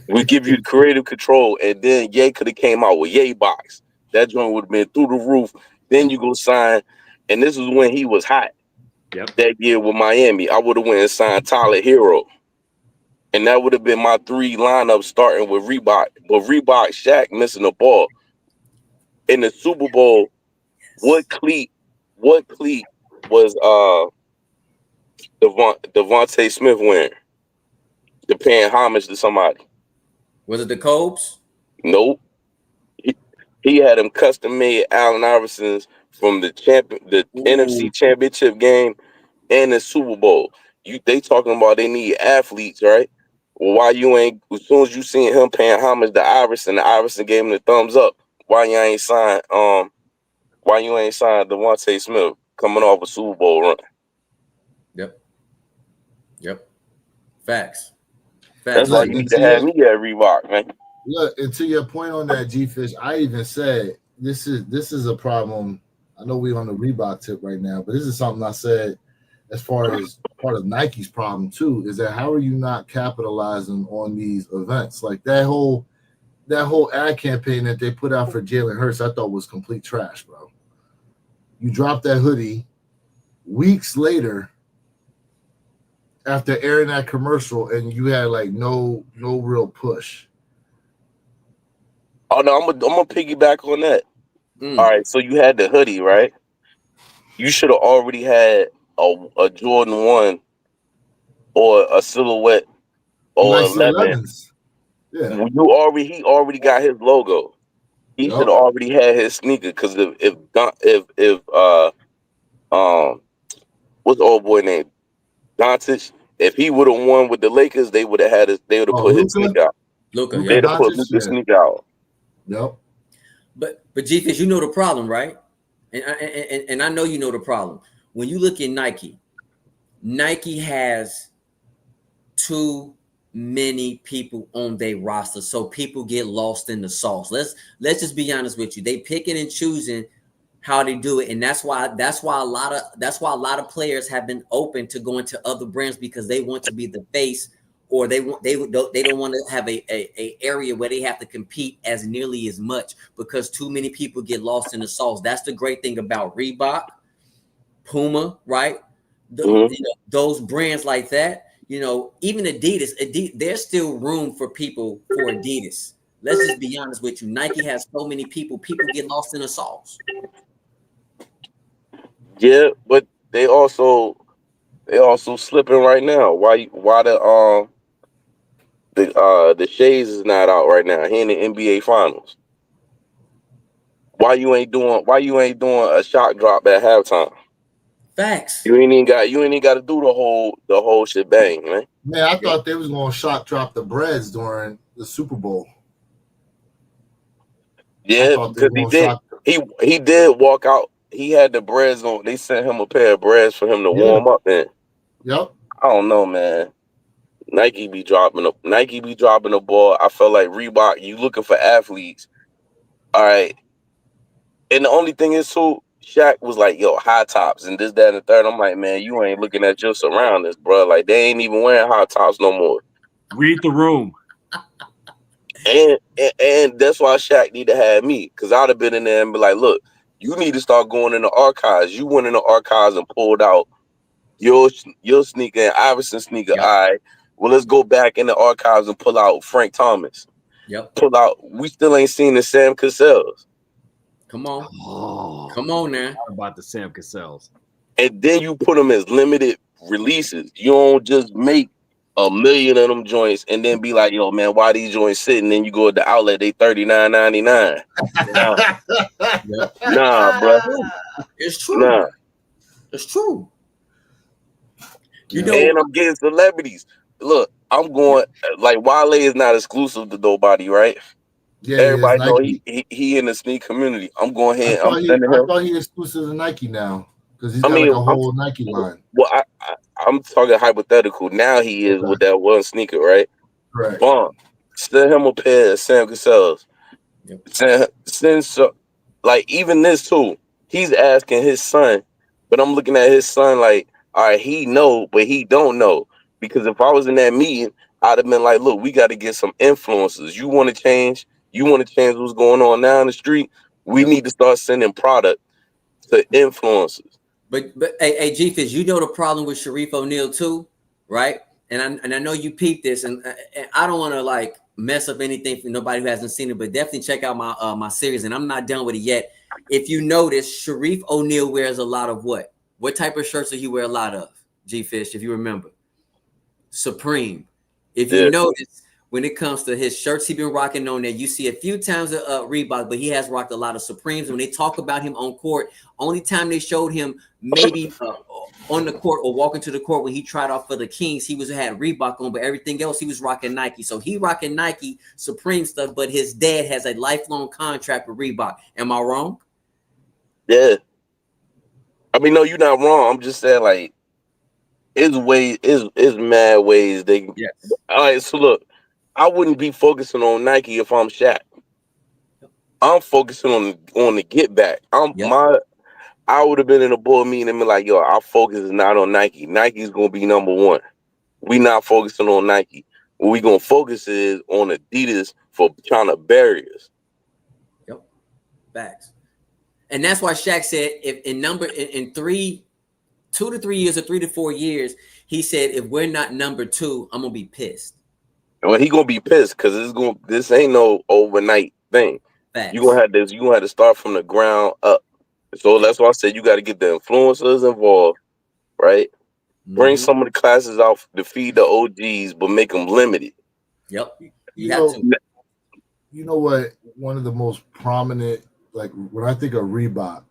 We give you the creative control, and then Ye could have came out with Ye Box. That joint would have been through the roof. Then you go sign, and this was when he was hot. Yep. That year with Miami, I would have went and signed Tyler Hero. And that would have been my 3 lineups starting with Reebok. But Reebok, Shaq missing the ball. In the Super Bowl, what cleat was Devontae Smith wearing? They're paying homage to somebody. Was it the Cobes? Nope. He had them custom made Allen Iversons from the NFC Championship game and the Super Bowl. They talking about they need athletes, right? Well, why you ain't, as soon as you seen him paying homage to Iverson, the Iverson gave him the thumbs up. Why you ain't signed Devontae Smith coming off a Super Bowl run? Yep. Facts. That's why you need to have me at Reebok, man. Look, and to your point on that, G-Fish, I even said this is a problem. I know we're on the Reebok tip right now, but this is something I said as far as part of Nike's problem too, is that how are you not capitalizing on these events? Like that whole ad campaign that they put out for Jalen Hurts, I thought was complete trash, bro. You dropped that hoodie weeks later after airing that commercial, and you had like no real push. Oh no, I'm gonna piggyback on that. All right, so you had the hoodie, right? You should have already had a Jordan 1 or a silhouette or 11. Yeah. He already got his logo. He should have already had his sneaker, because if what's the old boy name? Doncic, if he would have won with the Lakers, they would have put his sneaker out. They'd have put Luka's sneaker out. Yep. But G-Fish, you know the problem, right? And I know you know the problem. When you look at Nike has too many people on their roster, so people get lost in the sauce. Let's just be honest with you. They picking and choosing how they do it, and that's why a lot of players have been open to going to other brands, because they want to be the face, or they don't want to have a area where they have to compete as nearly as much, because too many people get lost in the sauce. That's the great thing about Reebok, Puma, right? Those brands like that. Even Adidas, there's still room for people for Adidas. Let's just be honest with you. Nike has so many people get lost in the sauce. Yeah, but they also slipping right now. Why the Shades is not out right now? He in the NBA Finals. Why you ain't doing a shot drop at halftime? Facts. You ain't even got to do the whole shebang, man. Man, I thought they was gonna shot drop the breads during the Super Bowl. Yeah, because he did walk out. He had the breads on. They sent him a pair of breads for him to warm up in. Yep. I don't know, man. Nike be dropping the ball. I felt like Reebok, you looking for athletes. All right. And the only thing is, too, Shaq was like, high tops and this, that, and the third. I'm like, man, you ain't looking at your surroundings, bro. Like, they ain't even wearing high tops no more. Read the room. And that's why Shaq need to have me, because I'd have been in there and be like, look, you need to start going in the archives. You went in the archives and pulled out your sneaker and Iverson sneaker. Yep. All right. Well, let's go back in the archives and pull out Frank Thomas. Yep. Pull out. We still ain't seen the Sam Cassells. Come on. Oh, Come on now. how about the Sam Cassells? And then you put them as limited releases. You don't just make 1 million of them joints and then be like, yo, man, why these joints sitting? Then you go to the outlet, they $39.99. Nah, bro. It's true. Nah. It's true. You know, And I'm getting celebrities. Look, I'm going like Wale is not exclusive to nobody, right? Yeah, Everybody know Nike. he in the sneak community. I'm going ahead. I I'm sending him. thought he exclusive to Nike now because he's I got mean, like a whole Nike line. Well, I'm talking hypothetical. Now he is with that one sneaker, right? Correct. Bomb. Send him a pair of Sam Cassells. Yep. Send so, like even this too. He's asking his son, but I'm looking at his son like, all right, he know, but he don't know. Because if I was in that meeting, I'd have been like, look, we got to get some influencers. You want to change? You want to change what's going on now in the street? We need to start sending product to influencers. But hey, G-Fish, you know the problem with Sharif O'Neal too, right? And I know you peeped this, and I don't want to like mess up anything for nobody who hasn't seen it, but definitely check out my my series, and I'm not done with it yet. If you notice, Sharif O'Neal wears a lot of what? What type of shirts do he wear a lot of? G-Fish, if you remember, Supreme. If you notice, when it comes to his shirts he been rocking on there, you see a few times Reebok, but he has rocked a lot of Supremes. When they talk about him on court, only time they showed him maybe on the court or walking to the court when he tried out for the Kings, he had Reebok on, but everything else he was rocking Nike. So he rocking Nike Supreme stuff, but his dad has a lifelong contract with Reebok. Am I wrong? Yeah. I mean, no, you're not wrong. I'm just saying, like, it's mad ways they can. Yes. All right, so look, I wouldn't be focusing on Nike if I'm Shaq. I'm focusing on the get back. I would have been in a board meeting and been like, yo, our focus is not on Nike. Nike's gonna be number one. We not focusing on Nike. What we gonna focus is on Adidas for trying to bury us. Yep. Facts. And that's why Shaq said if in 2 to 3 years or 3 to 4 years, he said if we're not number 2, I'm gonna be pissed. Well, he gonna be pissed because this ain't no overnight thing. Facts. You gonna have to start from the ground up. So that's why I said you got to get the influencers involved, right? Bring some of the classes out to feed the OGs, but make them limited. Yep. You know what? One of the most prominent, like when I think of Reebok,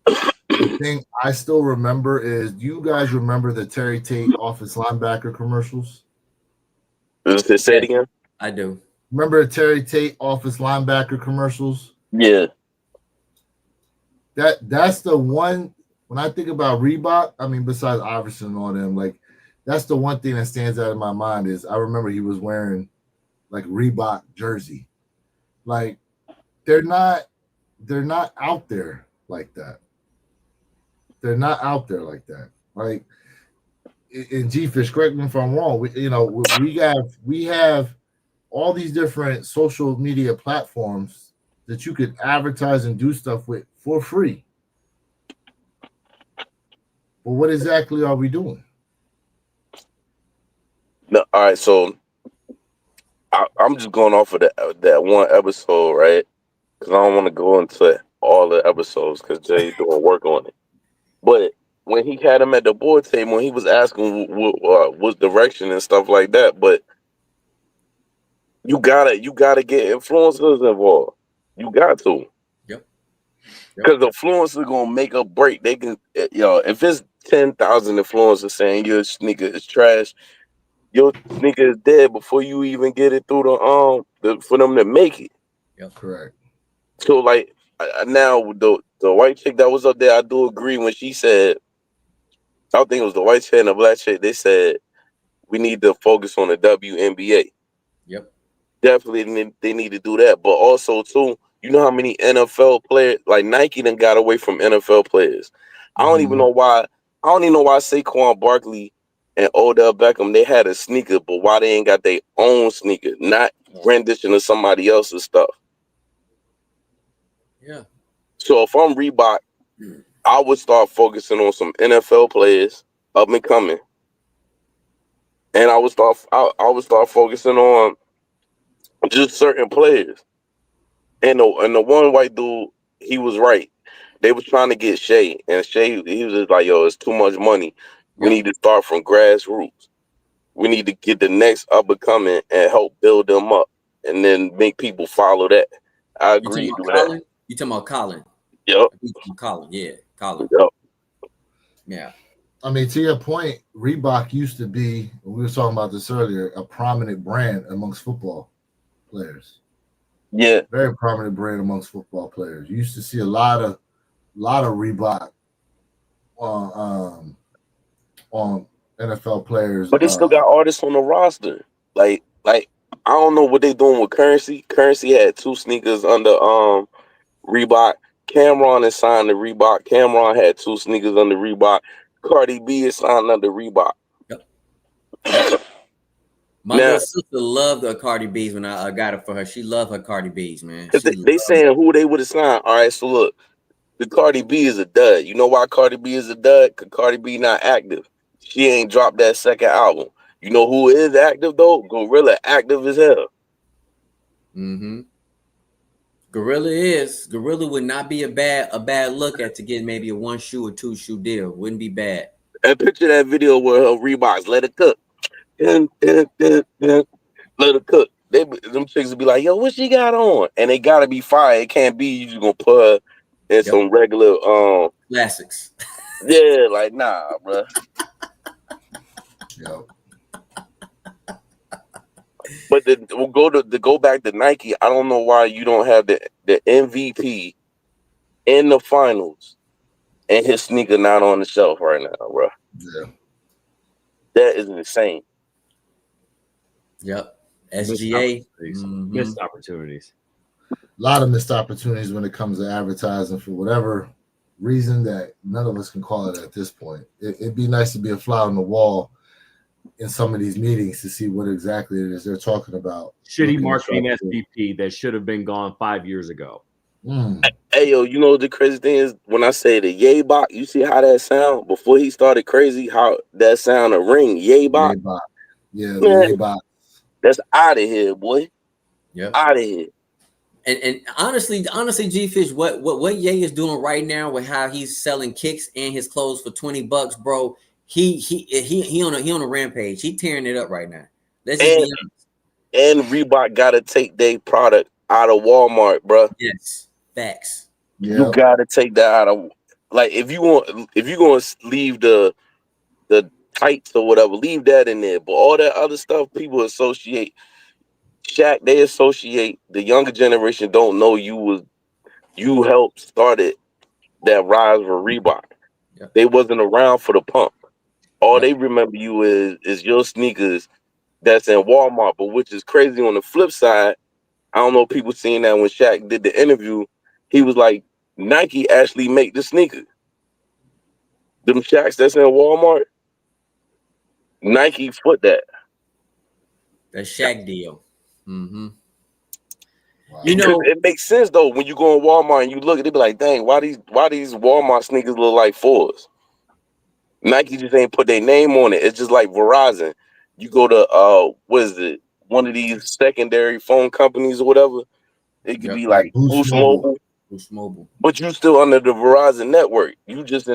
the thing I still remember is, do you guys remember the Terry Tate office linebacker commercials? Say it again. I do. Remember the Terry Tate office linebacker commercials? Yeah. That's the one. When I think about Reebok, I mean, besides Iverson and all them, like that's the one thing that stands out in my mind is I remember he was wearing like Reebok jersey. Like they're not out there like that. They're not out there like that. Like in G-Fish, correct me if I'm wrong. We have all these different social media platforms that you could advertise and do stuff with for free. Well, what exactly are we doing? No, all right, so I'm just going off of that one episode, right? Because I don't want to go into all the episodes because Jay's doing work on it. But when he had him at the board table, when he was asking what direction and stuff like that, but you gotta get influencers involved. You got to. Yep. Because the influencers gonna make a break. They can, if it's 10,000 influencers saying your sneaker is trash, your sneaker is dead before you even get it through for them to make it. Yep. Correct. So like now the white chick that was up there, I do agree when she said, I think it was the white chick and the black chick. They said we need to focus on the WNBA. Yep. Definitely, they need to do that. But also too, you know how many NFL players like Nike done got away from NFL players. I don't even know why. I don't even know why Saquon Barkley and Odell Beckham, they had a sneaker, but why they ain't got their own sneaker, not rendition of somebody else's stuff? Yeah. So if I'm Reebok, I would start focusing on some NFL players up and coming, and I would start focusing on just certain players. And the one white dude, he was right. They was trying to get Shea, and Shea, he was just like, yo, it's too much money. We need to start from grassroots. We need to get the next up and coming and help build them up, and then make people follow that. I agree with that. You talking about Colin? Yep. Colin, yeah, Colin. Yep. Yeah. I mean, to your point, Reebok used to be, we were talking about this earlier, a prominent brand amongst football players. Yeah. Very prominent brand amongst football players. You used to see a lot of Reebok on NFL players. But they still got artists on the roster. Like I don't know what they doing with Currency. Currency had 2 sneakers under Reebok. Cameron is signed to Reebok. Cameron had 2 sneakers under Reebok. Cardi B is signed under Reebok. Yep. My little sister loved the Cardi B's when I got it for her. She loved her Cardi B's, man. They saying who they would have signed. All right, so look, the Cardi B is a dud. You know why Cardi B is a dud? Because Cardi B not active. She ain't dropped that second album. You know who is active though? Gorilla, active as hell. Mm-hmm. Gorilla would not be a bad look at to get maybe a 1 shoe or 2 shoe deal. Wouldn't be bad. And picture that video where her Reeboks let it cook. Let it cook. Them chicks would be like, yo, what she got on? And they gotta be fire. It can't be you just gonna put her in some regular classics. Yeah, like nah, bro. Yo. But we'll go back to Nike. I don't know why you don't have the MVP in the finals and his sneaker not on the shelf right now, bro. Yeah. That is insane. Yep. SGA. Missed opportunities. A lot of missed opportunities when it comes to advertising for whatever reason that none of us can call it at this point. It'd be nice to be a fly on the wall in some of these meetings to see what exactly it is they're talking about. Shitty marketing SVP that should have been gone 5 years ago. Hey, yo, you know what the crazy thing is? When I say the Reebok, you see how that sound? Before he started crazy, how that sound a ring, Reebok. Yeah, the Reebok. That's out of here, boy. Yeah. Out of here. And honestly, G-Fish, what Ye is doing right now with how he's selling kicks and his clothes for $20, bro, he on a rampage. He tearing it up right now. Let's just be honest. And Reebok gotta take their product out of Walmart, bro. Yes, facts. Yep. You gotta take that out of, like, if you gonna leave the tights or whatever, leave that in there. But all that other stuff, people associate. Shaq, they associate, the younger generation don't know you helped started that rise for Reebok. Yep. They wasn't around for the pump. All they remember you is your sneakers that's in Walmart. But which is crazy on the flip side, I don't know if people seen that when Shaq did the interview, he was like, Nike actually make the sneaker. Them Shaqs that's in Walmart, Nike foot that. That Shaq deal. Mm-hmm. Wow. You know, it makes sense though when you go in Walmart and you look at it, be like, dang, why these Walmart sneakers look like 4s? Nike just ain't put their name on it. It's just like Verizon. You go to what is it? One of these secondary phone companies or whatever. It could be like Boost Mobile. Boost Mobile. But you still under the Verizon network. You just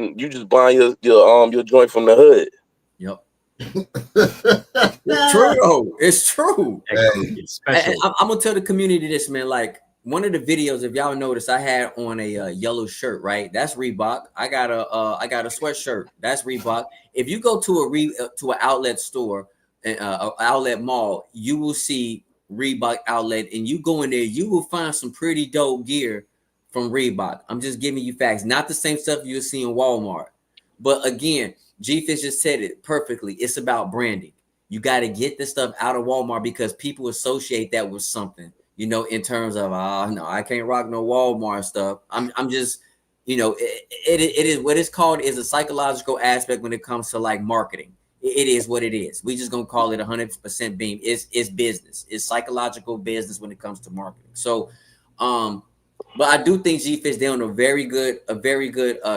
buying your joint from the hood. Yep. It's true. It's true. Hey. I'm gonna tell the community this, man. Like one of the videos, if y'all notice, I had on a yellow shirt, right? That's Reebok. I got a sweatshirt. That's Reebok. If you go to an outlet store, an outlet mall, you will see Reebok outlet, and you go in there, you will find some pretty dope gear from Reebok. I'm just giving you facts, not the same stuff you'll see in Walmart. But again, G-Fish just said it perfectly. It's about branding. You got to get this stuff out of Walmart because people associate that with something, you know, in terms of, no, I can't rock no Walmart stuff. I'm just, you know, it is what it's called is a psychological aspect when it comes to like marketing. it is what it is. We just gonna call it 100% beam. It's business. It's psychological business when it comes to marketing. So, but I do think G-Fish they're on a very good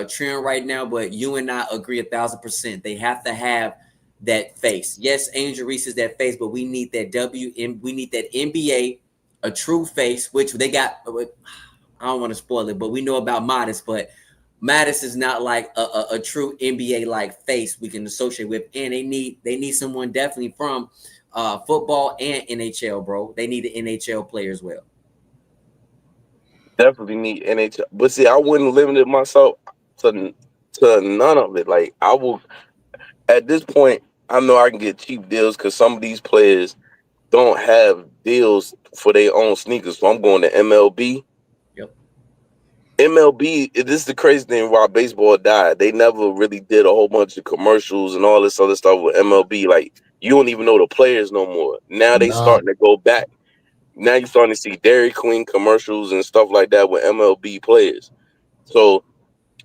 trend right now. But you and I agree 1,000%. They have to have that face. Yes, Angel Reese is that face, but we need that we need that NBA, a true face, which they got. I don't want to spoil it, but we know about Modest, but Modest is not like a true NBA like face we can associate with, and they need someone definitely from football and NHL, bro. They need an NHL player as well. Definitely need NHL, but see, I wouldn't limit myself to none of it. Like I will, at this point, I know I can get cheap deals because some of these players don't have deals for their own sneakers. So I'm going to MLB. Yep. MLB, this is the crazy thing why baseball died. They never really did a whole bunch of commercials and all this other stuff with MLB. Like you don't even know the players no more. Now they starting to go back. Now you're starting to see Dairy Queen commercials and stuff like that with MLB players. So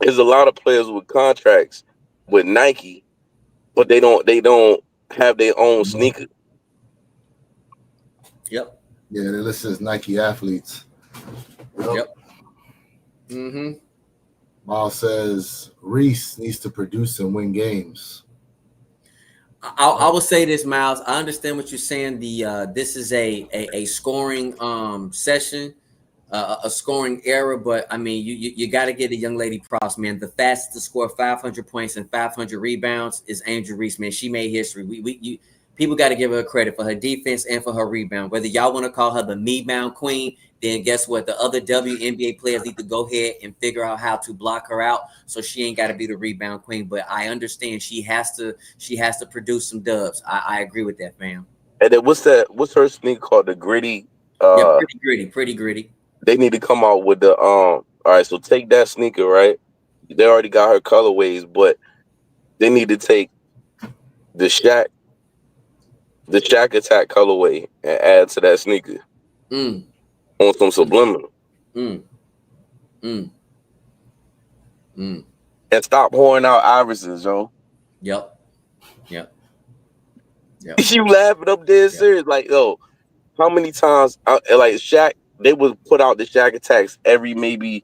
there's a lot of players with contracts with Nike, but they don't have their own sneaker. Yep. Yeah, they're listed as Nike athletes. Yep. Mm-hmm. Miles says Reese needs to produce and win games. I will say this, Miles. I understand what you're saying. This is a scoring session, a scoring era, but I mean you got to get a young lady props, man. The fastest to score 500 points and 500 rebounds is Angel Reese, man. She made history. People got to give her credit for her defense and for her rebound. Whether y'all want to call her the me-bound queen, then guess what? The other WNBA players need to go ahead and figure out how to block her out so she ain't got to be the rebound queen. But I understand she has to produce some dubs. I agree with that, fam. And then what's her sneaker called? The Gritty? Yeah, pretty gritty. They need to come out with the all right, so take that sneaker, right? They already got her colorways, but they need to take the Shaq Attack colorway and add to that sneaker. On some subliminal. And stop pouring out irises, yo. Yep. You laughing up there serious? Like, yo, how many times like Shaq, they would put out the Shaq Attacks every maybe.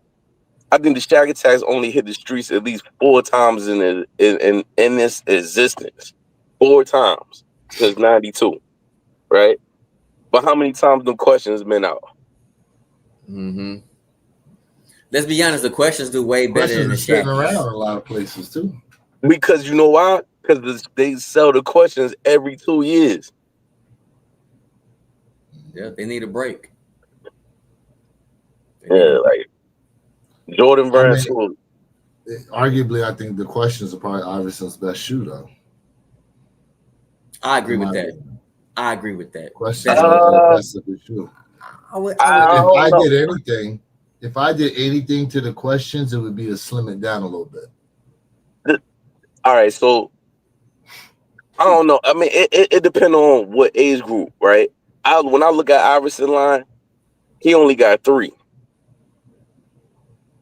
I think the Shaq Attacks only hit the streets at least 4 times in this existence. 4 times since '92, right? But how many times the questions been out? Let's be honest. The questions do way better than the sitting Shaq around in a lot of places too. Because you know why? Because they sell the questions every 2 years. Yeah, they need a break. Like Jordan Brand. Arguably, I think the questions are probably Iverson's best shoe, though. I agree with that. I agree with that. Questions are the best of the shoe. If I did anything to the questions, it would be to slim it down a little bit. All right, so I don't know. I mean, it depends on what age group, right? When I look at Iverson line, he only got 3.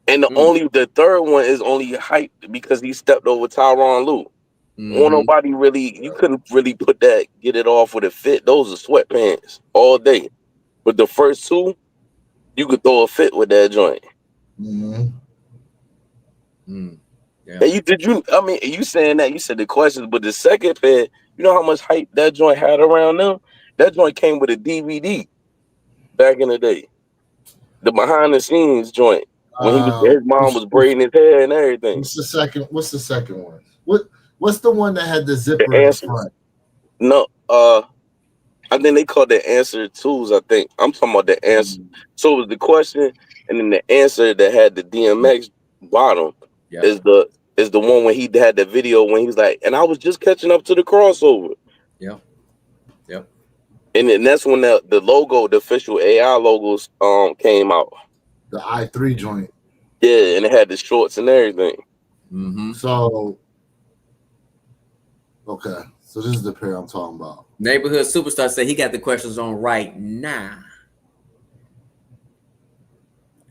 And the third one is only hyped because he stepped over Tyronn Lue. Nobody really, you couldn't really get it off with a fit. Those are sweatpants all day. But the first 2, you could throw a fit with that joint. Yeah. And you saying that, you said the questions, but the second pair, you know how much hype that joint had around them? That joint came with a DVD back in the day. The behind the scenes joint. When his mom was braiding his hair and everything. What's the second one? What's the one that had the zipper in the front? No, I think they called the answer 2s, I think. I'm talking about the answer. So it was the question, and then the answer that had the DMX bottom is the one when he had the video when he was like, and I was just catching up to the crossover. Yep. And then that's when the logo, the official AI logos came out. The I3 joint. Yeah, and it had the shorts and everything. So, okay. So this is the pair I'm talking about. Neighborhood Superstar said he got the questions on right now.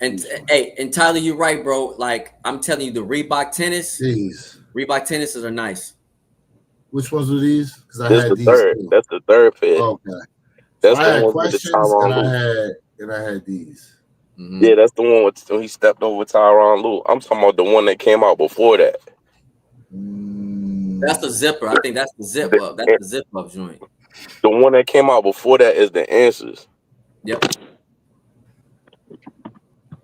And and Tyler, you're right, bro. Like I'm telling you, the Reebok tennis, Reebok tennises are nice. Which ones were these? Because I This had the these third. too. That's the third pair. Okay. So That's I the had one with the questions and Tyronn Lue. I had these. Mhm. Yeah, that's the one with when he stepped over Tyronn Lue. I'm talking about the one that came out before that. That's the zipper. I think that's the zip up. That's the zip up joint. The one that came out before that is the Answers. Yep.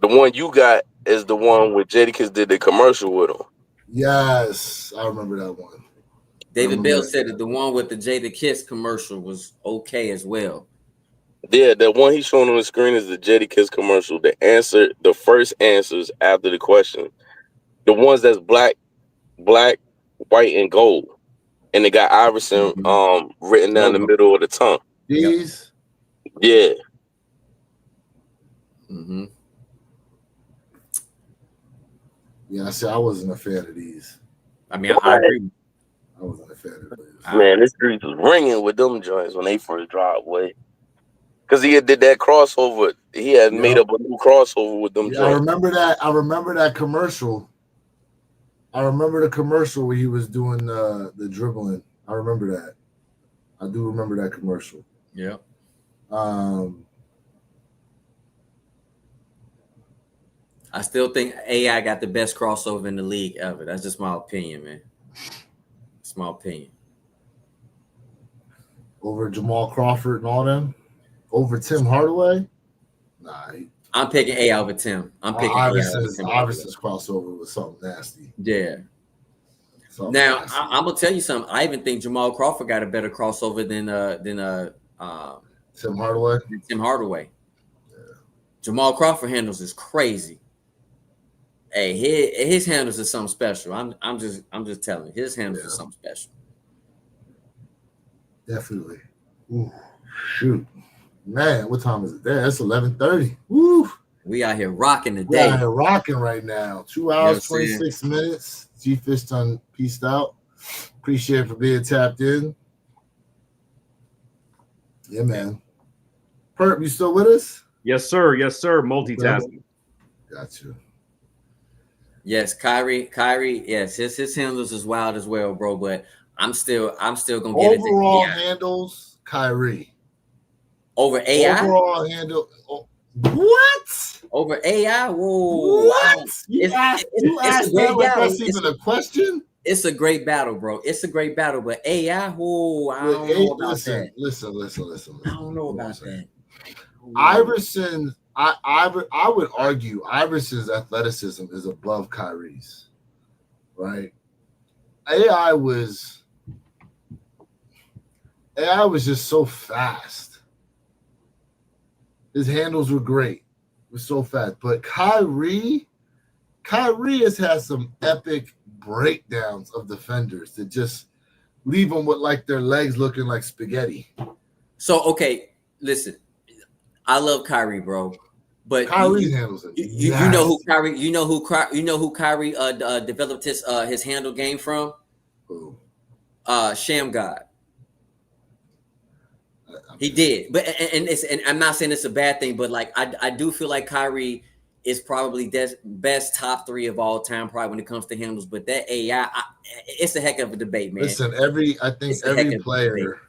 The one you got is the one with Jadakiss did the commercial with him. Yes, I remember that one. David Bell said that the one with the Jadakiss commercial was okay as well. Yeah, the one he's showing on the screen is the Jadakiss commercial. The first answers after the question. The ones that's black, white, and gold. And they got Iverson written down the middle of the tongue. These? Yeah. Mm-hmm. Yeah, see, I wasn't a fan of these. I mean, I agree. I wasn't a fan of these. Man, this street was ringing with them joints when they first dropped, boy. Because he had did that crossover. He had made up a new crossover with them Yeah, joints. I remember that. I remember that commercial. I remember the commercial where he was doing the dribbling. I remember that. I do remember that commercial. Yeah. I still think AI got the best crossover in the league ever. That's just my opinion, man. It's my opinion. Over Jamal Crawford and all them? Over Tim Hardaway? Nah. I'm picking AI over Tim. I'm picking Iverson's crossover was something nasty. Yeah. Now I'm gonna tell you something. I even think Jamal Crawford got a better crossover than Tim Hardaway. Tim Hardaway. Yeah. Jamal Crawford handles is crazy. Hey, his handles is something special. I'm just telling you, his handles is something special. Definitely. Ooh, shoot, man, what time is it there? It's 11:30. Woo. We out here rocking the day. We out here rocking right now. 2 hours, 26 minutes. G-Fish done peaced out. Appreciate it for being tapped in. Yeah, man. Perp, you still with us? Yes, sir. Yes, sir. Multitasking. Got you. Yes, Kyrie. Yes, his handles is wild as well, bro. But I'm still gonna get it. Overall handles, Kyrie. Over AI. Overall handle. What? Over AI? Whoa! What? You asked that like that's even a question? It's a great battle, bro. It's a great battle, but AI, whoa, I don't know about that. Listen. I don't know about that. Iverson, I would argue Iverson's athleticism is above Kyrie's, right? AI was just so fast. His handles were great. It was so fast. But Kyrie has had some epic breakdowns of defenders that just leave them with like their legs looking like spaghetti. So okay, listen. I love Kyrie, bro. But Kyrie's handles it. You know who Kyrie? You know who Kyrie developed his handle game from? Who? Sham God. He did, but and I'm not saying it's a bad thing, but like I do feel like Kyrie is probably best top 3 of all time, probably when it comes to handles. But that AI, it's a heck of a debate, man. Listen, I think every player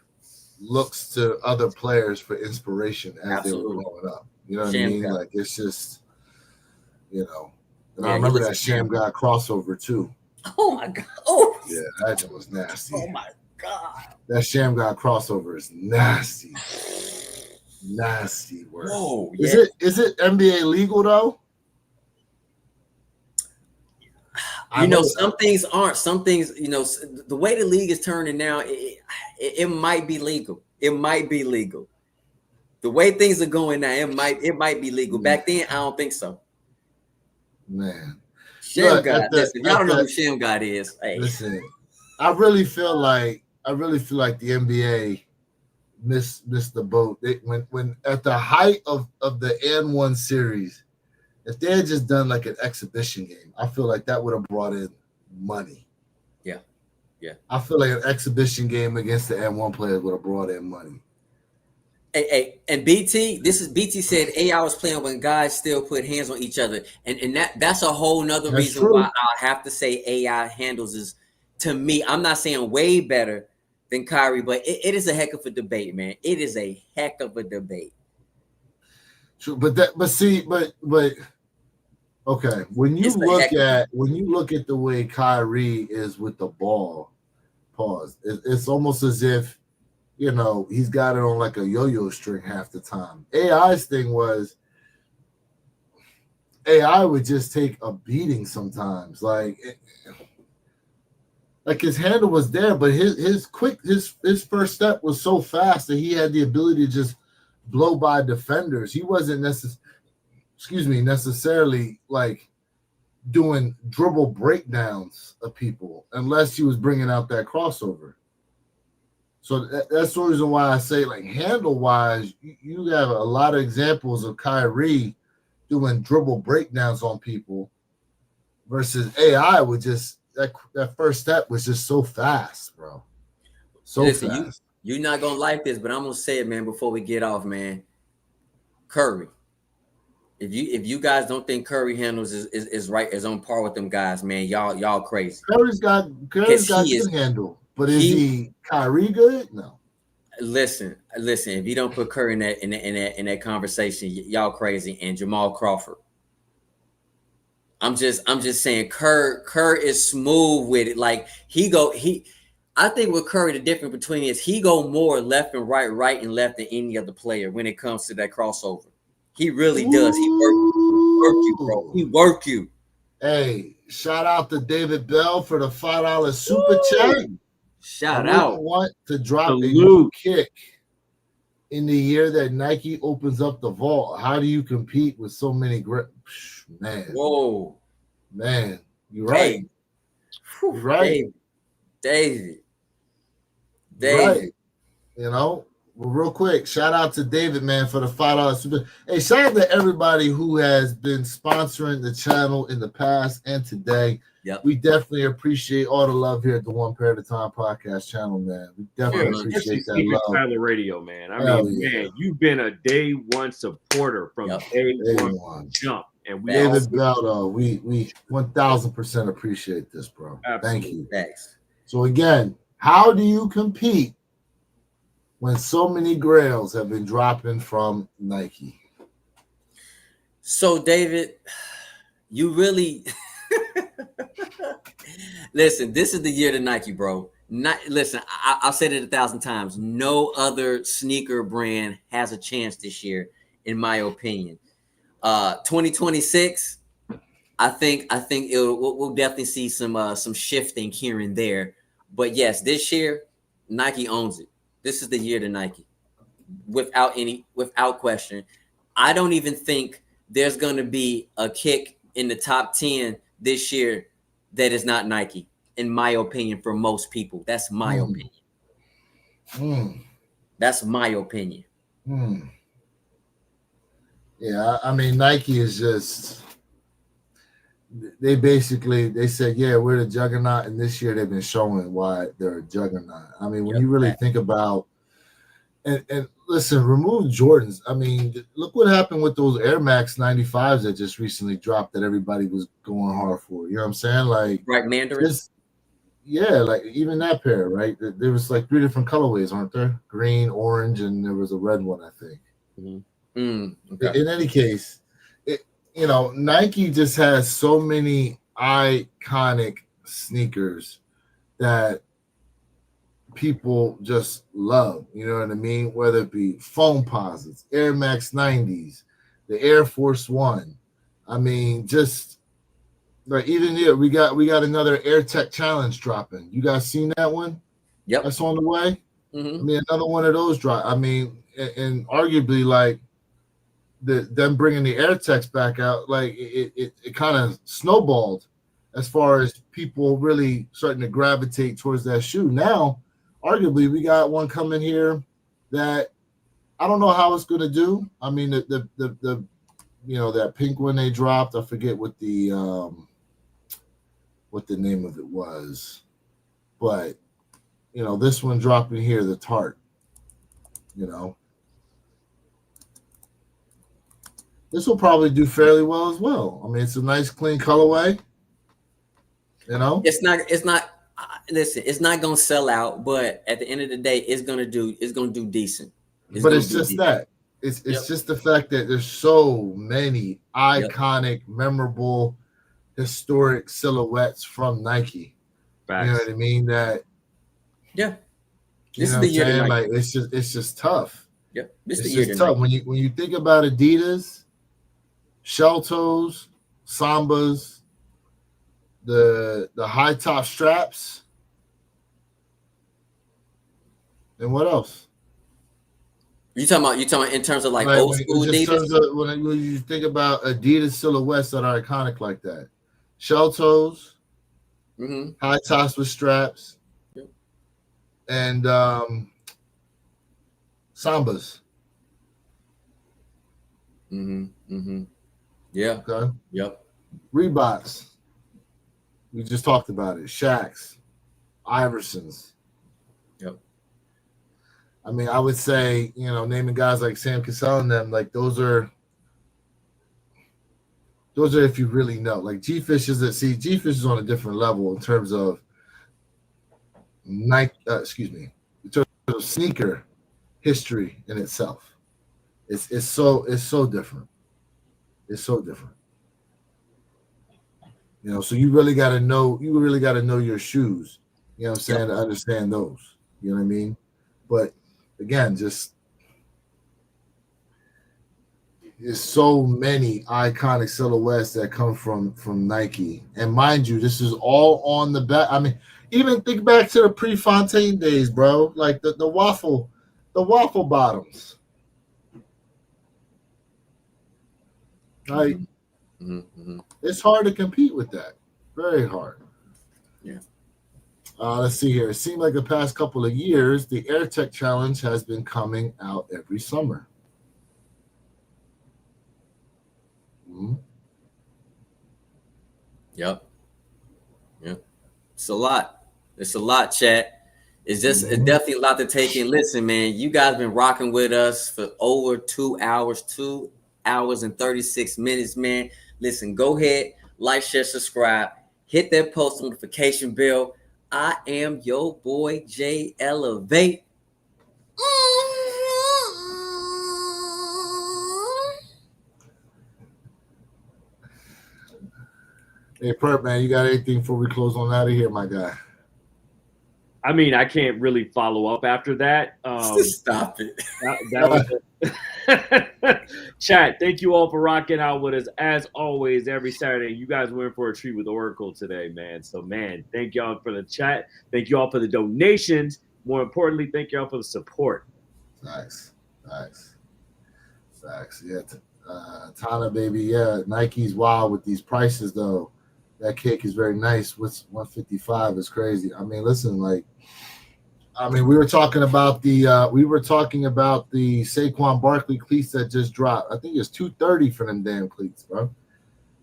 looks to other players for inspiration as they were growing up. You know what I mean? Like it's just, and I remember that Sham God crossover too. Oh my god! Oh yeah, that just was nasty. Oh my god! That Sham God crossover is nasty. Nasty work. Whoa! Is it NBA legal though? Some things aren't. Some things, the way the league is turning now, it might be legal. It might be legal. The way things are going now, it might be legal. Back then, I don't think so. Man, Sham God. Listen, y'all don't know who Sham God is. Hey. Listen, I really feel like the NBA missed the boat. When at the height of the N1 series. If they had just done like an exhibition game, I feel like that would have brought in money. Yeah. I feel like an exhibition game against the N1 players would have brought in money. Hey, and BT said AI was playing when guys still put hands on each other, and that's a whole nother reason why I have to say AI handles to me, I'm not saying way better than Kyrie, but it is a heck of a debate, man. It is a heck of a debate. True, but okay. When you look at the way Kyrie is with the ball, pause. It's almost as if, you know, he's got it on like a yo-yo string half the time. AI's thing was AI would just take a beating sometimes. Like his handle was there, but his first step was so fast that he had the ability to just blow by defenders. He wasn't necessarily like doing dribble breakdowns of people unless he was bringing out that crossover. So that's the reason why I say, like, handle wise, you have a lot of examples of Kyrie doing dribble breakdowns on people versus AI would just that first step was just so fast, bro. So Listen, fast. You're not gonna like this, but I'm gonna say it, man, before we get off, man. Curry. If you guys don't think Curry handles is right, is on par with them guys, man, y'all crazy. Curry's got good handle, but is he Kyrie good? No. Listen. If you don't put Curry in that conversation, y'all crazy. And Jamal Crawford. I'm just saying, Kerr is smooth with it. Like I think with Curry, the difference between is he go more left and right and left than any other player when it comes to that crossover. He really does. He work you, bro. He work you. Hey, shout out to David Bell for the $5 super chat. Shout out. Want to drop a new kick in the year that Nike opens up the vault. How do you compete with so many great man? Whoa, man, you're right. Hey. You're right, David. Right. You know, well, real quick, shout out to David, man, for the $5 super. Hey, shout out to everybody who has been sponsoring the channel in the past and today. Yep. We definitely appreciate all the love here at the One Pair at a Time podcast channel, man. We definitely appreciate that love. Tyler Radio, man. Man, you've been a day one supporter from day one jump. And we David Bell, we 1000% appreciate this, bro. Absolutely. Thank you. Thanks. So again, how do you compete when so many grails have been dropping from Nike? So, David, you really listen. This is the year to Nike, bro. Listen, I've said it 1,000 times. No other sneaker brand has a chance this year, in my opinion. 2026, I think we'll definitely see some shifting here and there. But yes, this year, Nike owns it. This is the year to Nike, without question. I don't even think there's going to be a kick in the top 10 this year that is not Nike, in my opinion, for most people. That's my opinion. That's my opinion. Yeah, I mean, Nike is just, they said, yeah, we're the juggernaut, and this year they've been showing why they're a juggernaut. I mean, when you really think about, and listen, remove Jordans. I mean, look what happened with those Air Max 95s that just recently dropped that everybody was going hard for. You know what I'm saying? Like, right, Mandarin. Yeah, like even that pair, right? There was like 3 different colorways, aren't there? Green, orange, and there was a red one, I think. Okay. In any case, Nike just has so many iconic sneakers that people just love. You know what I mean? Whether it be foam posits, Air Max 90s, the Air Force One. I mean, just like even here, we got another Air Tech Challenge dropping. You guys seen that one? Yep, that's on the way. I mean, another one of those drop. I mean, and arguably like them bringing the Air Techs back out, like it kind of snowballed as far as people really starting to gravitate towards that shoe. Now, arguably, we got one coming here that I don't know how it's going to do. I mean, the that pink one they dropped, I forget what the name of it was, but this one dropping here, the Tart. This will probably do fairly well as well. I mean, it's a nice, clean colorway. It's not Listen, it's not gonna sell out, but at the end of the day, it's gonna do decent. But it's just that. It's just the fact that there's so many iconic, memorable, historic silhouettes from Nike. Facts. You know what I mean? That this is the year. Like it's just tough. Yep, this it's is the year. Just tough when you think about Adidas, shell toes, Sambas, the high top straps, and what else? You talking about in terms of like old school Adidas? When you think about Adidas silhouettes that are iconic like that, shell toes, high tops with straps, and Sambas. Yeah. Okay. Yep. Reeboks. We just talked about it. Shaqs, Iversons. Yep. I mean, I would say, naming guys like Sam Cassell and them, like those are if you really know. Like G-Fish is on a different level in terms of in terms of sneaker history in itself. It's so different. It's so different. So you really got to know your shoes, to understand those. You know what I mean? But again, just there's so many iconic silhouettes that come from Nike. And mind you, this is all on the back. I mean, even think back to the Prefontaine days, bro. Like the waffle bottoms. Like it's hard to compete with that. Very hard. Yeah. Let's see here. It seemed like the past couple of years, the AirTech Challenge has been coming out every summer. Yep. It's a lot, chat. It's just definitely a lot to take in. Listen, man, you guys been rocking with us for over 2 hours, 2 hours and 36 minutes, man. Listen, go ahead, like, share, subscribe, hit that post notification bell. I am your boy, Jay Elevate. Hey, Perp, man, you got anything before we close on out of here, my guy? I mean, I can't really follow up after that. Stop it. That was it. Chat, thank you all for rocking out with us. As always, every Saturday, you guys were in for a treat with Oracle today, man. So, man, thank y'all for the chat. Thank you all for the donations. More importantly, thank y'all for the support. Nice. Yeah, Tana, baby. Yeah, Nike's wild with these prices, though. That cake is very nice. What's 155 is crazy. I mean, listen, we were talking about the Saquon Barkley cleats that just dropped. I think it's $230 for them damn cleats, bro.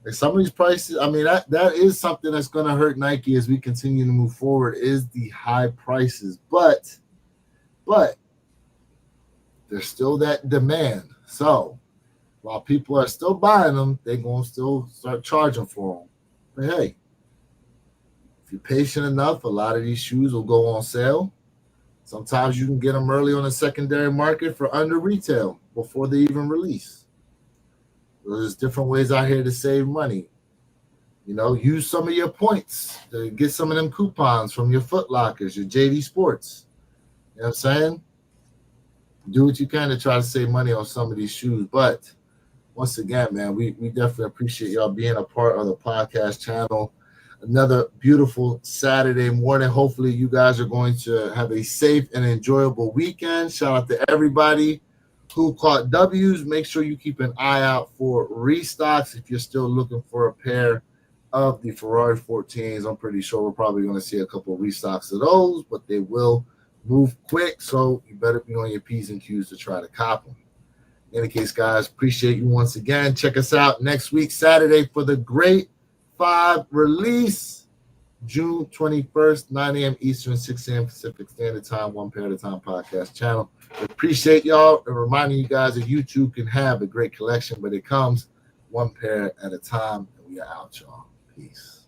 Like some of these prices, I mean, that is something that's going to hurt Nike as we continue to move forward. Is the high prices, but there's still that demand. So while people are still buying them, they're going to still start charging for them. But hey, if you're patient enough, a lot of these shoes will go on sale. Sometimes you can get them early on the secondary market for under retail before they even release. There's different ways out here to save money. Use some of your points to get some of them coupons from your Foot Lockers, your JD Sports. You know what I'm saying? Do what you can to try to save money on some of these shoes. But once again, man, we definitely appreciate y'all being a part of the podcast channel. Another beautiful Saturday morning. Hopefully you guys are going to have a safe and enjoyable weekend. Shout out to everybody who caught W's. Make sure you keep an eye out for restocks if you're still looking for a pair of the Ferrari 14s. I'm pretty sure we're probably going to see a couple of restocks of those, but they will move quick, so you better be on your P's and Q's to try to cop them. In any case, guys, appreciate you once again. Check us out next week, Saturday, for the Great 5 release, June 21st, 9 a.m. Eastern, 6 a.m. Pacific Standard Time, One Pair at a Time podcast channel. Appreciate y'all and reminding you guys that you too can have a great collection, but it comes one pair at a time. And we are out, y'all. Peace.